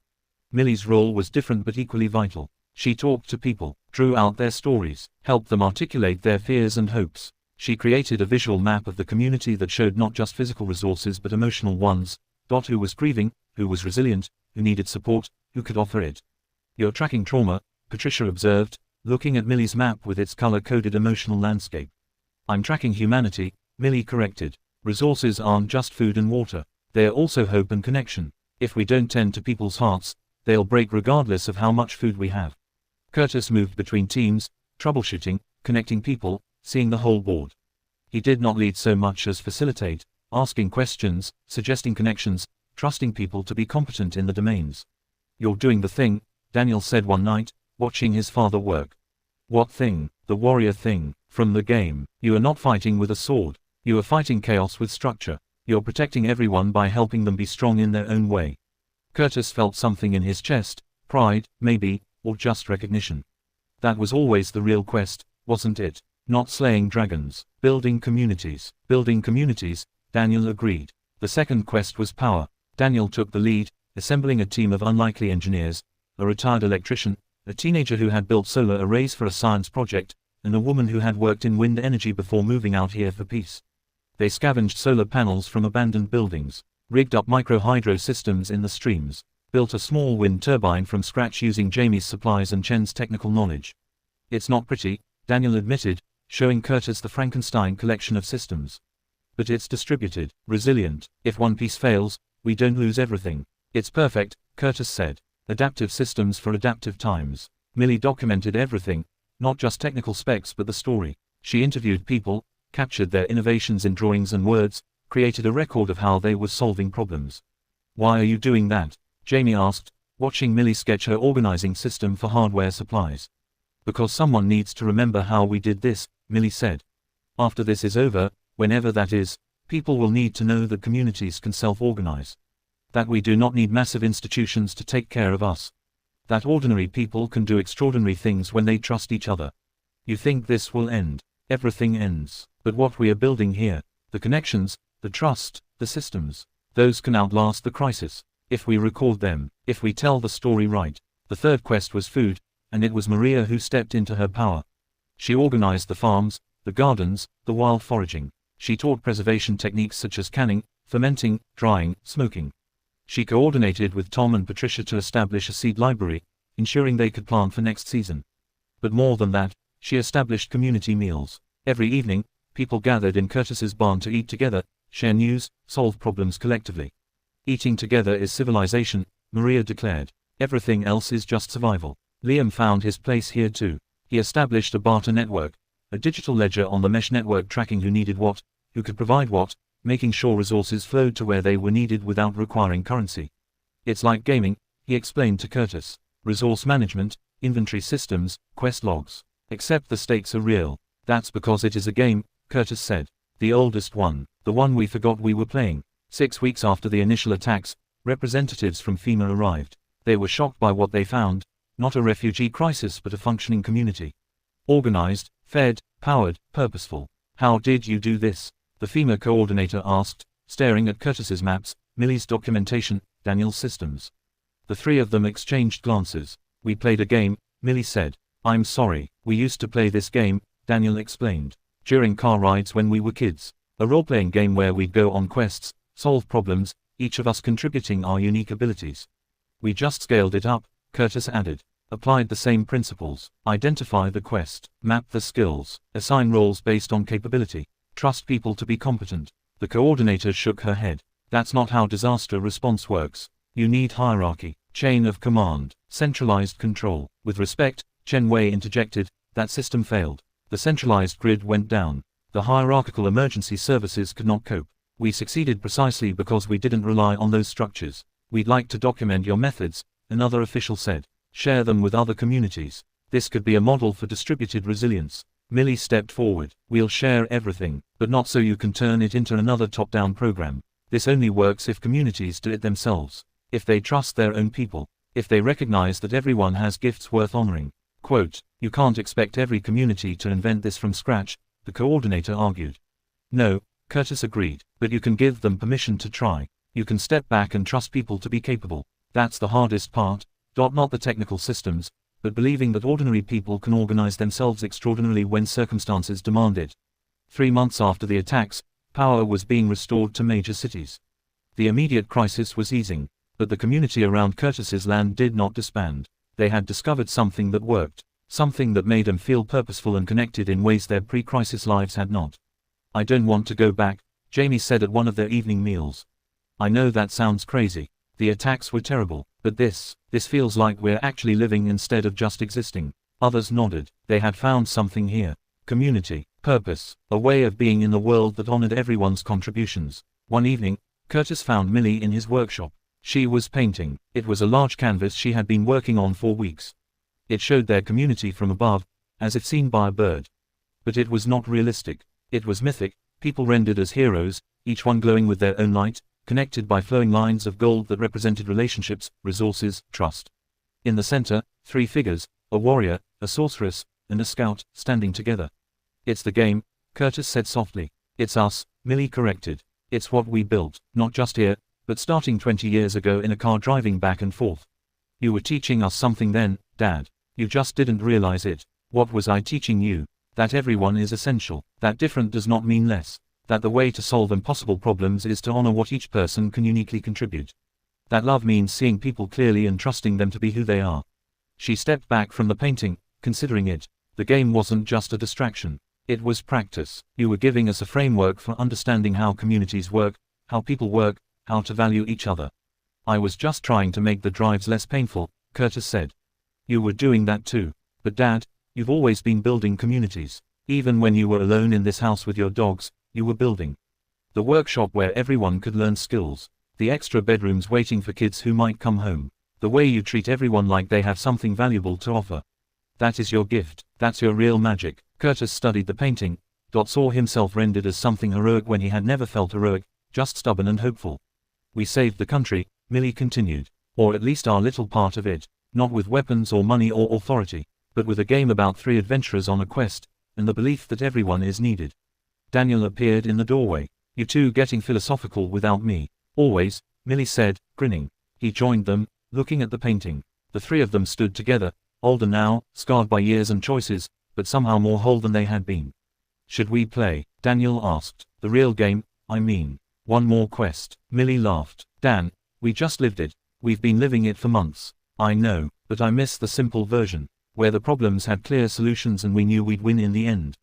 Millie's role was different but equally vital. She talked to people, drew out their stories, helped them articulate their fears and hopes. She created a visual map of the community that showed not just physical resources but emotional ones. Who was grieving, who was resilient, who needed support, who could offer it. You're tracking trauma, Patricia observed, looking at Millie's map with its color-coded emotional landscape. I'm tracking humanity, Millie corrected. Resources aren't just food and water, they're also hope and connection. If we don't tend to people's hearts, they'll break regardless of how much food we have. Curtis moved between teams, troubleshooting, connecting people, seeing the whole board. He did not lead so much as facilitate, asking questions, suggesting connections, trusting people to be competent in the domains. You're doing the thing, Daniel said one night, watching his father work. What thing? The warrior thing, from the game. You are not fighting with a sword. You are fighting chaos with structure. You're protecting everyone by helping them be strong in their own way. Curtis felt something in his chest, pride, maybe, or just recognition. That was always the real quest, wasn't it? Not slaying dragons, building communities. Building communities, Daniel agreed. The second quest was power. Daniel took the lead, assembling a team of unlikely engineers, a retired electrician, a teenager who had built solar arrays for a science project, and a woman who had worked in wind energy before moving out here for peace. They scavenged solar panels from abandoned buildings, rigged up micro-hydro systems in the streams, built a small wind turbine from scratch using Jamie's supplies and Chen's technical knowledge. It's not pretty, Daniel admitted, showing Curtis the Frankenstein collection of systems. But it's distributed, resilient. If one piece fails, we don't lose everything. It's perfect, Curtis said. Adaptive systems for adaptive times. Millie documented everything, not just technical specs but the story. She interviewed people, captured their innovations in drawings and words, created a record of how they were solving problems. Why are you doing that? Jamie asked, watching Millie sketch her organizing system for hardware supplies. Because someone needs to remember how we did this, Millie said. After this is over, whenever that is, people will need to know that communities can self-organize. That we do not need massive institutions to take care of us. That ordinary people can do extraordinary things when they trust each other. You think this will end? Everything ends. But what we are building here, the connections, the trust, the systems, those can outlast the crisis. If we record them, if we tell the story right. The third quest was food, and it was Maria who stepped into her power. She organized the farms, the gardens, the wild foraging. She taught preservation techniques such as canning, fermenting, drying, smoking. She coordinated with Tom and Patricia to establish a seed library, ensuring they could plant for next season. But more than that, she established community meals. Every evening, people gathered in Curtis's barn to eat together, share news, solve problems collectively. Eating together is civilization, Maria declared. Everything else is just survival. Liam found his place here too. He established a barter network, a digital ledger on the mesh network tracking who needed what, who could provide what, making sure resources flowed to where they were needed without requiring currency. It's like gaming, he explained to Curtis. Resource management, inventory systems, quest logs. Except the stakes are real. That's because it is a game, Curtis said. The oldest one. The one we forgot we were playing. 6 weeks after the initial attacks, representatives from FEMA arrived. They were shocked by what they found. Not a refugee crisis but a functioning community. Organized, fed, powered, purposeful. How did you do this? The FEMA coordinator asked, staring at Curtis's maps, Millie's documentation, Daniel's systems. The three of them exchanged glances. We played a game, Millie said. I'm sorry, we used to play this game, Daniel explained. During car rides when we were kids. A role-playing game where we'd go on quests, solve problems, each of us contributing our unique abilities. We just scaled it up, Curtis added. Applied the same principles. Identify the quest. Map the skills. Assign roles based on capability. Trust people to be competent. The coordinator shook her head. That's not how disaster response works. You need hierarchy, chain of command, centralized control. With respect, Chen Wei interjected, that system failed. The centralized grid went down. The hierarchical emergency services could not cope. We succeeded precisely because we didn't rely on those structures. We'd like to document your methods, another official said. Share them with other communities. This could be a model for distributed resilience. Millie stepped forward. We'll share everything, but not so you can turn it into another top-down program. This only works if communities do it themselves. If they trust their own people. If they recognize that everyone has gifts worth honoring. Quote, you can't expect every community to invent this from scratch, the coordinator argued. No, Curtis agreed, but you can give them permission to try. You can step back and trust people to be capable. That's the hardest part. Not the technical systems, but believing that ordinary people can organize themselves extraordinarily when circumstances demand it. 3 months after the attacks, power was being restored to major cities. The immediate crisis was easing, but the community around Curtis's land did not disband. They had discovered something that worked, something that made them feel purposeful and connected in ways their pre-crisis lives had not. I don't want to go back, Jamie said at one of their evening meals. I know that sounds crazy. The attacks were terrible, but this feels like we're actually living instead of just existing. Others nodded. They had found something here. Community, purpose, a way of being in the world that honored everyone's contributions. One evening, Curtis found Millie in his workshop. She was painting. It was a large canvas she had been working on for weeks. It showed their community from above, as if seen by a bird. But it was not realistic. It was mythic, people rendered as heroes, each one glowing with their own light, connected by flowing lines of gold that represented relationships, resources, trust. In the center, 3 figures, a warrior, a sorceress, and a scout, standing together. It's the game, Curtis said softly. It's us, Millie corrected. It's what we built, not just here, but starting 20 years ago in a car driving back and forth. You were teaching us something then, Dad. You just didn't realize it. What was I teaching you? That everyone is essential, that different does not mean less. That the way to solve impossible problems is to honor what each person can uniquely contribute. That love means seeing people clearly and trusting them to be who they are. She stepped back from the painting, considering it. The game wasn't just a distraction. It was practice. You were giving us a framework for understanding how communities work, how people work, how to value each other. I was just trying to make the drives less painful, Curtis said. You were doing that too. But Dad, you've always been building communities. Even when you were alone in this house with your dogs, you were building. The workshop where everyone could learn skills. The extra bedrooms waiting for kids who might come home. The way you treat everyone like they have something valuable to offer. That is your gift. That's your real magic. Curtis studied the painting. Saw himself rendered as something heroic when he had never felt heroic, just stubborn and hopeful. We saved the country, Millie continued. Or at least our little part of it. Not with weapons or money or authority, but with a game about 3 adventurers on a quest, and the belief that everyone is needed. Daniel appeared in the doorway. You two getting philosophical without me. Always, Millie said, grinning. He joined them, looking at the painting. The 3 of them stood together, older now, scarred by years and choices, but somehow more whole than they had been. Should we play? Daniel asked. The real game, I mean. One more quest. Millie laughed. Dan, we just lived it. We've been living it for months. I know, but I miss the simple version, where the problems had clear solutions and we knew we'd win in the end.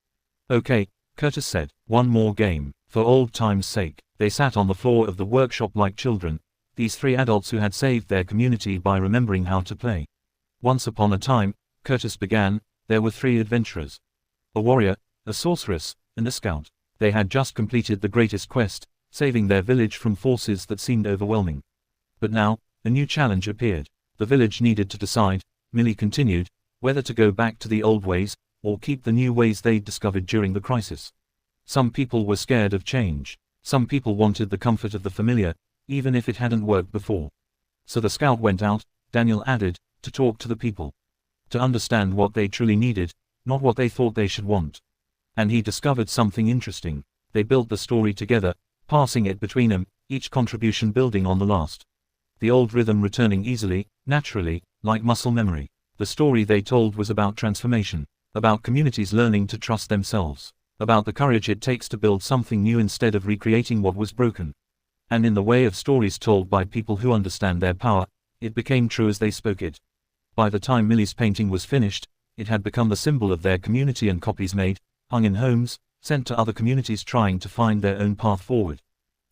Okay, Curtis said. One more game. For old time's sake. They sat on the floor of the workshop like children, these 3 adults who had saved their community by remembering how to play. Once upon a time, Curtis began, there were 3 adventurers. A warrior, a sorceress, and a scout. They had just completed the greatest quest, saving their village from forces that seemed overwhelming. But now, a new challenge appeared. The village needed to decide, Millie continued, whether to go back to the old ways, or keep the new ways they'd discovered during the crisis. Some people were scared of change. Some people wanted the comfort of the familiar, even if it hadn't worked before. So the scout went out, Daniel added, to talk to the people. To understand what they truly needed, not what they thought they should want. And he discovered something interesting. They built the story together, passing it between them, each contribution building on the last. The old rhythm returning easily, naturally, like muscle memory. The story they told was about transformation, about communities learning to trust themselves, about the courage it takes to build something new instead of recreating what was broken. And in the way of stories told by people who understand their power, it became true as they spoke it. By the time Millie's painting was finished, it had become the symbol of their community, and copies made, hung in homes, sent to other communities trying to find their own path forward.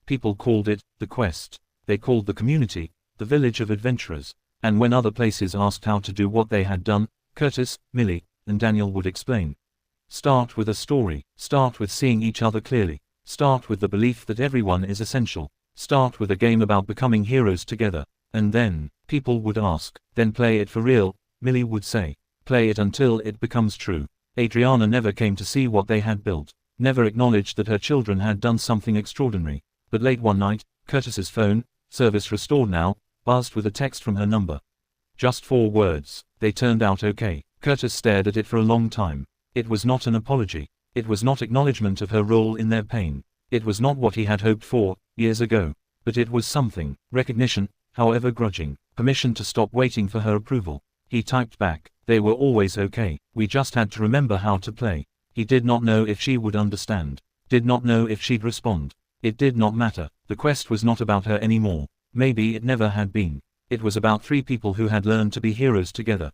People called it the quest. They called the community the village of adventurers. And when other places asked how to do what they had done, Curtis, Millie, and Daniel would explain. Start with a story. Start with seeing each other clearly. Start with the belief that everyone is essential. Start with a game about becoming heroes together. And then, people would ask, then play it for real, Millie would say. Play it until it becomes true. Adriana never came to see what they had built, never acknowledged that her children had done something extraordinary. But late one night, Curtis's phone, service restored now, buzzed with a text from her number. Just 4 words. They turned out okay. Curtis stared at it for a long time. It was not an apology. It was not acknowledgement of her role in their pain. It was not what he had hoped for, years ago. But it was something. Recognition, however grudging. Permission to stop waiting for her approval. He typed back, they were always okay. We just had to remember how to play. He did not know if she would understand. Did not know if she'd respond. It did not matter. The quest was not about her anymore. Maybe it never had been. It was about 3 people who had learned to be heroes together.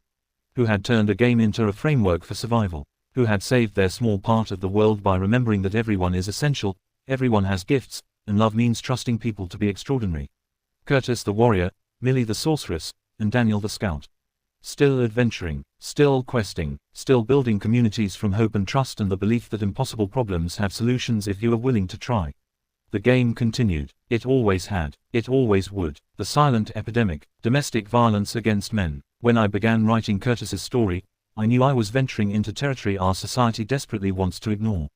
Who had turned a game into a framework for survival. Who had saved their small part of the world by remembering that everyone is essential, everyone has gifts, and love means trusting people to be extraordinary. Curtis the warrior, Millie the sorceress, and Daniel the scout. Still adventuring, still questing, still building communities from hope and trust and the belief that impossible problems have solutions if you are willing to try. The game continued. It always had. It always would. The silent epidemic, domestic violence against men. When I began writing Curtis's story, I knew I was venturing into territory our society desperately wants to ignore.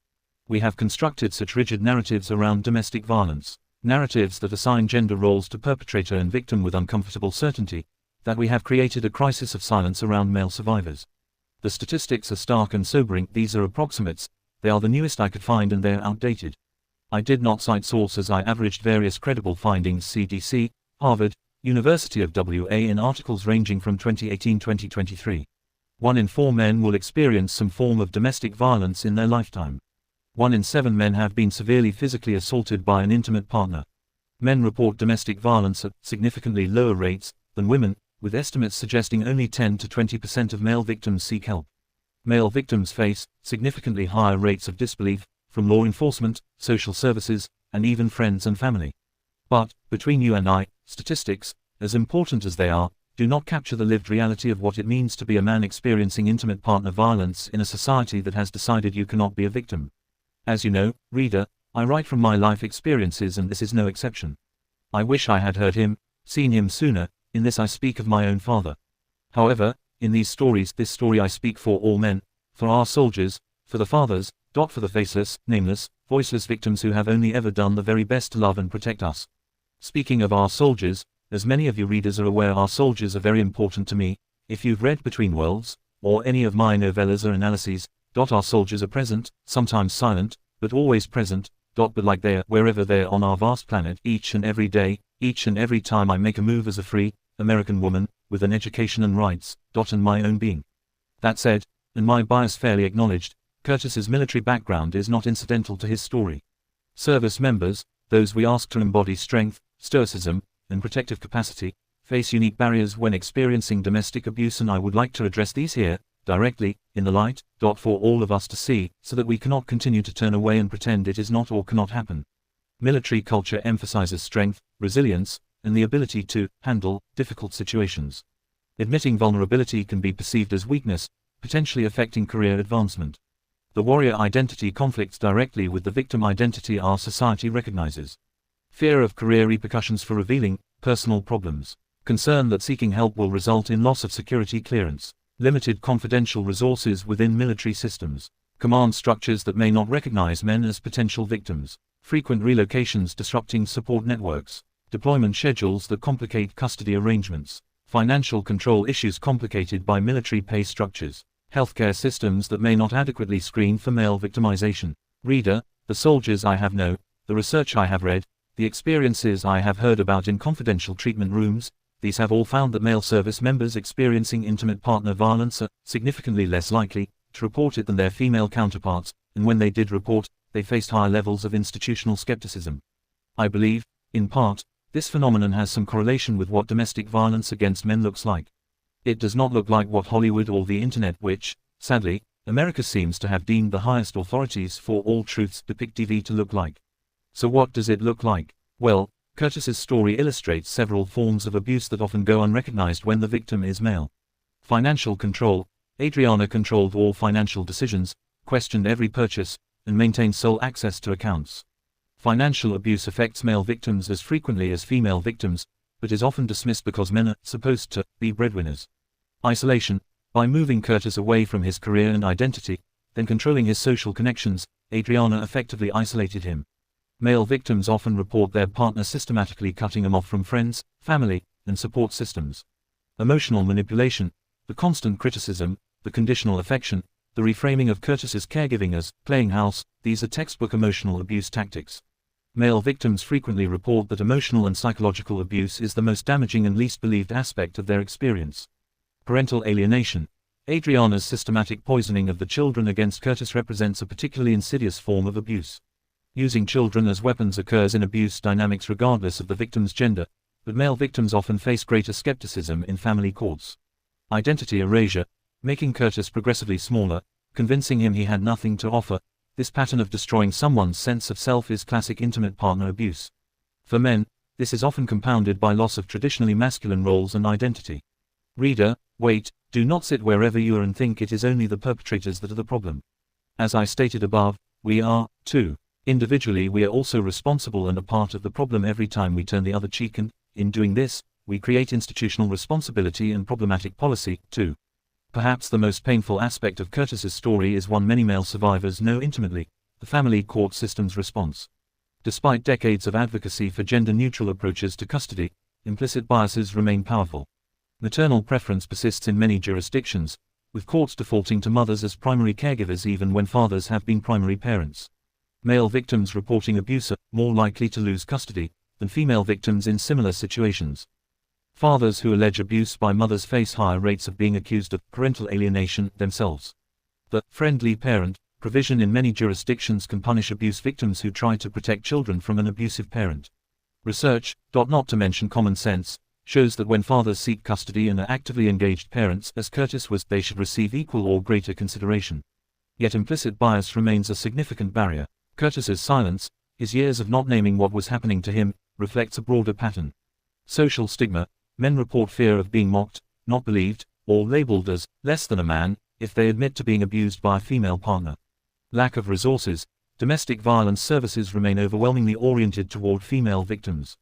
We have constructed such rigid narratives around domestic violence, narratives that assign gender roles to perpetrator and victim with uncomfortable certainty, that we have created a crisis of silence around male survivors. The statistics are stark and sobering. These are approximates, they are the newest I could find and they're outdated. I did not cite sources. I averaged various credible findings: CDC, Harvard, University of WA, in articles ranging from 2018-2023. 1 in 4 men will experience some form of domestic violence in their lifetime. 1 in 7 men have been severely physically assaulted by an intimate partner. Men report domestic violence at significantly lower rates than women, with estimates suggesting only 10 to 20% of male victims seek help. Male victims face significantly higher rates of disbelief from law enforcement, social services, and even friends and family. But, between you and I, statistics, as important as they are, do not capture the lived reality of what it means to be a man experiencing intimate partner violence in a society that has decided you cannot be a victim. As you know, reader, I write from my life experiences and this is no exception. I wish I had heard him, seen him sooner. In this I speak of my own father. However, in these stories, this story I speak for all men, for our soldiers, for the fathers, for the faceless, nameless, voiceless victims who have only ever done the very best to love and protect us. Speaking of our soldiers, as many of you readers are aware, our soldiers are very important to me. If you've read Between Worlds, or any of my novellas or analyses, our soldiers are present, sometimes silent, but always present, but like they are wherever they are on our vast planet, each and every day, each and every time I make a move as a free American woman, with an education and rights, and my own being. That said, and my bias fairly acknowledged, Curtis's military background is not incidental to his story. Service members, those we ask to embody strength, stoicism, and protective capacity, face unique barriers when experiencing domestic abuse, and I would like to address these here, directly, in the light, for all of us to see, so that we cannot continue to turn away and pretend it is not or cannot happen. Military culture emphasizes strength, resilience, and the ability to handle difficult situations. Admitting vulnerability can be perceived as weakness, potentially affecting career advancement. The warrior identity conflicts directly with the victim identity our society recognizes. Fear of career repercussions for revealing personal problems. Concern that seeking help will result in loss of security clearance. Limited confidential resources within military systems. Command structures that may not recognize men as potential victims. Frequent relocations disrupting support networks. Deployment schedules that complicate custody arrangements. Financial control issues complicated by military pay structures. Healthcare systems that may not adequately screen for male victimization. Reader, the soldiers I have known, the research I have read, the experiences I have heard about in confidential treatment rooms, these have all found that male service members experiencing intimate partner violence are significantly less likely to report it than their female counterparts, and when they did report, they faced higher levels of institutional skepticism. I believe, in part, this phenomenon has some correlation with what domestic violence against men looks like. It does not look like what Hollywood or the internet, which, sadly, America seems to have deemed the highest authorities for all truths, depict TV to look like. So what does it look like? Well, Curtis's story illustrates several forms of abuse that often go unrecognized when the victim is male. Financial control. Adriana controlled all financial decisions, questioned every purchase, and maintained sole access to accounts. Financial abuse affects male victims as frequently as female victims, but is often dismissed because men are supposed to be breadwinners. Isolation. By moving Curtis away from his career and identity, then controlling his social connections, Adriana effectively isolated him. Male victims often report their partner systematically cutting them off from friends, family, and support systems. Emotional manipulation. The constant criticism, the conditional affection, the reframing of Curtis's caregiving as playing house, these are textbook emotional abuse tactics. Male victims frequently report that emotional and psychological abuse is the most damaging and least believed aspect of their experience. Parental alienation. Adriana's systematic poisoning of the children against Curtis represents a particularly insidious form of abuse. Using children as weapons occurs in abuse dynamics regardless of the victim's gender, but male victims often face greater skepticism in family courts. Identity erasure. Making Curtis progressively smaller, convincing him he had nothing to offer. This pattern of destroying someone's sense of self is classic intimate partner abuse. For men, this is often compounded by loss of traditionally masculine roles and identity. Reader, wait, do not sit wherever you are and think it is only the perpetrators that are the problem. As I stated above, we are, too. Individually we are also responsible and a part of the problem every time we turn the other cheek, and, in doing this, we create institutional responsibility and problematic policy, too. Perhaps the most painful aspect of Curtis's story is one many male survivors know intimately: the family court system's response. Despite decades of advocacy for gender-neutral approaches to custody, implicit biases remain powerful. Maternal preference persists in many jurisdictions, with courts defaulting to mothers as primary caregivers even when fathers have been primary parents. Male victims reporting abuse are more likely to lose custody than female victims in similar situations. Fathers who allege abuse by mothers face higher rates of being accused of parental alienation themselves. The friendly parent provision in many jurisdictions can punish abuse victims who try to protect children from an abusive parent. Research, not to mention common sense, shows that when fathers seek custody and are actively engaged parents, as Curtis was, they should receive equal or greater consideration. Yet implicit bias remains a significant barrier. Curtis's silence, his years of not naming what was happening to him, reflects a broader pattern. Social stigma. Men report fear of being mocked, not believed, or labeled as less than a man if they admit to being abused by a female partner. Lack of resources. Domestic violence services remain overwhelmingly oriented toward female victims.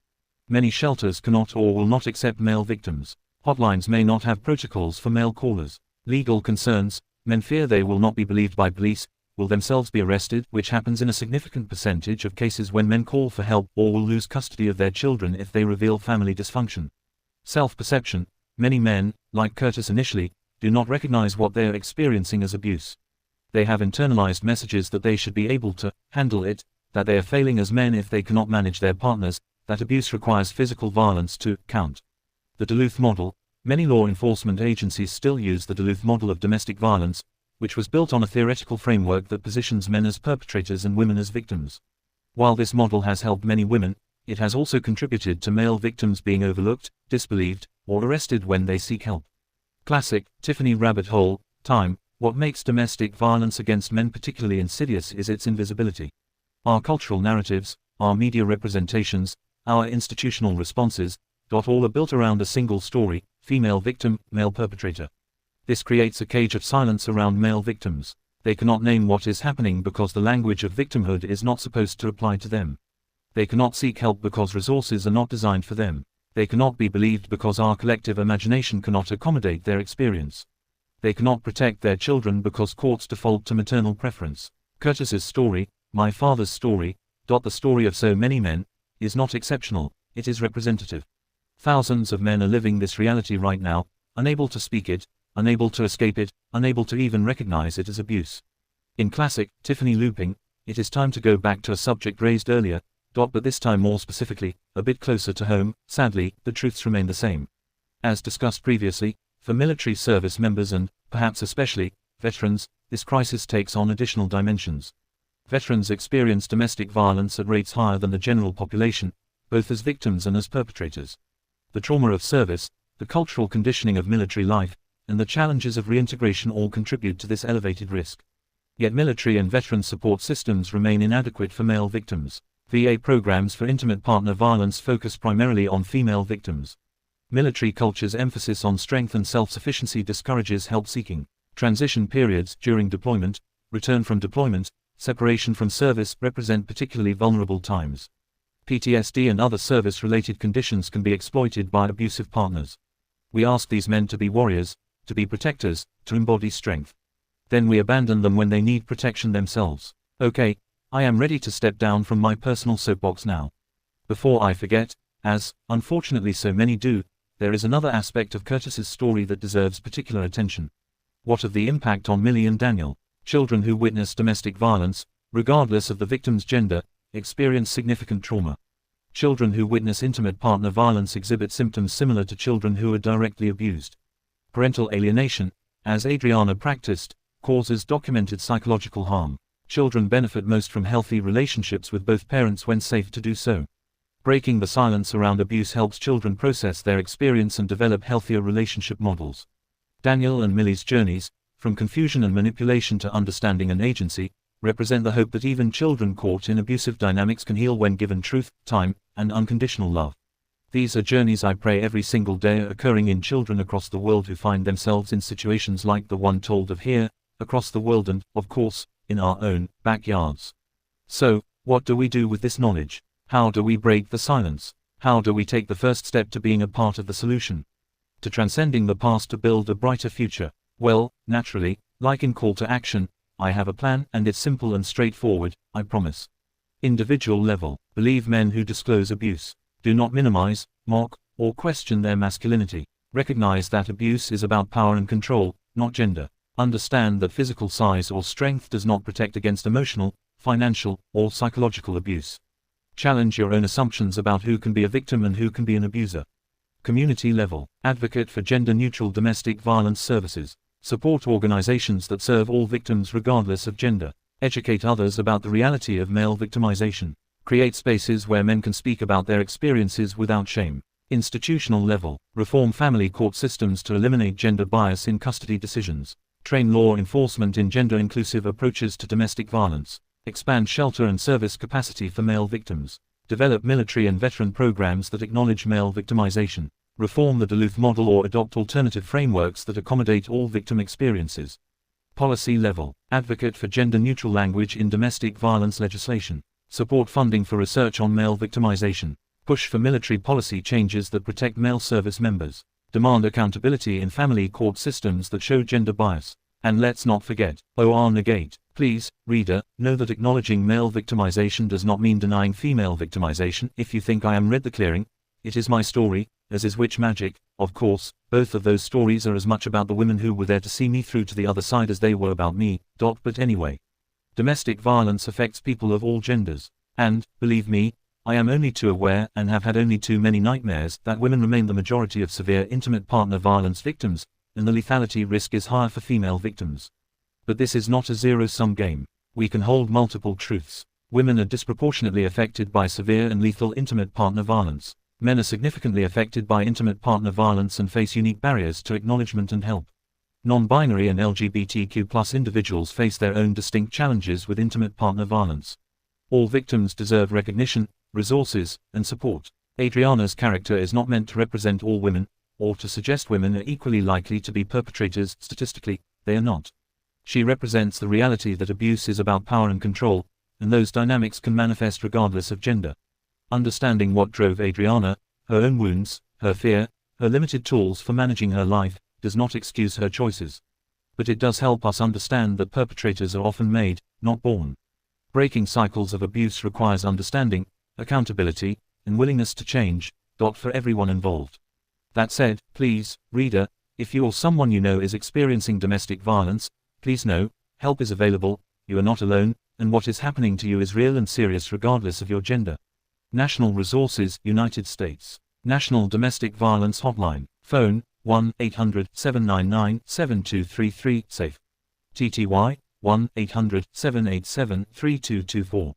Many shelters cannot or will not accept male victims. Hotlines may not have protocols for male callers. Legal concerns. Men fear they will not be believed by police, will themselves be arrested, which happens in a significant percentage of cases when men call for help, or will lose custody of their children if they reveal family dysfunction. Self-perception. Many men, like Curtis initially, do not recognize what they are experiencing as abuse. They have internalized messages that they should be able to handle it, that they are failing as men if they cannot manage their partners, that abuse requires physical violence to count. The Duluth model. Many law enforcement agencies still use the Duluth model of domestic violence, which was built on a theoretical framework that positions men as perpetrators and women as victims. While this model has helped many women, it has also contributed to male victims being overlooked, disbelieved, or arrested when they seek help. Classic Tiffany rabbit hole. Time. What makes domestic violence against men particularly insidious is its invisibility. Our cultural narratives, our media representations, our institutional responses, all are built around a single story: female victim, male perpetrator. This creates a cage of silence around male victims. They cannot name what is happening because the language of victimhood is not supposed to apply to them. They cannot seek help because resources are not designed for them. They cannot be believed because our collective imagination cannot accommodate their experience. They cannot protect their children because courts default to maternal preference. Curtis's story, my father's story, the story of so many men, is not exceptional, it is representative. Thousands of men are living this reality right now, unable to speak it, unable to escape it, unable to even recognize it as abuse. In classic, Tiffany looping, it is time to go back to a subject raised earlier, but this time more specifically, a bit closer to home. Sadly, the truths remain the same. As discussed previously, for military service members and, perhaps especially, veterans, this crisis takes on additional dimensions. Veterans experience domestic violence at rates higher than the general population, both as victims and as perpetrators. The trauma of service, the cultural conditioning of military life, and the challenges of reintegration all contribute to this elevated risk. Yet military and veteran support systems remain inadequate for male victims. VA programs for intimate partner violence focus primarily on female victims. Military culture's emphasis on strength and self-sufficiency discourages help-seeking. Transition periods during deployment, return from deployment, separation from service represent particularly vulnerable times. PTSD and other service-related conditions can be exploited by abusive partners. We ask these men to be warriors, to be protectors, to embody strength. Then we abandon them when they need protection themselves. Okay, I am ready to step down from my personal soapbox now. Before I forget, as, unfortunately so many do, there is another aspect of Curtis's story that deserves particular attention. What of the impact on Millie and Daniel? Children who witness domestic violence, regardless of the victim's gender, experience significant trauma. Children who witness intimate partner violence exhibit symptoms similar to children who are directly abused. Parental alienation, as Adriana practiced, causes documented psychological harm. Children benefit most from healthy relationships with both parents when safe to do so. Breaking the silence around abuse helps children process their experience and develop healthier relationship models. Daniel and Millie's journeys, from confusion and manipulation to understanding and agency, represent the hope that even children caught in abusive dynamics can heal when given truth, time, and unconditional love. These are journeys I pray every single day are occurring in children across the world who find themselves in situations like the one told of here, across the world and, of course, in our own backyards. So, what do we do with this knowledge? How do we break the silence? How do we take the first step to being a part of the solution? To transcending the past to build a brighter future? Well, naturally, like in Call to Action, I have a plan and it's simple and straightforward, I promise. Individual level, believe men who disclose abuse. Do not minimize, mock, or question their masculinity. Recognize that abuse is about power and control, not gender. Understand that physical size or strength does not protect against emotional, financial, or psychological abuse. Challenge your own assumptions about who can be a victim and who can be an abuser. Community level, advocate for gender-neutral domestic violence services. Support organizations that serve all victims regardless of gender. Educate others about the reality of male victimization. Create spaces where men can speak about their experiences without shame. Institutional level, reform family court systems to eliminate gender bias in custody decisions. Train law enforcement in gender-inclusive approaches to domestic violence. Expand shelter and service capacity for male victims. Develop military and veteran programs that acknowledge male victimization. Reform the Duluth model or adopt alternative frameworks that accommodate all victim experiences. Policy level, advocate for gender-neutral language in domestic violence legislation. Support funding for research on male victimization. Push for military policy changes that protect male service members. Demand accountability in family court systems that show gender bias. And let's not forget, or negate. Please, reader, know that acknowledging male victimization does not mean denying female victimization. If you think I am read the clearing, it is my story, as is Witch Magic. Of course, both of those stories are as much about the women who were there to see me through to the other side as they were about me. But anyway. Domestic violence affects people of all genders. And, believe me, I am only too aware, and have had only too many nightmares, that women remain the majority of severe intimate partner violence victims, and the lethality risk is higher for female victims. But this is not a zero-sum game. We can hold multiple truths. Women are disproportionately affected by severe and lethal intimate partner violence. Men are significantly affected by intimate partner violence and face unique barriers to acknowledgement and help. Non-binary and LGBTQ+ individuals face their own distinct challenges with intimate partner violence. All victims deserve recognition, resources, and support. Adriana's character is not meant to represent all women, or to suggest women are equally likely to be perpetrators. Statistically, they are not. She represents the reality that abuse is about power and control, and those dynamics can manifest regardless of gender. Understanding what drove Adriana, her own wounds, Her fear, her limited tools for managing her life, does not excuse her choices. But it does help us understand that perpetrators are often made, not born. Breaking cycles of abuse requires understanding, accountability, and willingness to change, for everyone involved. That said, please, reader, if you or someone you know is experiencing domestic violence, please know, help is available, you are not alone, and what is happening to you is real and serious regardless of your gender. National Resources, United States. National Domestic Violence Hotline. Phone, 1-800-799-7233, SAFE. TTY, 1-800-787-3224.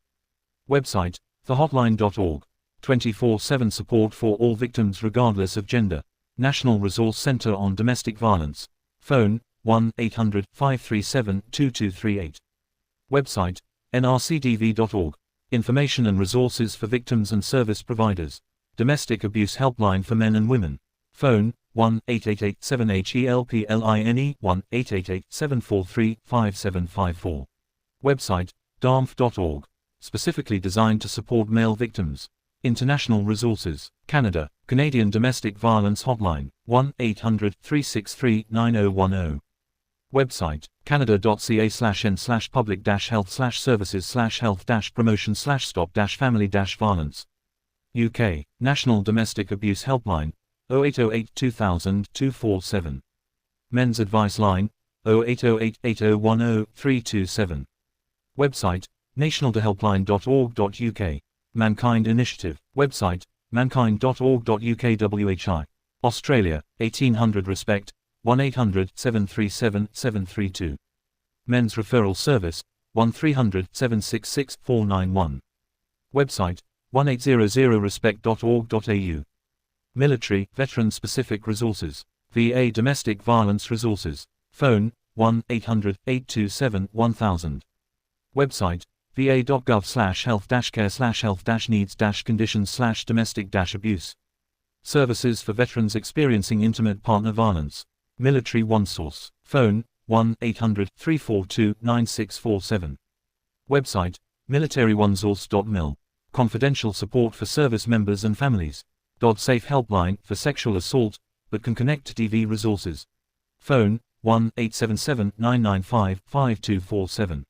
Website, thehotline.org. 24/7 support for all victims regardless of gender. National Resource Center on Domestic Violence. Phone, 1-800-537-2238. Website, nrcdv.org. Information and resources for victims and service providers. Domestic Abuse Helpline for Men and Women. Phone, 1-888-7HELPLINE, 1-888-743-5754. Website, damf.org. Specifically designed to support male victims. International Resources. Canada. Canadian Domestic Violence Hotline, 1-800-363-9010. Website, canada.ca/n/public-health/services/health-promotion/stop-family-violence. UK. National Domestic Abuse Helpline, 0808-2000-247. Men's Advice Line, 0808-8010-327. Website, nationalhelpline.org.uk. Mankind Initiative. Website, mankind.org.uk. Australia, 1800 Respect, 1-800-737-732. Men's Referral Service, 1300-766-491. Website, 1800respect.org.au. Military, Veteran-Specific Resources. VA Domestic Violence Resources. Phone, 1-800-827-1000. Website, va.gov/health-care/health-needs-conditions/domestic-abuse. Services for veterans experiencing intimate partner violence. Military OneSource. Phone, 1-800-342-9647. Website, militaryonesource.mil. Confidential support for service members and families. Safe Helpline for sexual assault, but can connect to DV resources. Phone, 1-877-995-5247.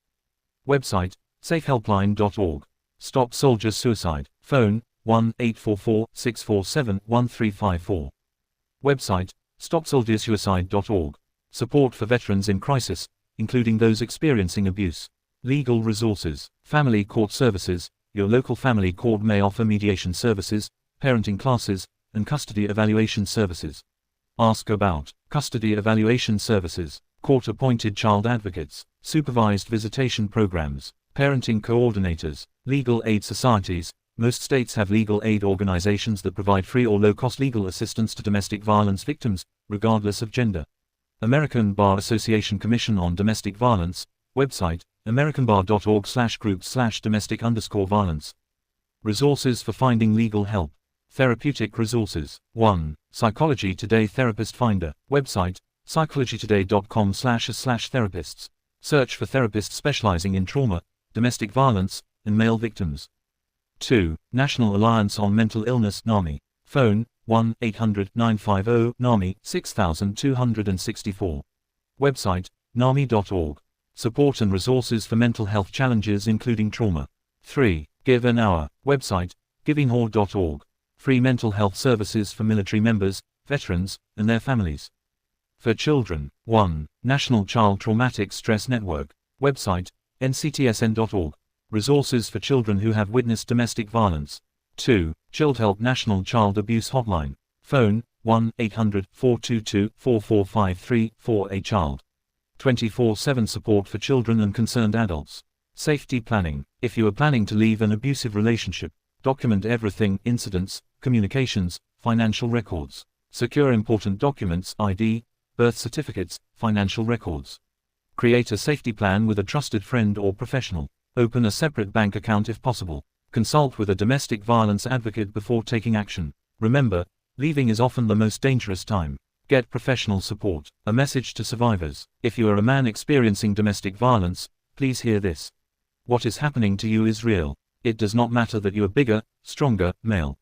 Website, safehelpline.org. Stop Soldier Suicide. Phone, 1-844-647-1354. Website, stopsoldiersuicide.org. Support for veterans in crisis, including those experiencing abuse. Legal resources. Family Court Services. Your local family court may offer mediation services, parenting classes, and custody evaluation services. Ask about custody evaluation services, court-appointed child advocates, supervised visitation programs, parenting coordinators, legal aid societies. Most states have legal aid organizations that provide free or low-cost legal assistance to domestic violence victims, regardless of gender. American Bar Association Commission on Domestic Violence. Website, americanbar.org/groups/domestic_violence. Resources for finding legal help. Therapeutic resources. 1. Psychology Today Therapist Finder. Website, psychologytoday.com/therapists. Search for therapists specializing in trauma, domestic violence, and male victims. 2. National Alliance on Mental Illness NAMI. Phone, 1-800-950-NAMI 6264. Website, nami.org. Support and resources for mental health challenges including trauma. 3. Give an Hour. Website, givinghour.org. Free mental health services for military members, veterans, and their families. For children. 1. National Child Traumatic Stress Network. Website, nctsn.org. Resources for children who have witnessed domestic violence. 2. ChildHelp National Child Abuse Hotline. Phone, 1-800-422-4453 for a child. 24/7 support for children and concerned adults. Safety planning. If you are planning to leave an abusive relationship, document everything: incidents, communications, financial records. Secure important documents: ID, birth certificates, financial records. Create a safety plan with a trusted friend or professional. Open a separate bank account if possible. Consult with a domestic violence advocate before taking action. Remember, leaving is often the most dangerous time. Get professional support. A message to survivors. If you are a man experiencing domestic violence, please hear this. What is happening to you is real. It does not matter that you are bigger, stronger, male.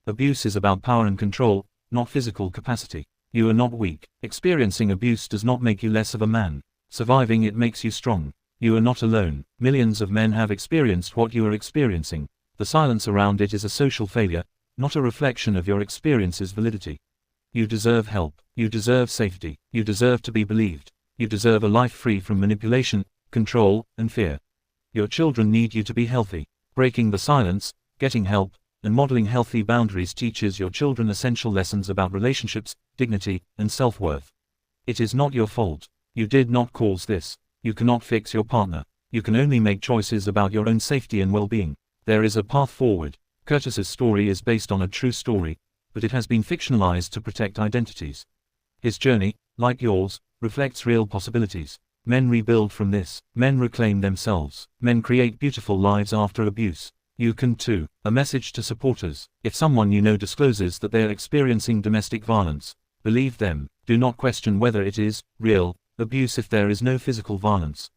Abuse is about power and control, not physical capacity. You are not weak. Experiencing abuse does not make you less of a man. Surviving it makes you strong. You are not alone. Millions of men have experienced what you are experiencing. The silence around it is a social failure, not a reflection of your experience's validity. You deserve help. You deserve safety. You deserve to be believed. You deserve a life free from manipulation, control, and fear. Your children need you to be healthy. Breaking the silence, getting help, and modeling healthy boundaries teaches your children essential lessons about relationships, dignity, and self-worth. It is not your fault. You did not cause this. You cannot fix your partner. You can only make choices about your own safety and well-being. There is a path forward. Curtis's story is based on a true story, but it has been fictionalized to protect identities. His journey, like yours, reflects real possibilities. Men rebuild from this. Men reclaim themselves. Men create beautiful lives after abuse. You can too. A message to supporters. If someone you know discloses that they are experiencing domestic violence, believe them. Do not question whether it is real abuse if there is no physical violence.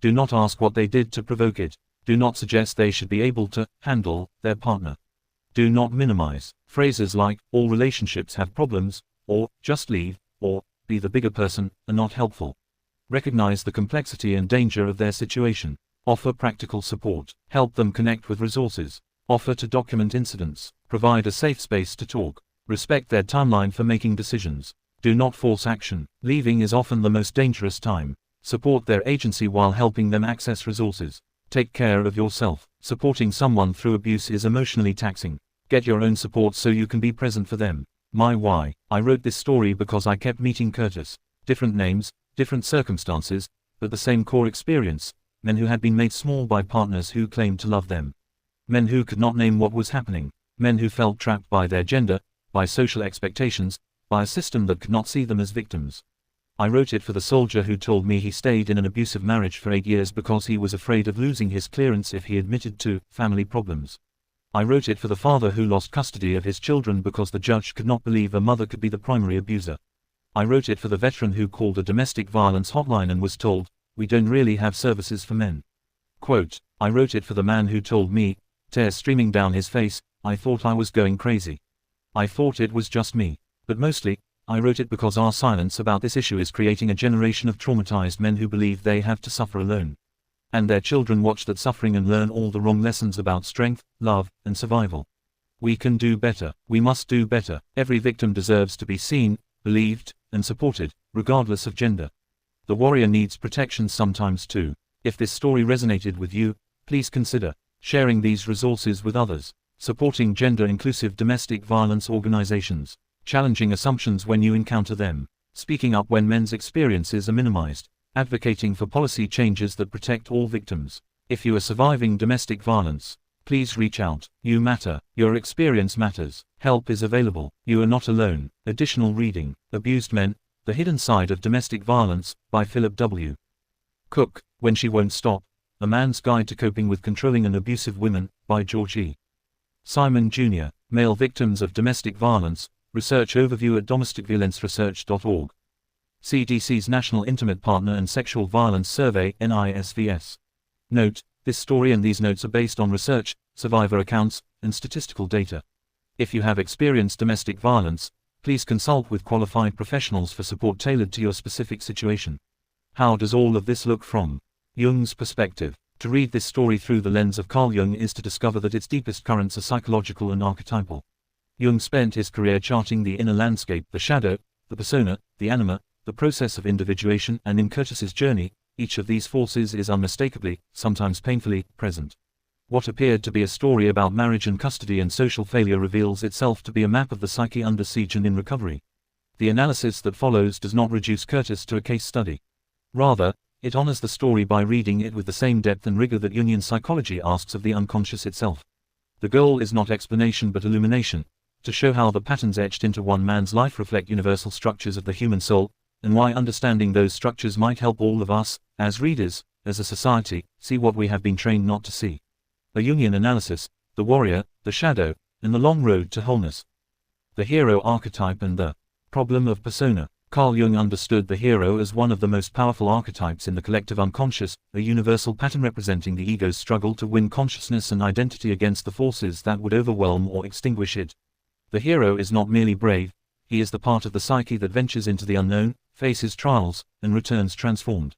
Do not ask what they did to provoke it. Do not suggest they should be able to handle their partner. Do not minimize. Phrases like, all relationships have problems, or, just leave, or, be the bigger person, are not helpful. Recognize the complexity and danger of their situation. Offer practical support. Help them connect with resources. Offer to document incidents. Provide a safe space to talk. Respect their timeline for making decisions. Do not force action. Leaving is often the most dangerous time. Support their agency while helping them access resources. Take care of yourself. Supporting someone through abuse is emotionally taxing. Get your own support so you can be present for them. My why. I wrote this story because I kept meeting Curtis. Different names, different circumstances, but the same core experience. Men who had been made small by partners who claimed to love them. Men who could not name what was happening. Men who felt trapped by their gender, by social expectations, by a system that could not see them as victims. I wrote it for the soldier who told me he stayed in an abusive marriage for 8 years because he was afraid of losing his clearance if he admitted to family problems. I wrote it for the father who lost custody of his children because the judge could not believe a mother could be the primary abuser. I wrote it for the veteran who called a domestic violence hotline and was told, "We don't really have services for men." Quote, I wrote it for the man who told me, tears streaming down his face, "I thought I was going crazy. I thought it was just me." But mostly, I wrote it because our silence about this issue is creating a generation of traumatized men who believe they have to suffer alone. And their children watch that suffering and learn all the wrong lessons about strength, love, and survival. We can do better. We must do better. Every victim deserves to be seen, believed, and supported, regardless of gender. The warrior needs protection sometimes too. If this story resonated with you, please consider sharing these resources with others, supporting gender-inclusive domestic violence organizations, challenging assumptions when you encounter them, speaking up when men's experiences are minimized, advocating for policy changes that protect all victims. If you are surviving domestic violence, please reach out. You matter. Your experience matters. Help is available. You are not alone. Additional reading. Abused Men, The Hidden Side of Domestic Violence, by Philip W. Cook. When She Won't Stop, A Man's Guide to Coping with Controlling and Abusive Women, by George E. Simon Jr. Male Victims of Domestic Violence, Research Overview at domesticviolenceresearch.org. CDC's National Intimate Partner and Sexual Violence Survey, NISVS. Note, this story and these notes are based on research, survivor accounts, and statistical data. If you have experienced domestic violence, please consult with qualified professionals for support tailored to your specific situation. How does all of this look from Jung's perspective? To read this story through the lens of Carl Jung is to discover that its deepest currents are psychological and archetypal. Jung spent his career charting the inner landscape, the shadow, the persona, the anima, the process of individuation, and in Curtis's journey, each of these forces is unmistakably, sometimes painfully, present. What appeared to be a story about marriage and custody and social failure reveals itself to be a map of the psyche under siege and in recovery. The analysis that follows does not reduce Curtis to a case study. Rather, it honors the story by reading it with the same depth and rigor that Jungian psychology asks of the unconscious itself. The goal is not explanation but illumination, to show how the patterns etched into one man's life reflect universal structures of the human soul, and why understanding those structures might help all of us, as readers, as a society, see what we have been trained not to see. A Jungian analysis, the warrior, the shadow, and the long road to wholeness. The hero archetype and the problem of persona. Carl Jung understood the hero as one of the most powerful archetypes in the collective unconscious, a universal pattern representing the ego's struggle to win consciousness and identity against the forces that would overwhelm or extinguish it. The hero is not merely brave, He is the part of the psyche that ventures into the unknown, faces trials, and returns transformed.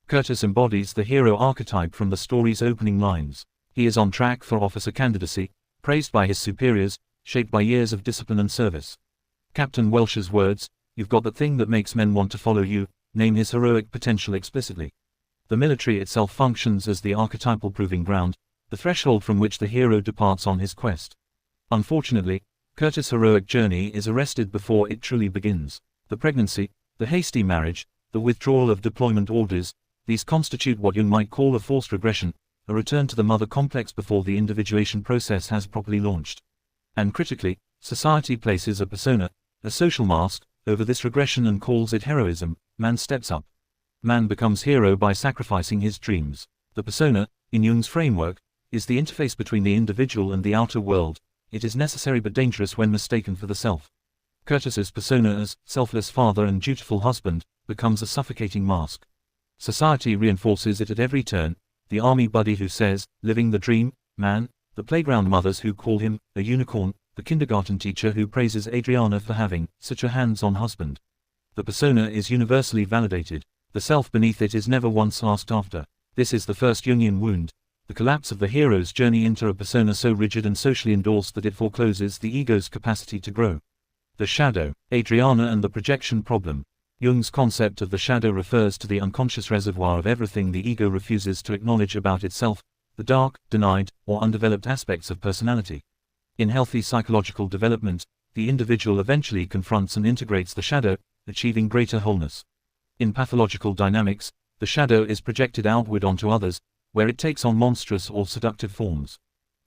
Curtis embodies the hero archetype from the story's opening lines. He is on track for officer candidacy, praised by his superiors, shaped by years of discipline and service. Captain Welsh's words, "You've got that thing that makes men want to follow you," name his heroic potential explicitly. The military itself functions as the archetypal proving ground, the threshold from which the hero departs on his quest. Unfortunately, Curtis' heroic journey is arrested before it truly begins. The pregnancy, the hasty marriage, the withdrawal of deployment orders, these constitute what Jung might call a forced regression, a return to the mother complex before the individuation process has properly launched. And critically, society places a persona, a social mask, over this regression and calls it heroism. Man steps up. Man becomes hero by sacrificing his dreams. The persona, in Jung's framework, is the interface between the individual and the outer world. It is necessary but dangerous when mistaken for the self. Curtis's persona as selfless father and dutiful husband becomes a suffocating mask. Society reinforces it at every turn, the army buddy who says, "Living the dream, man," the playground mothers who call him a unicorn, the kindergarten teacher who praises Adriana for having such a hands-on husband. The persona is universally validated. The self beneath it is never once asked after. This is the first Jungian wound, the collapse of the hero's journey into a persona so rigid and socially endorsed that it forecloses the ego's capacity to grow. The shadow, Adriana and the projection problem. Jung's concept of the shadow refers to the unconscious reservoir of everything the ego refuses to acknowledge about itself, the dark, denied, or undeveloped aspects of personality. In healthy psychological development, the individual eventually confronts and integrates the shadow, achieving greater wholeness. In pathological dynamics, the shadow is projected outward onto others, where it takes on monstrous or seductive forms.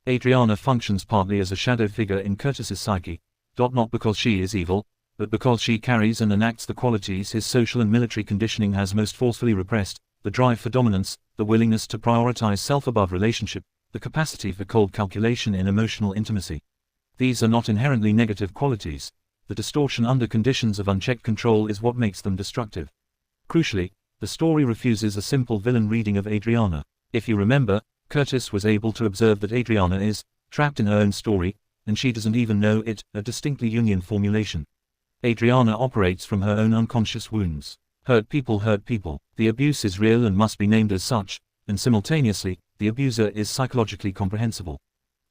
Adriana functions partly as a shadow figure in Curtis's psyche, not because she is evil, but because she carries and enacts the qualities his social and military conditioning has most forcefully repressed: the drive for dominance, the willingness to prioritize self above relationship, the capacity for cold calculation in emotional intimacy. These are not inherently negative qualities. The distortion under conditions of unchecked control is what makes them destructive. Crucially, the story refuses a simple villain reading of Adriana. If you remember, Curtis was able to observe that Adriana is trapped in her own story, and she doesn't even know it, a distinctly Jungian formulation. Adriana operates from her own unconscious wounds. Hurt people hurt people. The abuse is real and must be named as such, and simultaneously, the abuser is psychologically comprehensible.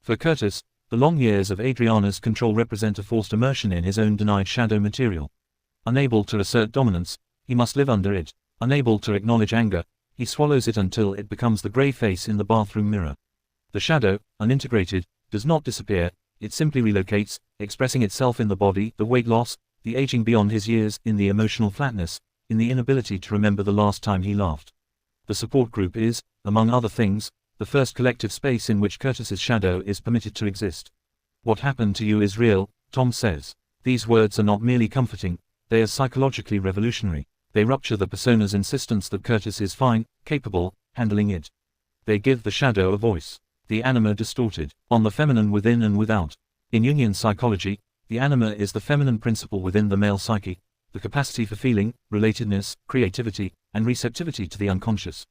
For Curtis, the long years of Adriana's control represent a forced immersion in his own denied shadow material. Unable to assert dominance, he must live under it. Unable to acknowledge anger, he swallows it until it becomes the grey face in the bathroom mirror. The shadow, unintegrated, does not disappear, it simply relocates, expressing itself in the body, the weight loss, the aging beyond his years, in the emotional flatness, in the inability to remember the last time he laughed. The support group is, among other things, the first collective space in which Curtis's shadow is permitted to exist. "What happened to you is real," Tom says. These words are not merely comforting, they are psychologically revolutionary. They rupture the persona's insistence that Curtis is fine, capable, handling it. They give the shadow a voice. The anima distorted, on the feminine within and without. In Jungian psychology, the anima is the feminine principle within the male psyche, the capacity for feeling, relatedness, creativity, and receptivity to the unconscious.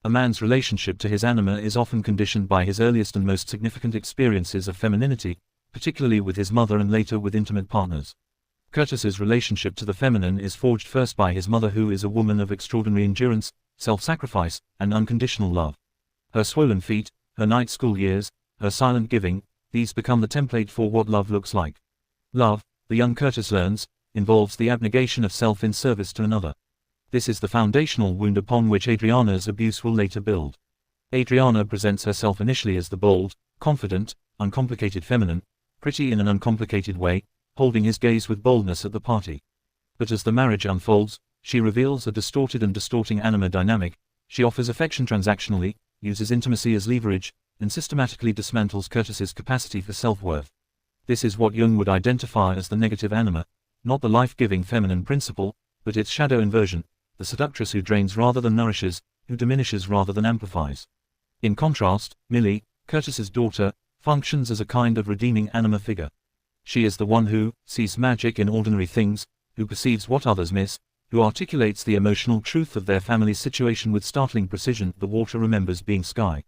A man's relationship to his anima is often conditioned by his earliest and most significant experiences of femininity, particularly with his mother and later with intimate partners. Curtis's relationship to the feminine is forged first by his mother, who is a woman of extraordinary endurance, self-sacrifice, and unconditional love. Her swollen feet, her night school years, her silent giving, these become the template for what love looks like. Love, the young Curtis learns, involves the abnegation of self in service to another. This is the foundational wound upon which Adriana's abuse will later build. Adriana presents herself initially as the bold, confident, uncomplicated feminine, pretty in an uncomplicated way, holding his gaze with boldness at the party. But as the marriage unfolds, she reveals a distorted and distorting anima dynamic. She offers affection transactionally, uses intimacy as leverage, and systematically dismantles Curtis's capacity for self-worth. This is what Jung would identify as the negative anima, not the life-giving feminine principle, but its shadow inversion, the seductress who drains rather than nourishes, who diminishes rather than amplifies. In contrast, Millie, Curtis's daughter, functions as a kind of redeeming anima figure. She is the one who sees magic in ordinary things, who perceives what others miss, who articulates the emotional truth of their family's situation with startling precision. The water remembers being sky.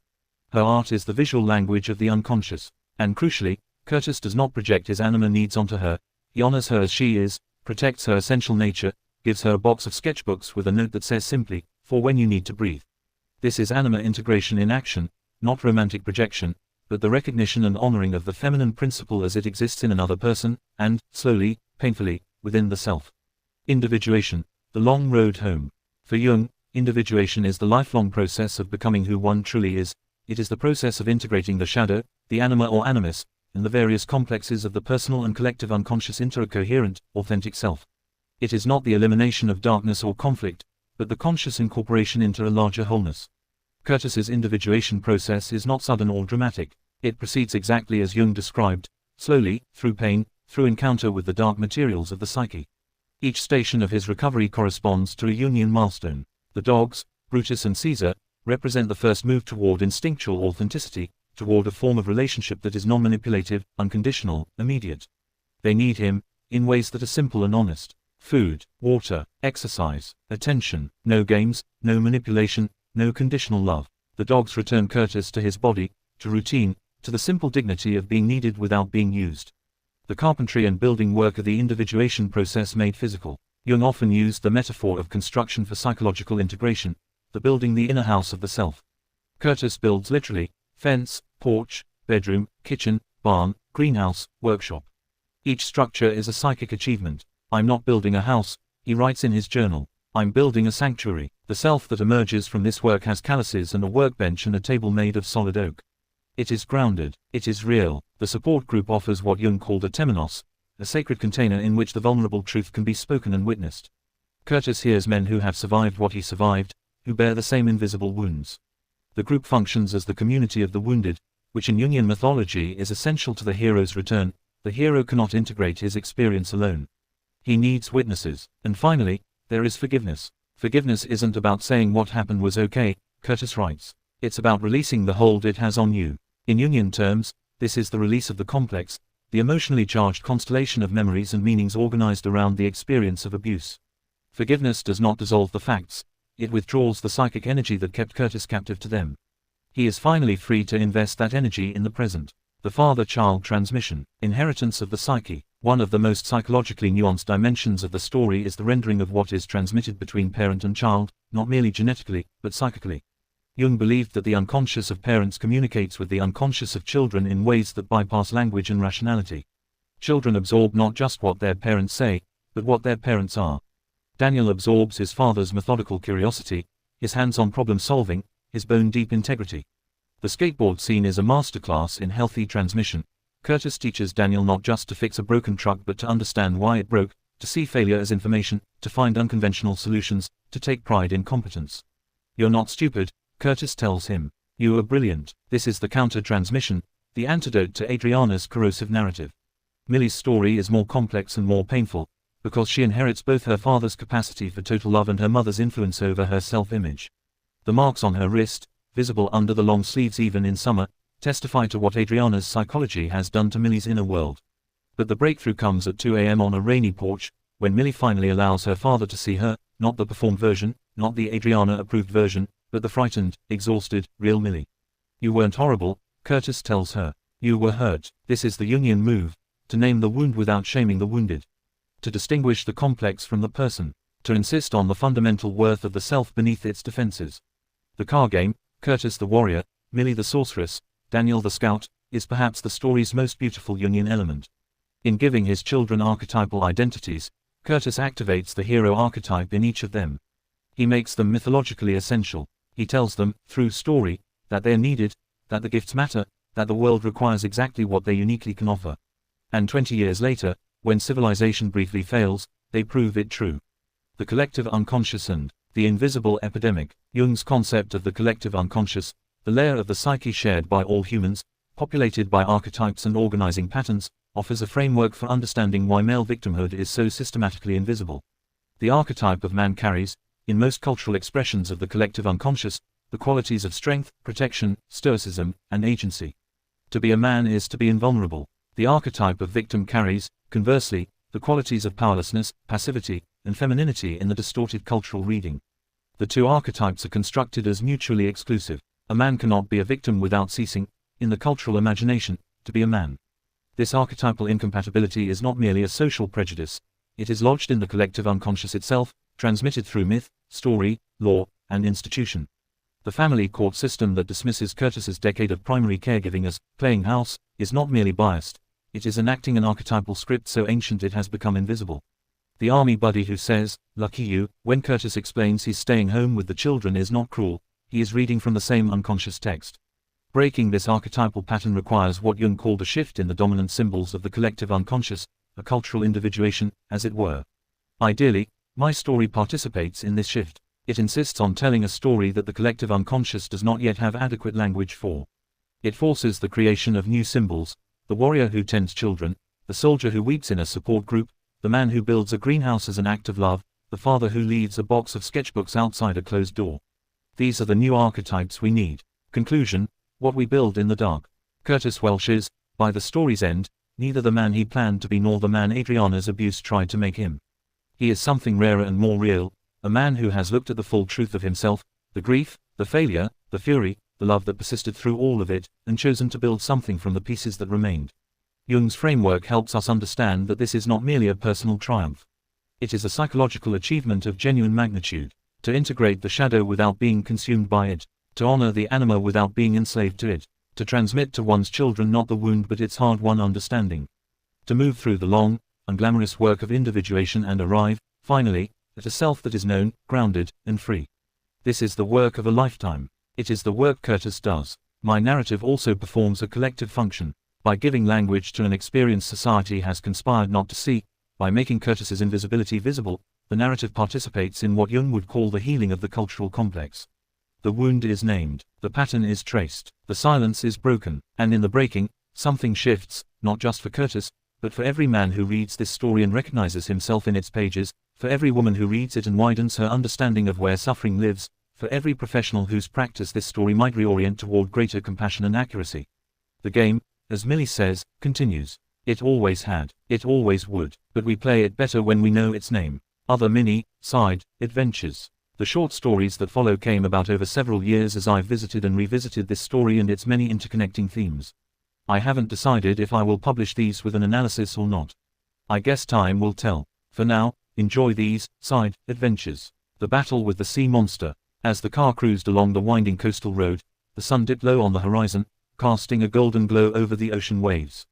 Her art is the visual language of the unconscious. And crucially, Curtis does not project his anima needs onto her, he honors her as she is, protects her essential nature, gives her a box of sketchbooks with a note that says simply, "For when you need to breathe." This is anima integration in action, not romantic projection, but the recognition and honoring of the feminine principle as it exists in another person, and, slowly, painfully, within the self. Individuation, the long road home. For Jung, individuation is the lifelong process of becoming who one truly is. It is the process of integrating the shadow, the anima or animus, and the various complexes of the personal and collective unconscious into a coherent, authentic self. It is not the elimination of darkness or conflict, but the conscious incorporation into a larger wholeness. Curtis's individuation process is not sudden or dramatic. It proceeds exactly as Jung described, slowly, through pain, through encounter with the dark materials of the psyche. Each station of his recovery corresponds to a Jungian milestone. The dogs, Brutus and Caesar, represent the first move toward instinctual authenticity, toward a form of relationship that is non-manipulative, unconditional, immediate. They need him, in ways that are simple and honest. Food, water, exercise, attention, no games, no manipulation, no conditional love. The dogs return Curtis to his body, to routine, to the simple dignity of being needed without being used. The carpentry and building work are the individuation process made physical. Jung often used the metaphor of construction for psychological integration, the building the inner house of the self. Curtis builds literally, fence, porch, bedroom, kitchen, barn, greenhouse, workshop. Each structure is a psychic achievement. "I'm not building a house," he writes in his journal. "I'm building a sanctuary." The self that emerges from this work has calluses and a workbench and a table made of solid oak. It is grounded. It is real. The support group offers what Jung called a temenos, a sacred container in which the vulnerable truth can be spoken and witnessed. Curtis hears men who have survived what he survived, who bear the same invisible wounds. The group functions as the community of the wounded, which in Jungian mythology is essential to the hero's return. The hero cannot integrate his experience alone. He needs witnesses. And finally, there is forgiveness. Forgiveness isn't about saying what happened was okay, Curtis writes. It's about releasing the hold it has on you. In Jungian terms, this is the release of the complex, the emotionally charged constellation of memories and meanings organized around the experience of abuse. Forgiveness does not dissolve the facts. It withdraws the psychic energy that kept Curtis captive to them. He is finally free to invest that energy in the present. The father-child transmission, inheritance of the psyche. One of the most psychologically nuanced dimensions of the story is the rendering of what is transmitted between parent and child, not merely genetically, but psychically. Jung believed that the unconscious of parents communicates with the unconscious of children in ways that bypass language and rationality. Children absorb not just what their parents say, but what their parents are. Daniel absorbs his father's methodical curiosity, his hands-on problem-solving, his bone-deep integrity. The skateboard scene is a masterclass in healthy transmission. Curtis teaches Daniel not just to fix a broken truck but to understand why it broke, to see failure as information, to find unconventional solutions, to take pride in competence. "You're not stupid," Curtis tells him. "You are brilliant." This is the counter-transmission, the antidote to Adriana's corrosive narrative. Millie's story is more complex and more painful, because she inherits both her father's capacity for total love and her mother's influence over her self-image. The marks on her wrist, visible under the long sleeves even in summer, testify to what Adriana's psychology has done to Millie's inner world. But the breakthrough comes at 2 a.m. on a rainy porch, when Millie finally allows her father to see her, not the performed version, not the Adriana-approved version, but the frightened, exhausted, real Millie. "You weren't horrible," Curtis tells her. "You were hurt." This is the Jungian move, to name the wound without shaming the wounded. To distinguish the complex from the person. To insist on the fundamental worth of the self beneath its defenses. The car game, Curtis the warrior, Millie the sorceress, Daniel the scout, is perhaps the story's most beautiful Jungian element. In giving his children archetypal identities, Curtis activates the hero archetype in each of them. He makes them mythologically essential. He tells them, through story, that they are needed, that the gifts matter, that the world requires exactly what they uniquely can offer. And 20 years later, when civilization briefly fails, they prove it true. The collective unconscious and the invisible epidemic. Jung's concept of the collective unconscious, the layer of the psyche shared by all humans, populated by archetypes and organizing patterns, offers a framework for understanding why male victimhood is so systematically invisible. The archetype of man carries, in most cultural expressions of the collective unconscious, the qualities of strength, protection, stoicism, and agency. To be a man is to be invulnerable. The archetype of victim carries, conversely, the qualities of powerlessness, passivity, and femininity in the distorted cultural reading. The two archetypes are constructed as mutually exclusive. A man cannot be a victim without ceasing, in the cultural imagination, to be a man. This archetypal incompatibility is not merely a social prejudice, It is lodged in the collective unconscious itself, transmitted through myth, story, law, and institution. The family court system that dismisses Curtis's decade of primary caregiving as playing house is not merely biased, it is enacting an archetypal script so ancient it has become invisible. The army buddy who says, "Lucky you," when Curtis explains he's staying home with the children is not cruel, he is reading from the same unconscious text. Breaking this archetypal pattern requires what Jung called a shift in the dominant symbols of the collective unconscious, a cultural individuation, as it were. Ideally, my story participates in this shift. It insists on telling a story that the collective unconscious does not yet have adequate language for. It forces the creation of new symbols: the warrior who tends children, the soldier who weeps in a support group, the man who builds a greenhouse as an act of love, the father who leaves a box of sketchbooks outside a closed door. These are the new archetypes we need. Conclusion: what we build in the dark. Curtis Welch is, by the story's end, neither the man he planned to be nor the man Adriana's abuse tried to make him. He is something rarer and more real, a man who has looked at the full truth of himself, the grief, the failure, the fury, the love that persisted through all of it, and chosen to build something from the pieces that remained. Jung's framework helps us understand that this is not merely a personal triumph. It is a psychological achievement of genuine magnitude. To integrate the shadow without being consumed by it, to honor the anima without being enslaved to it, to transmit to one's children not the wound but its hard-won understanding. To move through the long, unglamorous work of individuation and arrive, finally, at a self that is known, grounded, and free. This is the work of a lifetime. It is the work Curtis does. My narrative also performs a collective function. By giving language to an experience society has conspired not to see, by making Curtis's invisibility visible, the narrative participates in what Jung would call the healing of the cultural complex. The wound is named, the pattern is traced, the silence is broken, and in the breaking, something shifts, not just for Curtis, but for every man who reads this story and recognizes himself in its pages, for every woman who reads it and widens her understanding of where suffering lives, for every professional whose practice this story might reorient toward greater compassion and accuracy. The game, as Millie says, continues. It always had, it always would, but we play it better when we know its name. Other mini-side adventures. The short stories that follow came about over several years as I've visited and revisited this story and its many interconnecting themes. I haven't decided if I will publish these with an analysis or not. I guess time will tell. For now, enjoy these side adventures. The battle with the sea monster. As the car cruised along the winding coastal road, the sun dipped low on the horizon, casting a golden glow over the ocean waves.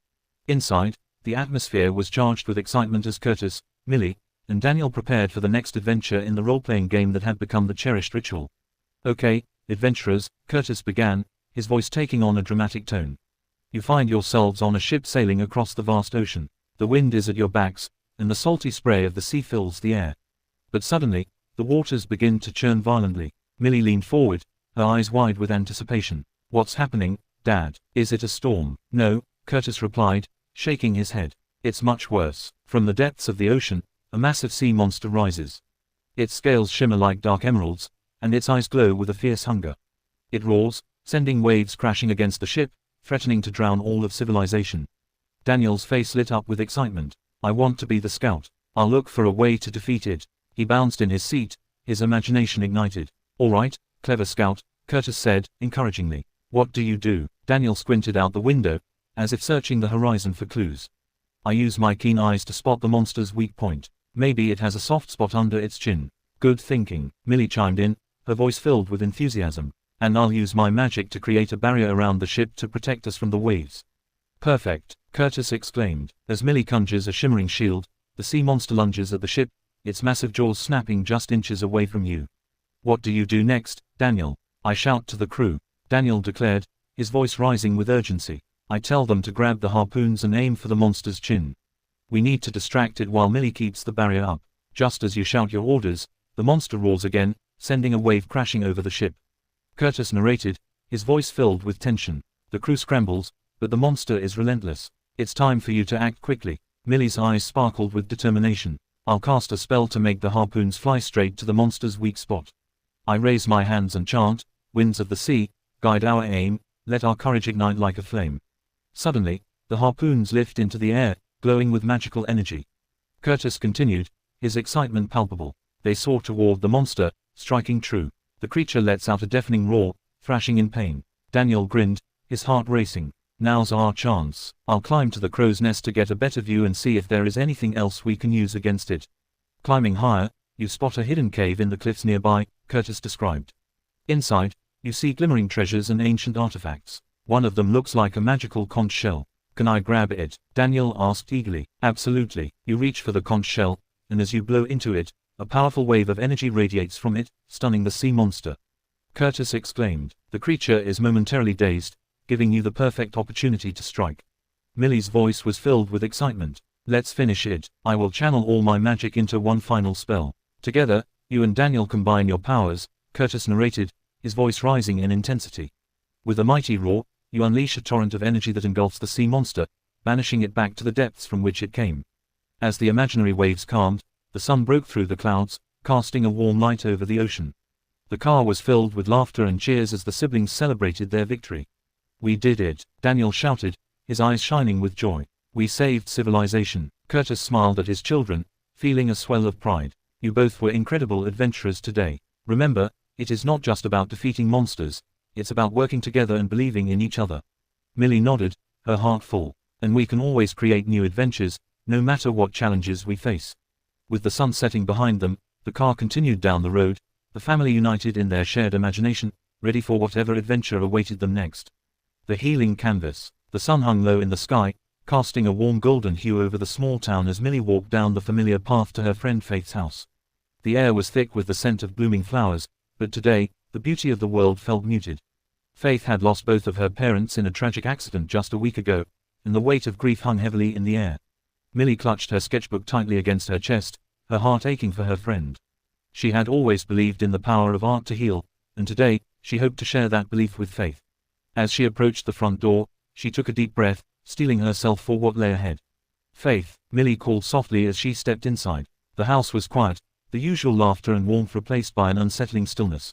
Inside, the atmosphere was charged with excitement as Curtis, Millie, and Daniel prepared for the next adventure in the role-playing game that had become the cherished ritual. "Okay, adventurers," Curtis began, his voice taking on a dramatic tone. "You find yourselves on a ship sailing across the vast ocean. The wind is at your backs, and the salty spray of the sea fills the air. But suddenly, the waters begin to churn violently." Millie leaned forward, her eyes wide with anticipation. "What's happening, Dad? Is it a storm?" "No," Curtis replied, shaking his head. "It's much worse." From the depths of the ocean, a massive sea monster rises. Its scales shimmer like dark emeralds, and its eyes glow with a fierce hunger. It roars, sending waves crashing against the ship, threatening to drown all of civilization. Daniel's face lit up with excitement. "I want to be the scout. I'll look for a way to defeat it." He bounced in his seat, his imagination ignited. "All right, clever scout," Curtis said, encouragingly. "What do you do?" Daniel squinted out the window, as if searching the horizon for clues. "I use my keen eyes to spot the monster's weak point. Maybe it has a soft spot under its chin." "Good thinking," Millie chimed in, her voice filled with enthusiasm. "And I'll use my magic to create a barrier around the ship to protect us from the waves." "Perfect," Curtis exclaimed. As Millie conjures a shimmering shield, the sea monster lunges at the ship, its massive jaws snapping just inches away from you. "What do you do next, Daniel?" "I shout to the crew," Daniel declared, his voice rising with urgency. "I tell them to grab the harpoons and aim for the monster's chin. We need to distract it while Millie keeps the barrier up. Just as you shout your orders, the monster roars again, sending a wave crashing over the ship." Curtis narrated, his voice filled with tension. "The crew scrambles, but the monster is relentless. It's time for you to act quickly." Millie's eyes sparkled with determination. "I'll cast a spell to make the harpoons fly straight to the monster's weak spot. I raise my hands and chant, 'Winds of the sea, guide our aim, let our courage ignite like a flame.'" Suddenly, the harpoons lift into the air, glowing with magical energy. Curtis continued, his excitement palpable. They soar toward the monster, striking true. The creature lets out a deafening roar, thrashing in pain. Daniel grinned, his heart racing. Now's our chance. I'll climb to the crow's nest to get a better view and see if there is anything else we can use against it. Climbing higher, you spot a hidden cave in the cliffs nearby, Curtis described. Inside, you see glimmering treasures and ancient artifacts. One of them looks like a magical conch shell. Can I grab it? Daniel asked eagerly. Absolutely. You reach for the conch shell, and as you blow into it, a powerful wave of energy radiates from it, stunning the sea monster. Curtis exclaimed. The creature is momentarily dazed, giving you the perfect opportunity to strike. Millie's voice was filled with excitement. Let's finish it. I will channel all my magic into one final spell. Together, you and Daniel combine your powers, Curtis narrated, his voice rising in intensity. With a mighty roar, you unleash a torrent of energy that engulfs the sea monster, banishing it back to the depths from which it came. As the imaginary waves calmed, the sun broke through the clouds, casting a warm light over the ocean. The car was filled with laughter and cheers as the siblings celebrated their victory. We did it, Daniel shouted, his eyes shining with joy. We saved civilization. Curtis smiled at his children, feeling a swell of pride. You both were incredible adventurers today. Remember, it is not just about defeating monsters, it's about working together and believing in each other. Millie nodded, her heart full. And we can always create new adventures, no matter what challenges we face. With the sun setting behind them, the car continued down the road, the family united in their shared imagination, ready for whatever adventure awaited them next. The healing canvas. The sun hung low in the sky, casting a warm golden hue over the small town as Millie walked down the familiar path to her friend Faith's house. The air was thick with the scent of blooming flowers, but today, the beauty of the world felt muted. Faith had lost both of her parents in a tragic accident just a week ago, and the weight of grief hung heavily in the air. Millie clutched her sketchbook tightly against her chest, her heart aching for her friend. She had always believed in the power of art to heal, and today, she hoped to share that belief with Faith. As she approached the front door, she took a deep breath, steeling herself for what lay ahead. Faith, Millie called softly as she stepped inside. The house was quiet, the usual laughter and warmth replaced by an unsettling stillness.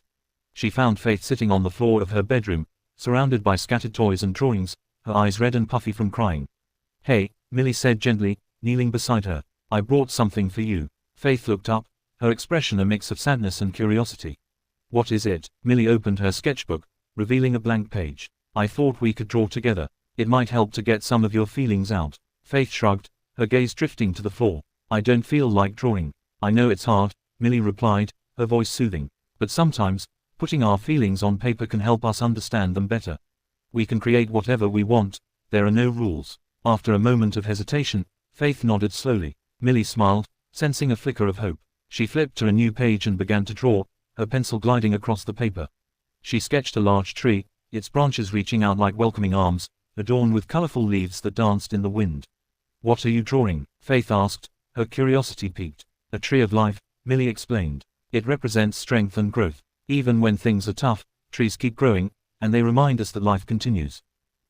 She found Faith sitting on the floor of her bedroom, surrounded by scattered toys and drawings, her eyes red and puffy from crying. Hey, Millie said gently, kneeling beside her. I brought something for you. Faith looked up, her expression a mix of sadness and curiosity. What is it? Millie opened her sketchbook, revealing a blank page. I thought we could draw together. It might help to get some of your feelings out. Faith shrugged, her gaze drifting to the floor. I don't feel like drawing. I know it's hard, Millie replied, her voice soothing. But sometimes, putting our feelings on paper can help us understand them better. We can create whatever we want, there are no rules. After a moment of hesitation, Faith nodded slowly. Millie smiled, sensing a flicker of hope. She flipped to a new page and began to draw, her pencil gliding across the paper. She sketched a large tree, its branches reaching out like welcoming arms, adorned with colorful leaves that danced in the wind. What are you drawing? Faith asked, her curiosity piqued. A tree of life, Millie explained. It represents strength and growth. Even when things are tough, trees keep growing, and they remind us that life continues.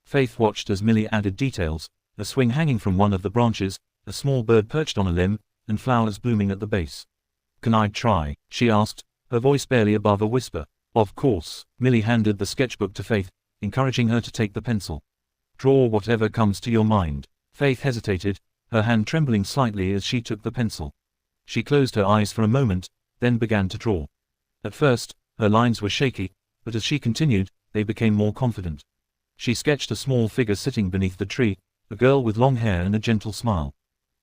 Faith watched as Millie added details, a swing hanging from one of the branches, a small bird perched on a limb, and flowers blooming at the base. Can I try? She asked, her voice barely above a whisper. Of course. Millie handed the sketchbook to Faith, encouraging her to take the pencil. Draw whatever comes to your mind. Faith hesitated, her hand trembling slightly as she took the pencil. She closed her eyes for a moment, then began to draw. At first, her lines were shaky, but as she continued, they became more confident. She sketched a small figure sitting beneath the tree, a girl with long hair and a gentle smile.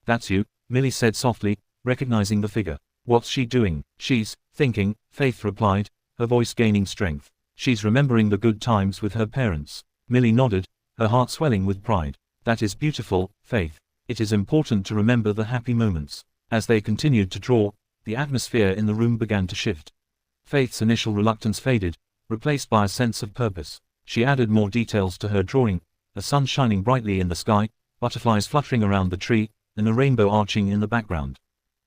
That's you, Millie said softly, recognizing the figure. What's she doing? She's thinking, Faith replied, her voice gaining strength. She's remembering the good times with her parents. Millie nodded, her heart swelling with pride. That is beautiful, Faith. It is important to remember the happy moments. As they continued to draw, the atmosphere in the room began to shift. Faith's initial reluctance faded, replaced by a sense of purpose. She added more details to her drawing, a sun shining brightly in the sky, butterflies fluttering around the tree, and a rainbow arching in the background.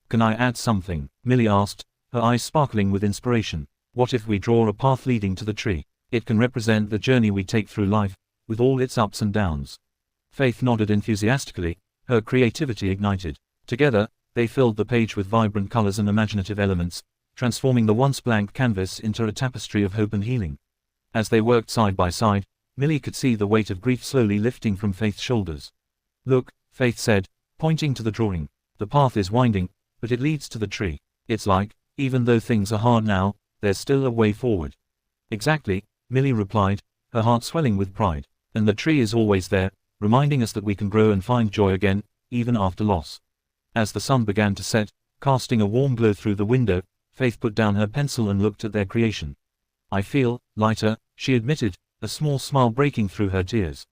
Can I add something? Millie asked, her eyes sparkling with inspiration. What if we draw a path leading to the tree? It can represent the journey we take through life, with all its ups and downs. Faith nodded enthusiastically, her creativity ignited. Together, they filled the page with vibrant colors and imaginative elements, transforming the once blank canvas into a tapestry of hope and healing. As they worked side by side, Millie could see the weight of grief slowly lifting from Faith's shoulders. Look, Faith said, pointing to the drawing. The path is winding, but it leads to the tree. It's like, even though things are hard now, there's still a way forward. Exactly, Millie replied, her heart swelling with pride. And the tree is always there, reminding us that we can grow and find joy again, even after loss. As the sun began to set, casting a warm glow through the window, Faith put down her pencil and looked at their creation. I feel lighter, she admitted, a small smile breaking through her tears.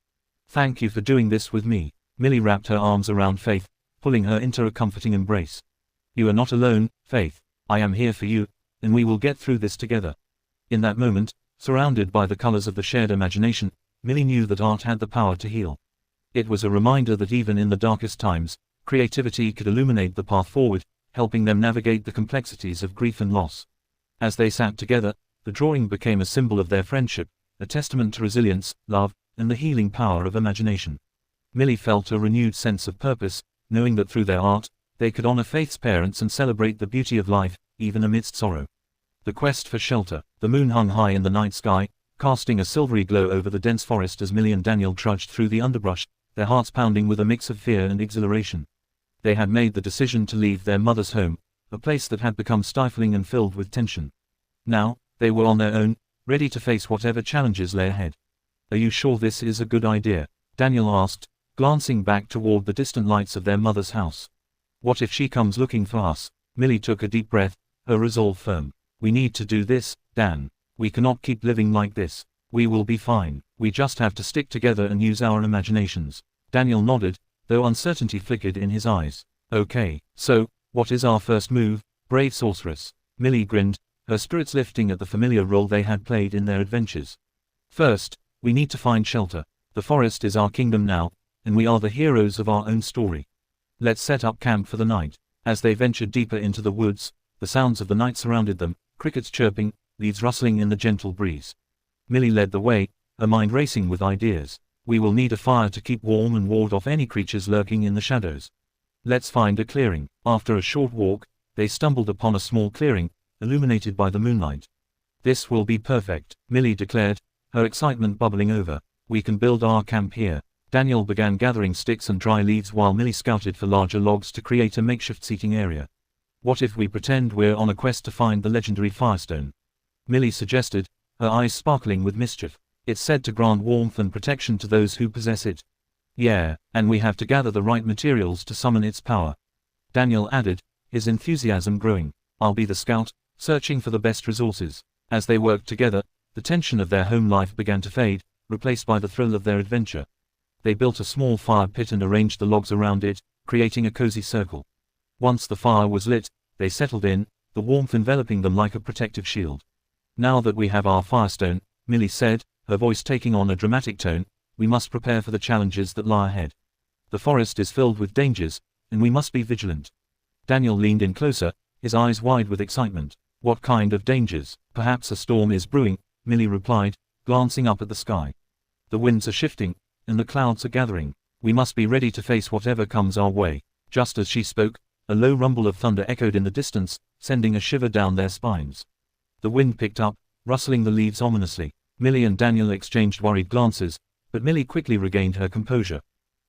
Thank you for doing this with me. Millie wrapped her arms around Faith, pulling her into a comforting embrace. You are not alone, Faith. I am here for you, and we will get through this together. In that moment, surrounded by the colors of the shared imagination, Millie knew that art had the power to heal. It was a reminder that even in the darkest times, creativity could illuminate the path forward, helping them navigate the complexities of grief and loss. As they sat together, the drawing became a symbol of their friendship, a testament to resilience, love, and the healing power of imagination. Millie felt a renewed sense of purpose, knowing that through their art, they could honor Faith's parents and celebrate the beauty of life, even amidst sorrow. The quest for shelter. The moon hung high in the night sky, casting a silvery glow over the dense forest as Millie and Daniel trudged through the underbrush, their hearts pounding with a mix of fear and exhilaration. They had made the decision to leave their mother's home, a place that had become stifling and filled with tension. Now, they were on their own, ready to face whatever challenges lay ahead. Are you sure this is a good idea? Daniel asked, glancing back toward the distant lights of their mother's house. What if she comes looking for us? Millie took a deep breath, her resolve firm. We need to do this, Dan. We cannot keep living like this. We will be fine. We just have to stick together and use our imaginations. Daniel nodded, though uncertainty flickered in his eyes. Okay, so, what is our first move, brave sorceress? Millie grinned, her spirits lifting at the familiar role they had played in their adventures. First, we need to find shelter. The forest is our kingdom now, and we are the heroes of our own story. Let's set up camp for the night. As they ventured deeper into the woods, the sounds of the night surrounded them, crickets chirping, leaves rustling in the gentle breeze. Millie led the way, her mind racing with ideas. We will need a fire to keep warm and ward off any creatures lurking in the shadows. Let's find a clearing. After a short walk, they stumbled upon a small clearing, illuminated by the moonlight. This will be perfect, Millie declared, her excitement bubbling over. We can build our camp here. Daniel began gathering sticks and dry leaves while Millie scouted for larger logs to create a makeshift seating area. What if we pretend we're on a quest to find the legendary Firestone? Millie suggested, her eyes sparkling with mischief. It's said to grant warmth and protection to those who possess it. Yeah, and we have to gather the right materials to summon its power. Daniel added, his enthusiasm growing. I'll be the scout, searching for the best resources. As they worked together, the tension of their home life began to fade, replaced by the thrill of their adventure. They built a small fire pit and arranged the logs around it, creating a cozy circle. Once the fire was lit, they settled in, the warmth enveloping them like a protective shield. Now that we have our Firestone, Millie said, her voice taking on a dramatic tone, we must prepare for the challenges that lie ahead. The forest is filled with dangers, and we must be vigilant. Daniel leaned in closer, his eyes wide with excitement. What kind of dangers? Perhaps a storm is brewing, Millie replied, glancing up at the sky. The winds are shifting, and the clouds are gathering. We must be ready to face whatever comes our way. Just as she spoke, a low rumble of thunder echoed in the distance, sending a shiver down their spines. The wind picked up, rustling the leaves ominously. Millie and Daniel exchanged worried glances, but Millie quickly regained her composure.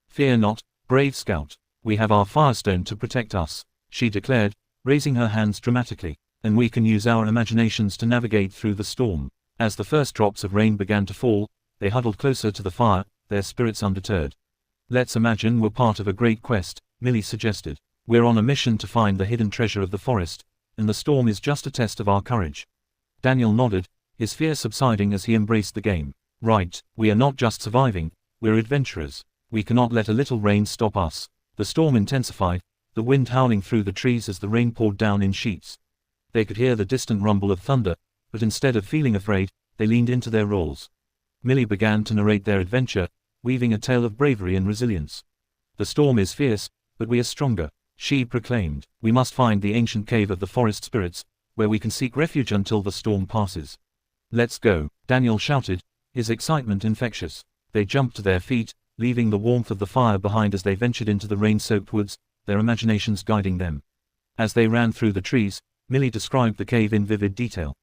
Fear not, brave scout. We have our Firestone to protect us, she declared, raising her hands dramatically, and we can use our imaginations to navigate through the storm. As the first drops of rain began to fall, they huddled closer to the fire, their spirits undeterred. Let's imagine we're part of a great quest, Millie suggested. We're on a mission to find the hidden treasure of the forest, and the storm is just a test of our courage. Daniel nodded, his fear subsiding as he embraced the game. Right, we are not just surviving, we're adventurers. We cannot let a little rain stop us. The storm intensified, the wind howling through the trees as the rain poured down in sheets. They could hear the distant rumble of thunder, but instead of feeling afraid, they leaned into their roles. Millie began to narrate their adventure, weaving a tale of bravery and resilience. The storm is fierce, but we are stronger, she proclaimed. We must find the ancient cave of the forest spirits, where we can seek refuge until the storm passes. Let's go, Daniel shouted, his excitement infectious. They jumped to their feet, leaving the warmth of the fire behind as they ventured into the rain-soaked woods, their imaginations guiding them. As they ran through the trees, Millie described the cave in vivid detail.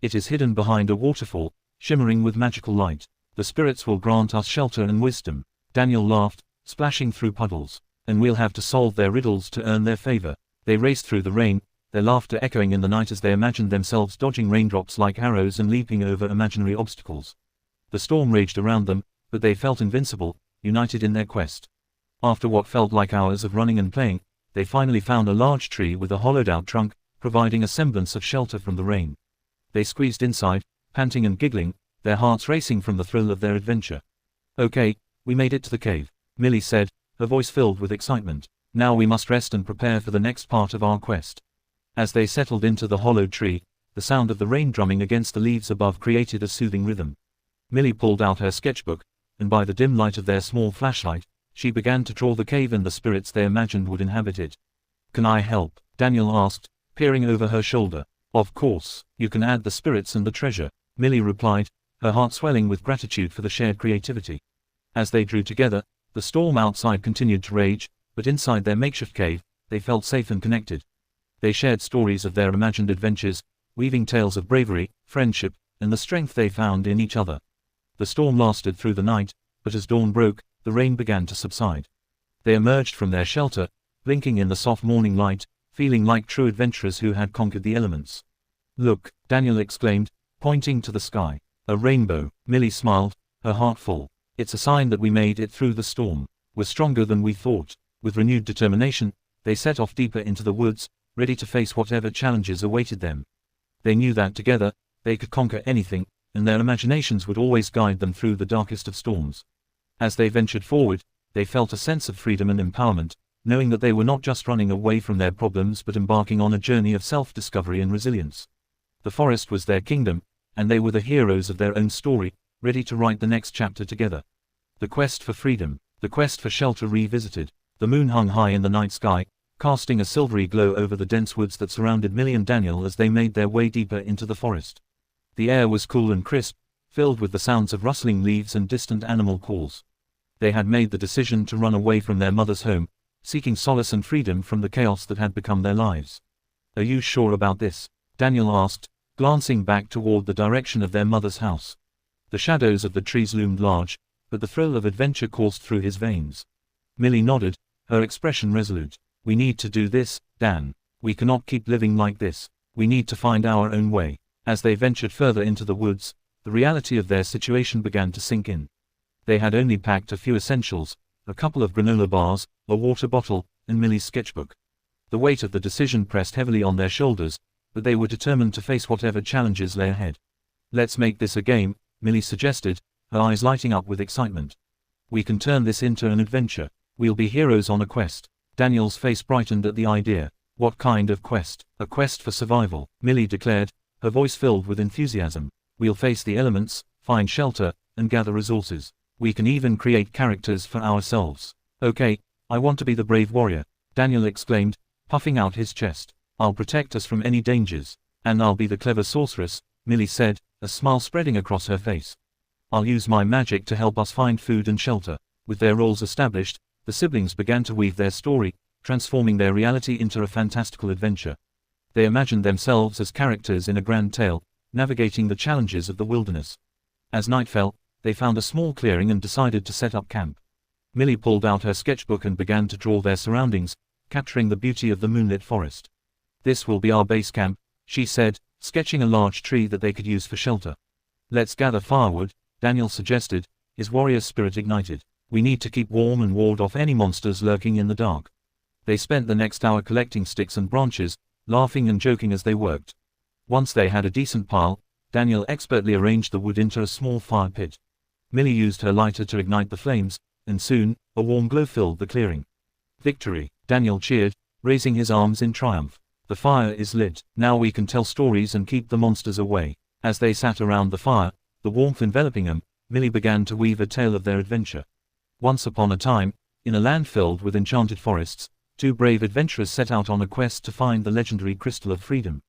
It is hidden behind a waterfall, shimmering with magical light. The spirits will grant us shelter and wisdom. Daniel laughed, splashing through puddles. And we'll have to solve their riddles to earn their favor. They raced through the rain, their laughter echoing in the night as they imagined themselves dodging raindrops like arrows and leaping over imaginary obstacles. The storm raged around them, but they felt invincible, united in their quest. After what felt like hours of running and playing, they finally found a large tree with a hollowed-out trunk, providing a semblance of shelter from the rain. They squeezed inside, panting and giggling, their hearts racing from the thrill of their adventure. "Okay, we made it to the cave," Millie said, her voice filled with excitement. "Now we must rest and prepare for the next part of our quest." As they settled into the hollowed tree, the sound of the rain drumming against the leaves above created a soothing rhythm. Millie pulled out her sketchbook, and by the dim light of their small flashlight, she began to draw the cave and the spirits they imagined would inhabit it. "Can I help?" Daniel asked, peering over her shoulder. "Of course, you can add the spirits and the treasure," Millie replied, her heart swelling with gratitude for the shared creativity. As they drew together, the storm outside continued to rage, but inside their makeshift cave, they felt safe and connected. They shared stories of their imagined adventures, weaving tales of bravery, friendship, and the strength they found in each other. The storm lasted through the night, but as dawn broke, the rain began to subside. They emerged from their shelter, blinking in the soft morning light, feeling like true adventurers who had conquered the elements. "Look," Daniel exclaimed, pointing to the sky. "A rainbow." Millie smiled, her heart full. "It's a sign that we made it through the storm. We're stronger than we thought." With renewed determination, they set off deeper into the woods, ready to face whatever challenges awaited them. They knew that together, they could conquer anything, and their imaginations would always guide them through the darkest of storms. As they ventured forward, they felt a sense of freedom and empowerment, knowing that they were not just running away from their problems but embarking on a journey of self-discovery and resilience. The forest was their kingdom, and they were the heroes of their own story, ready to write the next chapter together. The quest for freedom, the quest for shelter revisited. The moon hung high in the night sky, casting a silvery glow over the dense woods that surrounded Millie and Daniel as they made their way deeper into the forest. The air was cool and crisp, filled with the sounds of rustling leaves and distant animal calls. They had made the decision to run away from their mother's home, seeking solace and freedom from the chaos that had become their lives. "Are you sure about this?" Daniel asked, glancing back toward the direction of their mother's house. The shadows of the trees loomed large, but the thrill of adventure coursed through his veins. Millie nodded, her expression resolute. "We need to do this, Dan. We cannot keep living like this. We need to find our own way." As they ventured further into the woods, the reality of their situation began to sink in. They had only packed a few essentials, a couple of granola bars, a water bottle, and Millie's sketchbook. The weight of the decision pressed heavily on their shoulders, but they were determined to face whatever challenges lay ahead. "Let's make this a game," Millie suggested, her eyes lighting up with excitement. "We can turn this into an adventure. We'll be heroes on a quest." Daniel's face brightened at the idea. "What kind of quest?" "A quest for survival," Millie declared, her voice filled with enthusiasm. "We'll face the elements, find shelter, and gather resources. We can even create characters for ourselves." "Okay, I want to be the brave warrior," Daniel exclaimed, puffing out his chest. "I'll protect us from any dangers." "And I'll be the clever sorceress," Millie said, a smile spreading across her face. "I'll use my magic to help us find food and shelter." With their roles established, the siblings began to weave their story, transforming their reality into a fantastical adventure. They imagined themselves as characters in a grand tale, navigating the challenges of the wilderness. As night fell, they found a small clearing and decided to set up camp. Millie pulled out her sketchbook and began to draw their surroundings, capturing the beauty of the moonlit forest. "This will be our base camp," she said, sketching a large tree that they could use for shelter. "Let's gather firewood," Daniel suggested, his warrior spirit ignited. "We need to keep warm and ward off any monsters lurking in the dark." They spent the next hour collecting sticks and branches, laughing and joking as they worked. Once they had a decent pile, Daniel expertly arranged the wood into a small fire pit. Millie used her lighter to ignite the flames, and soon, a warm glow filled the clearing. "Victory!" Daniel cheered, raising his arms in triumph. "The fire is lit. Now we can tell stories and keep the monsters away." As they sat around the fire, the warmth enveloping them, Millie began to weave a tale of their adventure. Once upon a time, in a land filled with enchanted forests, two brave adventurers set out on a quest to find the legendary Crystal of Freedom.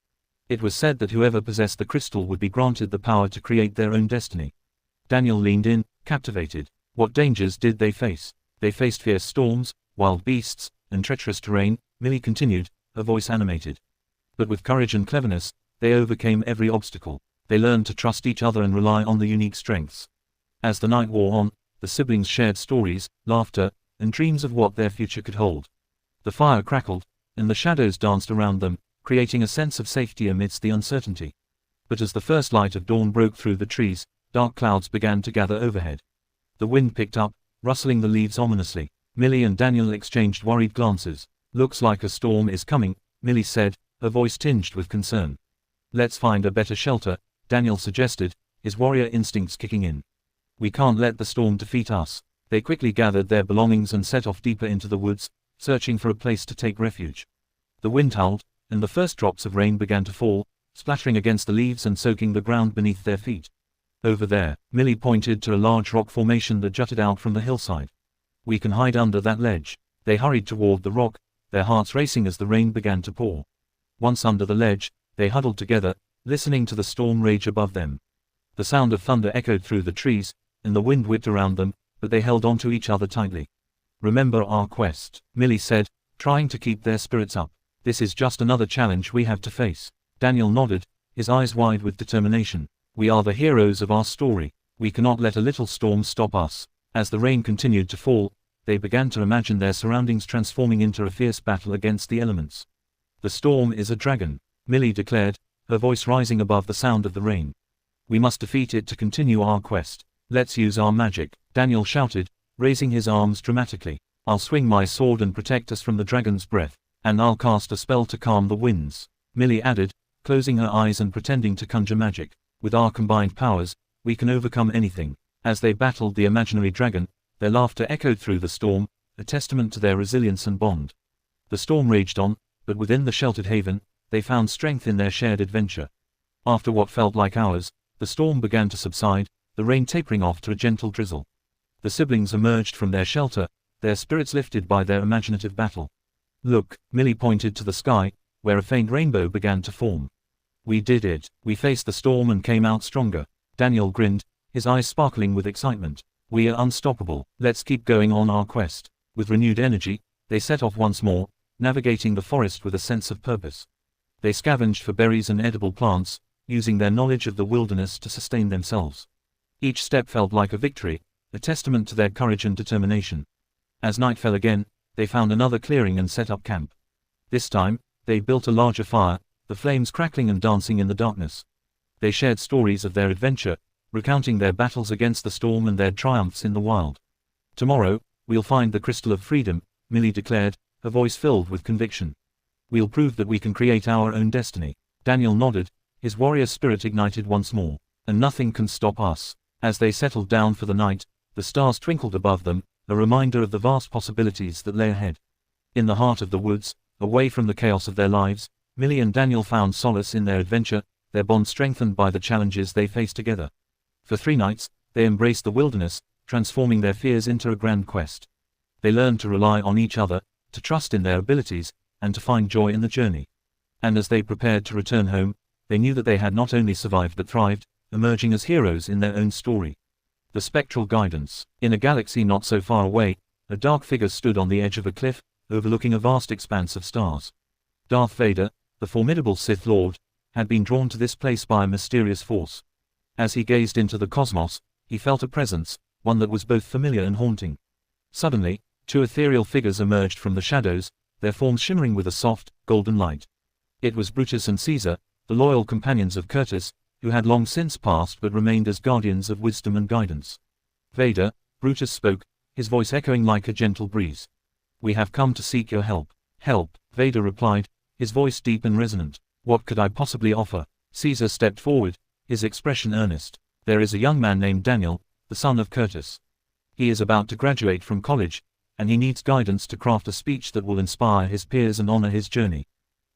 It was said that whoever possessed the crystal would be granted the power to create their own destiny. Daniel leaned in, captivated. What dangers did they face? They faced fierce storms, wild beasts, and treacherous terrain, Millie continued, her voice animated. But with courage and cleverness, they overcame every obstacle. They learned to trust each other and rely on their unique strengths. As the night wore on, the siblings shared stories, laughter, and dreams of what their future could hold. The fire crackled, and the shadows danced around them, creating a sense of safety amidst the uncertainty. But as the first light of dawn broke through the trees, dark clouds began to gather overhead. The wind picked up, rustling the leaves ominously. Millie and Daniel exchanged worried glances. "Looks like a storm is coming," Millie said, her voice tinged with concern. "Let's find a better shelter," Daniel suggested, his warrior instincts kicking in. "We can't let the storm defeat us." They quickly gathered their belongings and set off deeper into the woods, searching for a place to take refuge. The wind howled, and the first drops of rain began to fall, splattering against the leaves and soaking the ground beneath their feet. "Over there," Millie pointed to a large rock formation that jutted out from the hillside. "We can hide under that ledge." They hurried toward the rock, their hearts racing as the rain began to pour. Once under the ledge, they huddled together, listening to the storm rage above them. The sound of thunder echoed through the trees, and the wind whipped around them, but they held onto each other tightly. "Remember our quest," Millie said, trying to keep their spirits up. "This is just another challenge we have to face." Daniel nodded, his eyes wide with determination. "We are the heroes of our story. We cannot let a little storm stop us." As the rain continued to fall, they began to imagine their surroundings transforming into a fierce battle against the elements. "The storm is a dragon," Millie declared, her voice rising above the sound of the rain. "We must defeat it to continue our quest. Let's use our magic," Daniel shouted, raising his arms dramatically. "I'll swing my sword and protect us from the dragon's breath, and I'll cast a spell to calm the winds," Millie added, closing her eyes and pretending to conjure magic. "With our combined powers, we can overcome anything." As they battled the imaginary dragon, their laughter echoed through the storm, a testament to their resilience and bond. The storm raged on, but within the sheltered haven, they found strength in their shared adventure. After what felt like hours, the storm began to subside, the rain tapering off to a gentle drizzle. The siblings emerged from their shelter, their spirits lifted by their imaginative battle. "Look," Millie pointed to the sky, where a faint rainbow began to form. "We did it. We faced the storm and came out stronger." Daniel grinned, his eyes sparkling with excitement. "We are unstoppable. Let's keep going on our quest." With renewed energy, they set off once more, navigating the forest with a sense of purpose. They scavenged for berries and edible plants, using their knowledge of the wilderness to sustain themselves. Each step felt like a victory, a testament to their courage and determination. As night fell again, they found another clearing and set up camp. This time, they built a larger fire, the flames crackling and dancing in the darkness. They shared stories of their adventure, recounting their battles against the storm and their triumphs in the wild. "Tomorrow, we'll find the crystal of freedom," Millie declared, her voice filled with conviction. "We'll prove that we can create our own destiny." Daniel nodded, his warrior spirit ignited once more. "And nothing can stop us." As they settled down for the night, the stars twinkled above them, a reminder of the vast possibilities that lay ahead. In the heart of the woods, away from the chaos of their lives, Millie and Daniel found solace in their adventure, their bond strengthened by the challenges they faced together. For 3 nights, they embraced the wilderness, transforming their fears into a grand quest. They learned to rely on each other, to trust in their abilities, and to find joy in the journey. And as they prepared to return home, they knew that they had not only survived but thrived, emerging as heroes in their own story. The spectral guidance. In a galaxy not so far away, a dark figure stood on the edge of a cliff, overlooking a vast expanse of stars. Darth Vader, the formidable Sith Lord, had been drawn to this place by a mysterious force. As he gazed into the cosmos, he felt a presence, one that was both familiar and haunting. Suddenly, 2 ethereal figures emerged from the shadows, their forms shimmering with a soft, golden light. It was Brutus and Caesar, the loyal companions of Curtis, who had long since passed but remained as guardians of wisdom and guidance. "Vader," Brutus spoke, his voice echoing like a gentle breeze. "We have come to seek your help." "Help," Vader replied, his voice deep and resonant. "What could I possibly offer?" Caesar stepped forward, his expression earnest. "There is a young man named Daniel, the son of Curtis. He is about to graduate from college, and he needs guidance to craft a speech that will inspire his peers and honor his journey."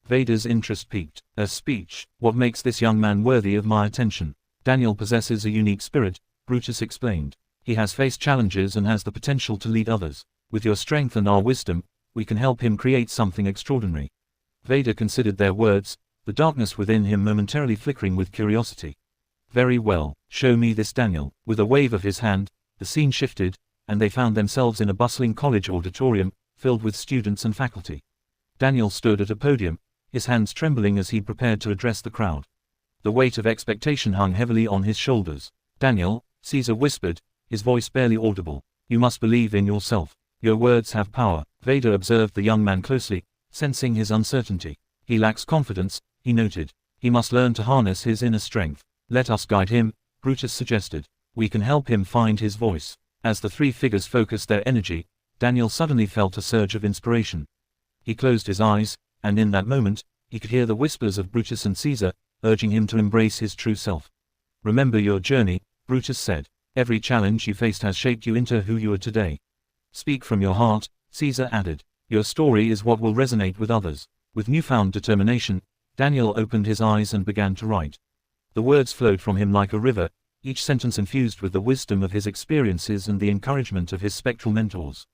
Vader's interest peaked. "A speech? What makes this young man worthy of my attention?" "Daniel possesses a unique spirit," Brutus explained. "He has faced challenges and has the potential to lead others. With your strength and our wisdom, we can help him create something extraordinary." Vader considered their words, the darkness within him momentarily flickering with curiosity. "Very well, show me this Daniel." With a wave of his hand, the scene shifted, and they found themselves in a bustling college auditorium, filled with students and faculty. Daniel stood at a podium, his hands trembling as he prepared to address the crowd. The weight of expectation hung heavily on his shoulders. "Daniel," Caesar whispered, his voice barely audible, "you must believe in yourself. Your words have power." Vader observed the young man closely, sensing his uncertainty. "He lacks confidence," he noted. "He must learn to harness his inner strength." "Let us guide him," Brutus suggested. "We can help him find his voice." As the three figures focused their energy, Daniel suddenly felt a surge of inspiration. He closed his eyes, and in that moment, he could hear the whispers of Brutus and Caesar, urging him to embrace his true self. "Remember your journey," Brutus said. "Every challenge you faced has shaped you into who you are today." "Speak from your heart," Caesar added. "Your story is what will resonate with others." With newfound determination, Daniel opened his eyes and began to write. The words flowed from him like a river, each sentence infused with the wisdom of his experiences and the encouragement of his spectral mentors.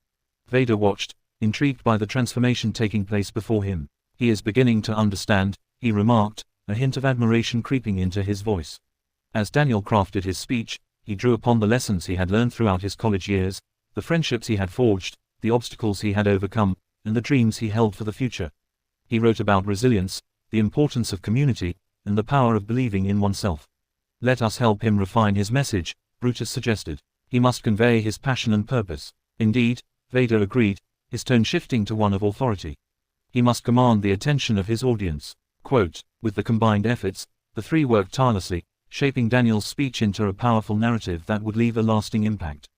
Vader watched, intrigued by the transformation taking place before him. "He is beginning to understand," he remarked, a hint of admiration creeping into his voice. As Daniel crafted his speech, he drew upon the lessons he had learned throughout his college years, the friendships he had forged, the obstacles he had overcome, and the dreams he held for the future. He wrote about resilience, the importance of community, and the power of believing in oneself. "Let us help him refine his message," Brutus suggested. "He must convey his passion and purpose." "Indeed," Vader agreed, his tone shifting to one of authority. "He must command the attention of his audience." Quote, with the combined efforts, the three worked tirelessly, shaping Daniel's speech into a powerful narrative that would leave a lasting impact.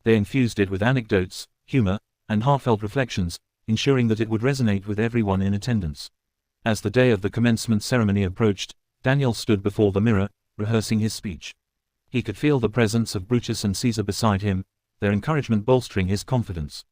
They infused it with anecdotes, humor, and heartfelt reflections, ensuring that it would resonate with everyone in attendance. As the day of the commencement ceremony approached, Daniel stood before the mirror, rehearsing his speech. He could feel the presence of Brutus and Caesar beside him, their encouragement bolstering his confidence.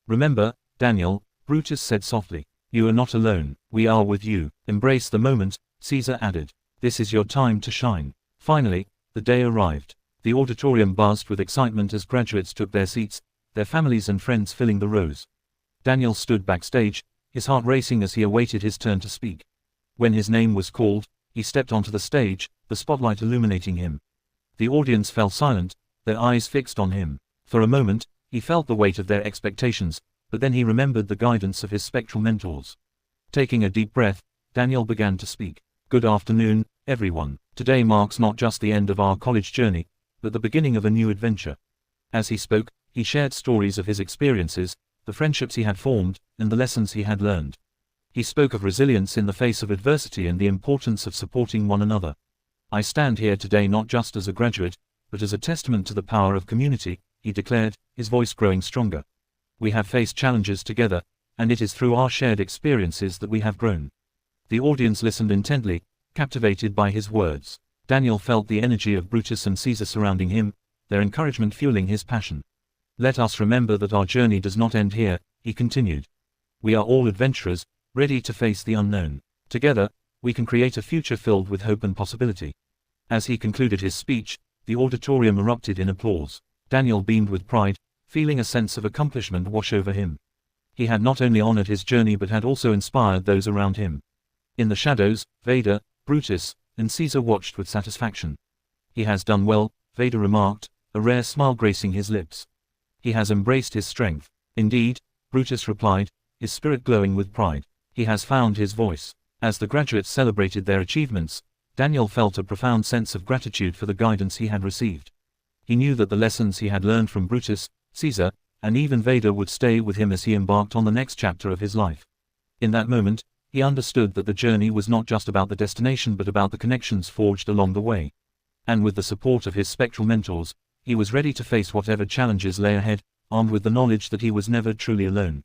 "Remember, Daniel," Brutus said softly, "you are not alone, we are with you. Embrace the moment," Caesar added. "This is your time to shine." Finally, the day arrived. The auditorium buzzed with excitement as graduates took their seats, their families and friends filling the rows. Daniel stood backstage, his heart racing as he awaited his turn to speak. When his name was called, he stepped onto the stage, the spotlight illuminating him. The audience fell silent, their eyes fixed on him. For a moment, he felt the weight of their expectations, but then he remembered the guidance of his spectral mentors. Taking a deep breath, Daniel began to speak. "Good afternoon, everyone. Today marks not just the end of our college journey, but the beginning of a new adventure." As he spoke, he shared stories of his experiences, the friendships he had formed, and the lessons he had learned. He spoke of resilience in the face of adversity and the importance of supporting one another. "I stand here today not just as a graduate, but as a testament to the power of community," he declared, his voice growing stronger. "We have faced challenges together, and it is through our shared experiences that we have grown." The audience listened intently, captivated by his words. Daniel felt the energy of Brutus and Caesar surrounding him, their encouragement fueling his passion. "Let us remember that our journey does not end here," he continued. "We are all adventurers, ready to face the unknown. Together, we can create a future filled with hope and possibility." As he concluded his speech, the auditorium erupted in applause. Daniel beamed with pride, feeling a sense of accomplishment wash over him. He had not only honored his journey but had also inspired those around him. In the shadows, Vader, Brutus, and Caesar watched with satisfaction. "He has done well," Vader remarked, a rare smile gracing his lips. "He has embraced his strength." "Indeed," Brutus replied, his spirit glowing with pride. "He has found his voice." As the graduates celebrated their achievements, Daniel felt a profound sense of gratitude for the guidance he had received. He knew that the lessons he had learned from Brutus, Caesar, and even Vader would stay with him as he embarked on the next chapter of his life. In that moment, he understood that the journey was not just about the destination but about the connections forged along the way. And with the support of his spectral mentors, he was ready to face whatever challenges lay ahead, armed with the knowledge that he was never truly alone.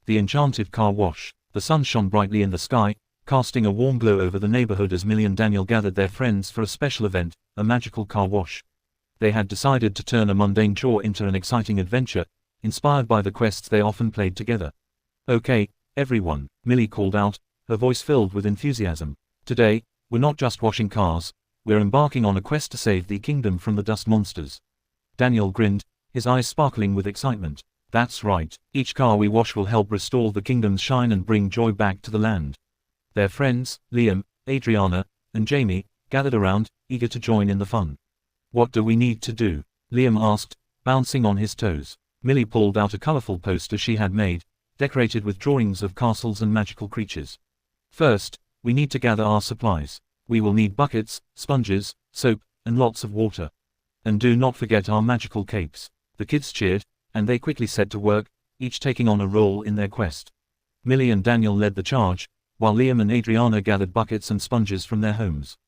The enchanted car wash. The sun shone brightly in the sky, casting a warm glow over the neighborhood as Millie and Daniel gathered their friends for a special event, a magical car wash. They had decided to turn a mundane chore into an exciting adventure, inspired by the quests they often played together. "Okay, everyone," Millie called out, her voice filled with enthusiasm. "Today, we're not just washing cars, we're embarking on a quest to save the kingdom from the dust monsters." Daniel grinned, his eyes sparkling with excitement. "That's right, each car we wash will help restore the kingdom's shine and bring joy back to the land." Their friends, Liam, Adriana, and Jamie, gathered around, eager to join in the fun. "What do we need to do?" Liam asked, bouncing on his toes. Millie pulled out a colorful poster she had made, decorated with drawings of castles and magical creatures. "First, we need to gather our supplies. We will need buckets, sponges, soap, and lots of water. And do not forget our magical capes." The kids cheered, and they quickly set to work, each taking on a role in their quest. Millie and Daniel led the charge, while Liam and Adriana gathered buckets and sponges from their homes.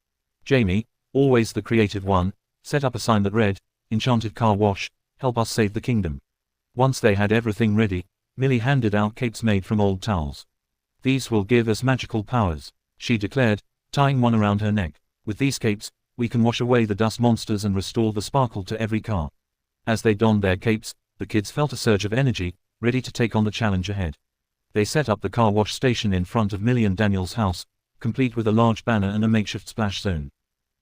Jamie, always the creative one, set up a sign that read, "Enchanted Car Wash," help us save the kingdom. Once they had everything ready, Millie handed out capes made from old towels. These will give us magical powers, she declared, tying one around her neck. With these capes, we can wash away the dust monsters and restore the sparkle to every car. As they donned their capes, the kids felt a surge of energy, ready to take on the challenge ahead. They set up the car wash station in front of Millie and Daniel's house, complete with a large banner and a makeshift splash zone.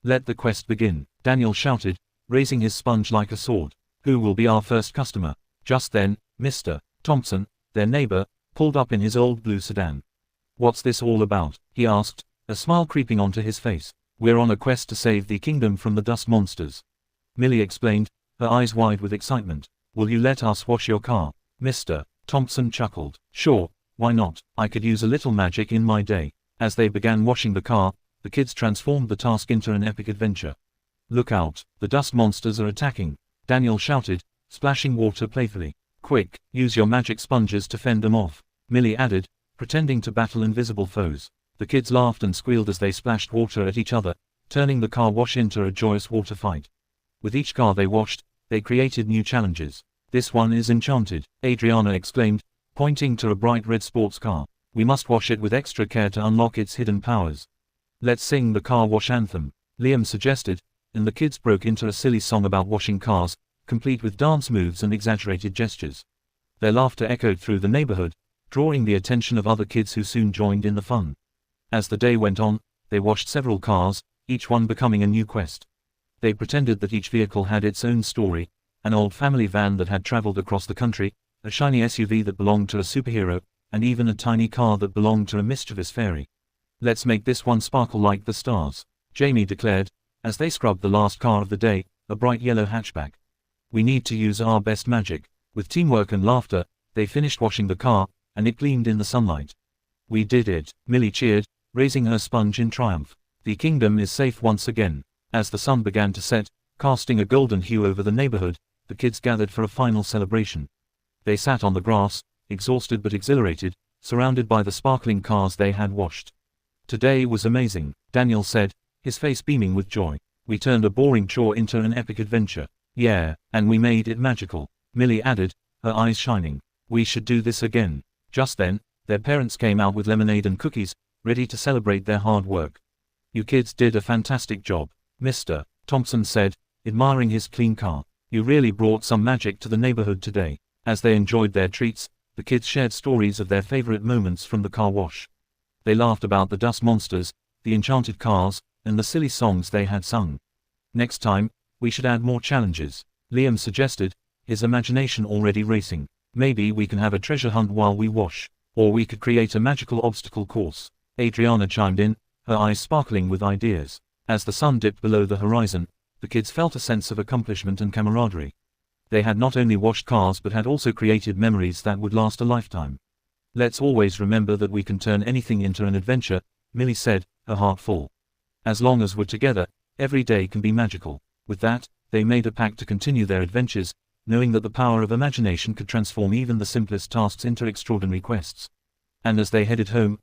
Let the quest begin, Daniel shouted, raising his sponge like a sword. Who will be our first customer? Just then, Mr. Thompson, their neighbor, pulled up in his old blue sedan. What's this all about? He asked, a smile creeping onto his face. We're on a quest to save the kingdom from the dust monsters, Millie explained, her eyes wide with excitement. Will you let us wash your car? Mr. Thompson chuckled. Sure, why not? I could use a little magic in my day. As they began washing the car, the kids transformed the task into an epic adventure. Look out, the dust monsters are attacking, Daniel shouted, splashing water playfully. Quick, use your magic sponges to fend them off, Millie added, pretending to battle invisible foes. The kids laughed and squealed as they splashed water at each other, turning the car wash into a joyous water fight. With each car they washed, they created new challenges. This one is enchanted, Adriana exclaimed, pointing to a bright red sports car. We must wash it with extra care to unlock its hidden powers. Let's sing the car wash anthem, Liam suggested, and the kids broke into a silly song about washing cars, complete with dance moves and exaggerated gestures. Their laughter echoed through the neighborhood, drawing the attention of other kids who soon joined in the fun. As the day went on, they washed several cars, each one becoming a new quest. They pretended that each vehicle had its own story, an old family van that had traveled across the country, a shiny SUV that belonged to a superhero, and even a tiny car that belonged to a mischievous fairy. Let's make this one sparkle like the stars, Jamie declared, as they scrubbed the last car of the day, a bright yellow hatchback. We need to use our best magic. With teamwork and laughter, they finished washing the car, and it gleamed in the sunlight. We did it, Millie cheered, raising her sponge in triumph. The kingdom is safe once again. As the sun began to set, casting a golden hue over the neighborhood, the kids gathered for a final celebration. They sat on the grass, exhausted but exhilarated, surrounded by the sparkling cars they had washed. Today was amazing, Daniel said, his face beaming with joy. We turned a boring chore into an epic adventure. Yeah, and we made it magical, Millie added, her eyes shining. We should do this again. Just then, their parents came out with lemonade and cookies, ready to celebrate their hard work. You kids did a fantastic job, Mr. Thompson said, admiring his clean car. You really brought some magic to the neighborhood today. As they enjoyed their treats, the kids shared stories of their favorite moments from the car wash. They laughed about the dust monsters, the enchanted cars, and the silly songs they had sung. Next time, we should add more challenges, Liam suggested, his imagination already racing. Maybe we can have a treasure hunt while we wash, or we could create a magical obstacle course. Adriana chimed in, her eyes sparkling with ideas. As the sun dipped below the horizon, the kids felt a sense of accomplishment and camaraderie. They had not only washed cars but had also created memories that would last a lifetime. Let's always remember that we can turn anything into an adventure, Millie said, her heart full. As long as we're together, every day can be magical. With that, they made a pact to continue their adventures, knowing that the power of imagination could transform even the simplest tasks into extraordinary quests. And as they headed home,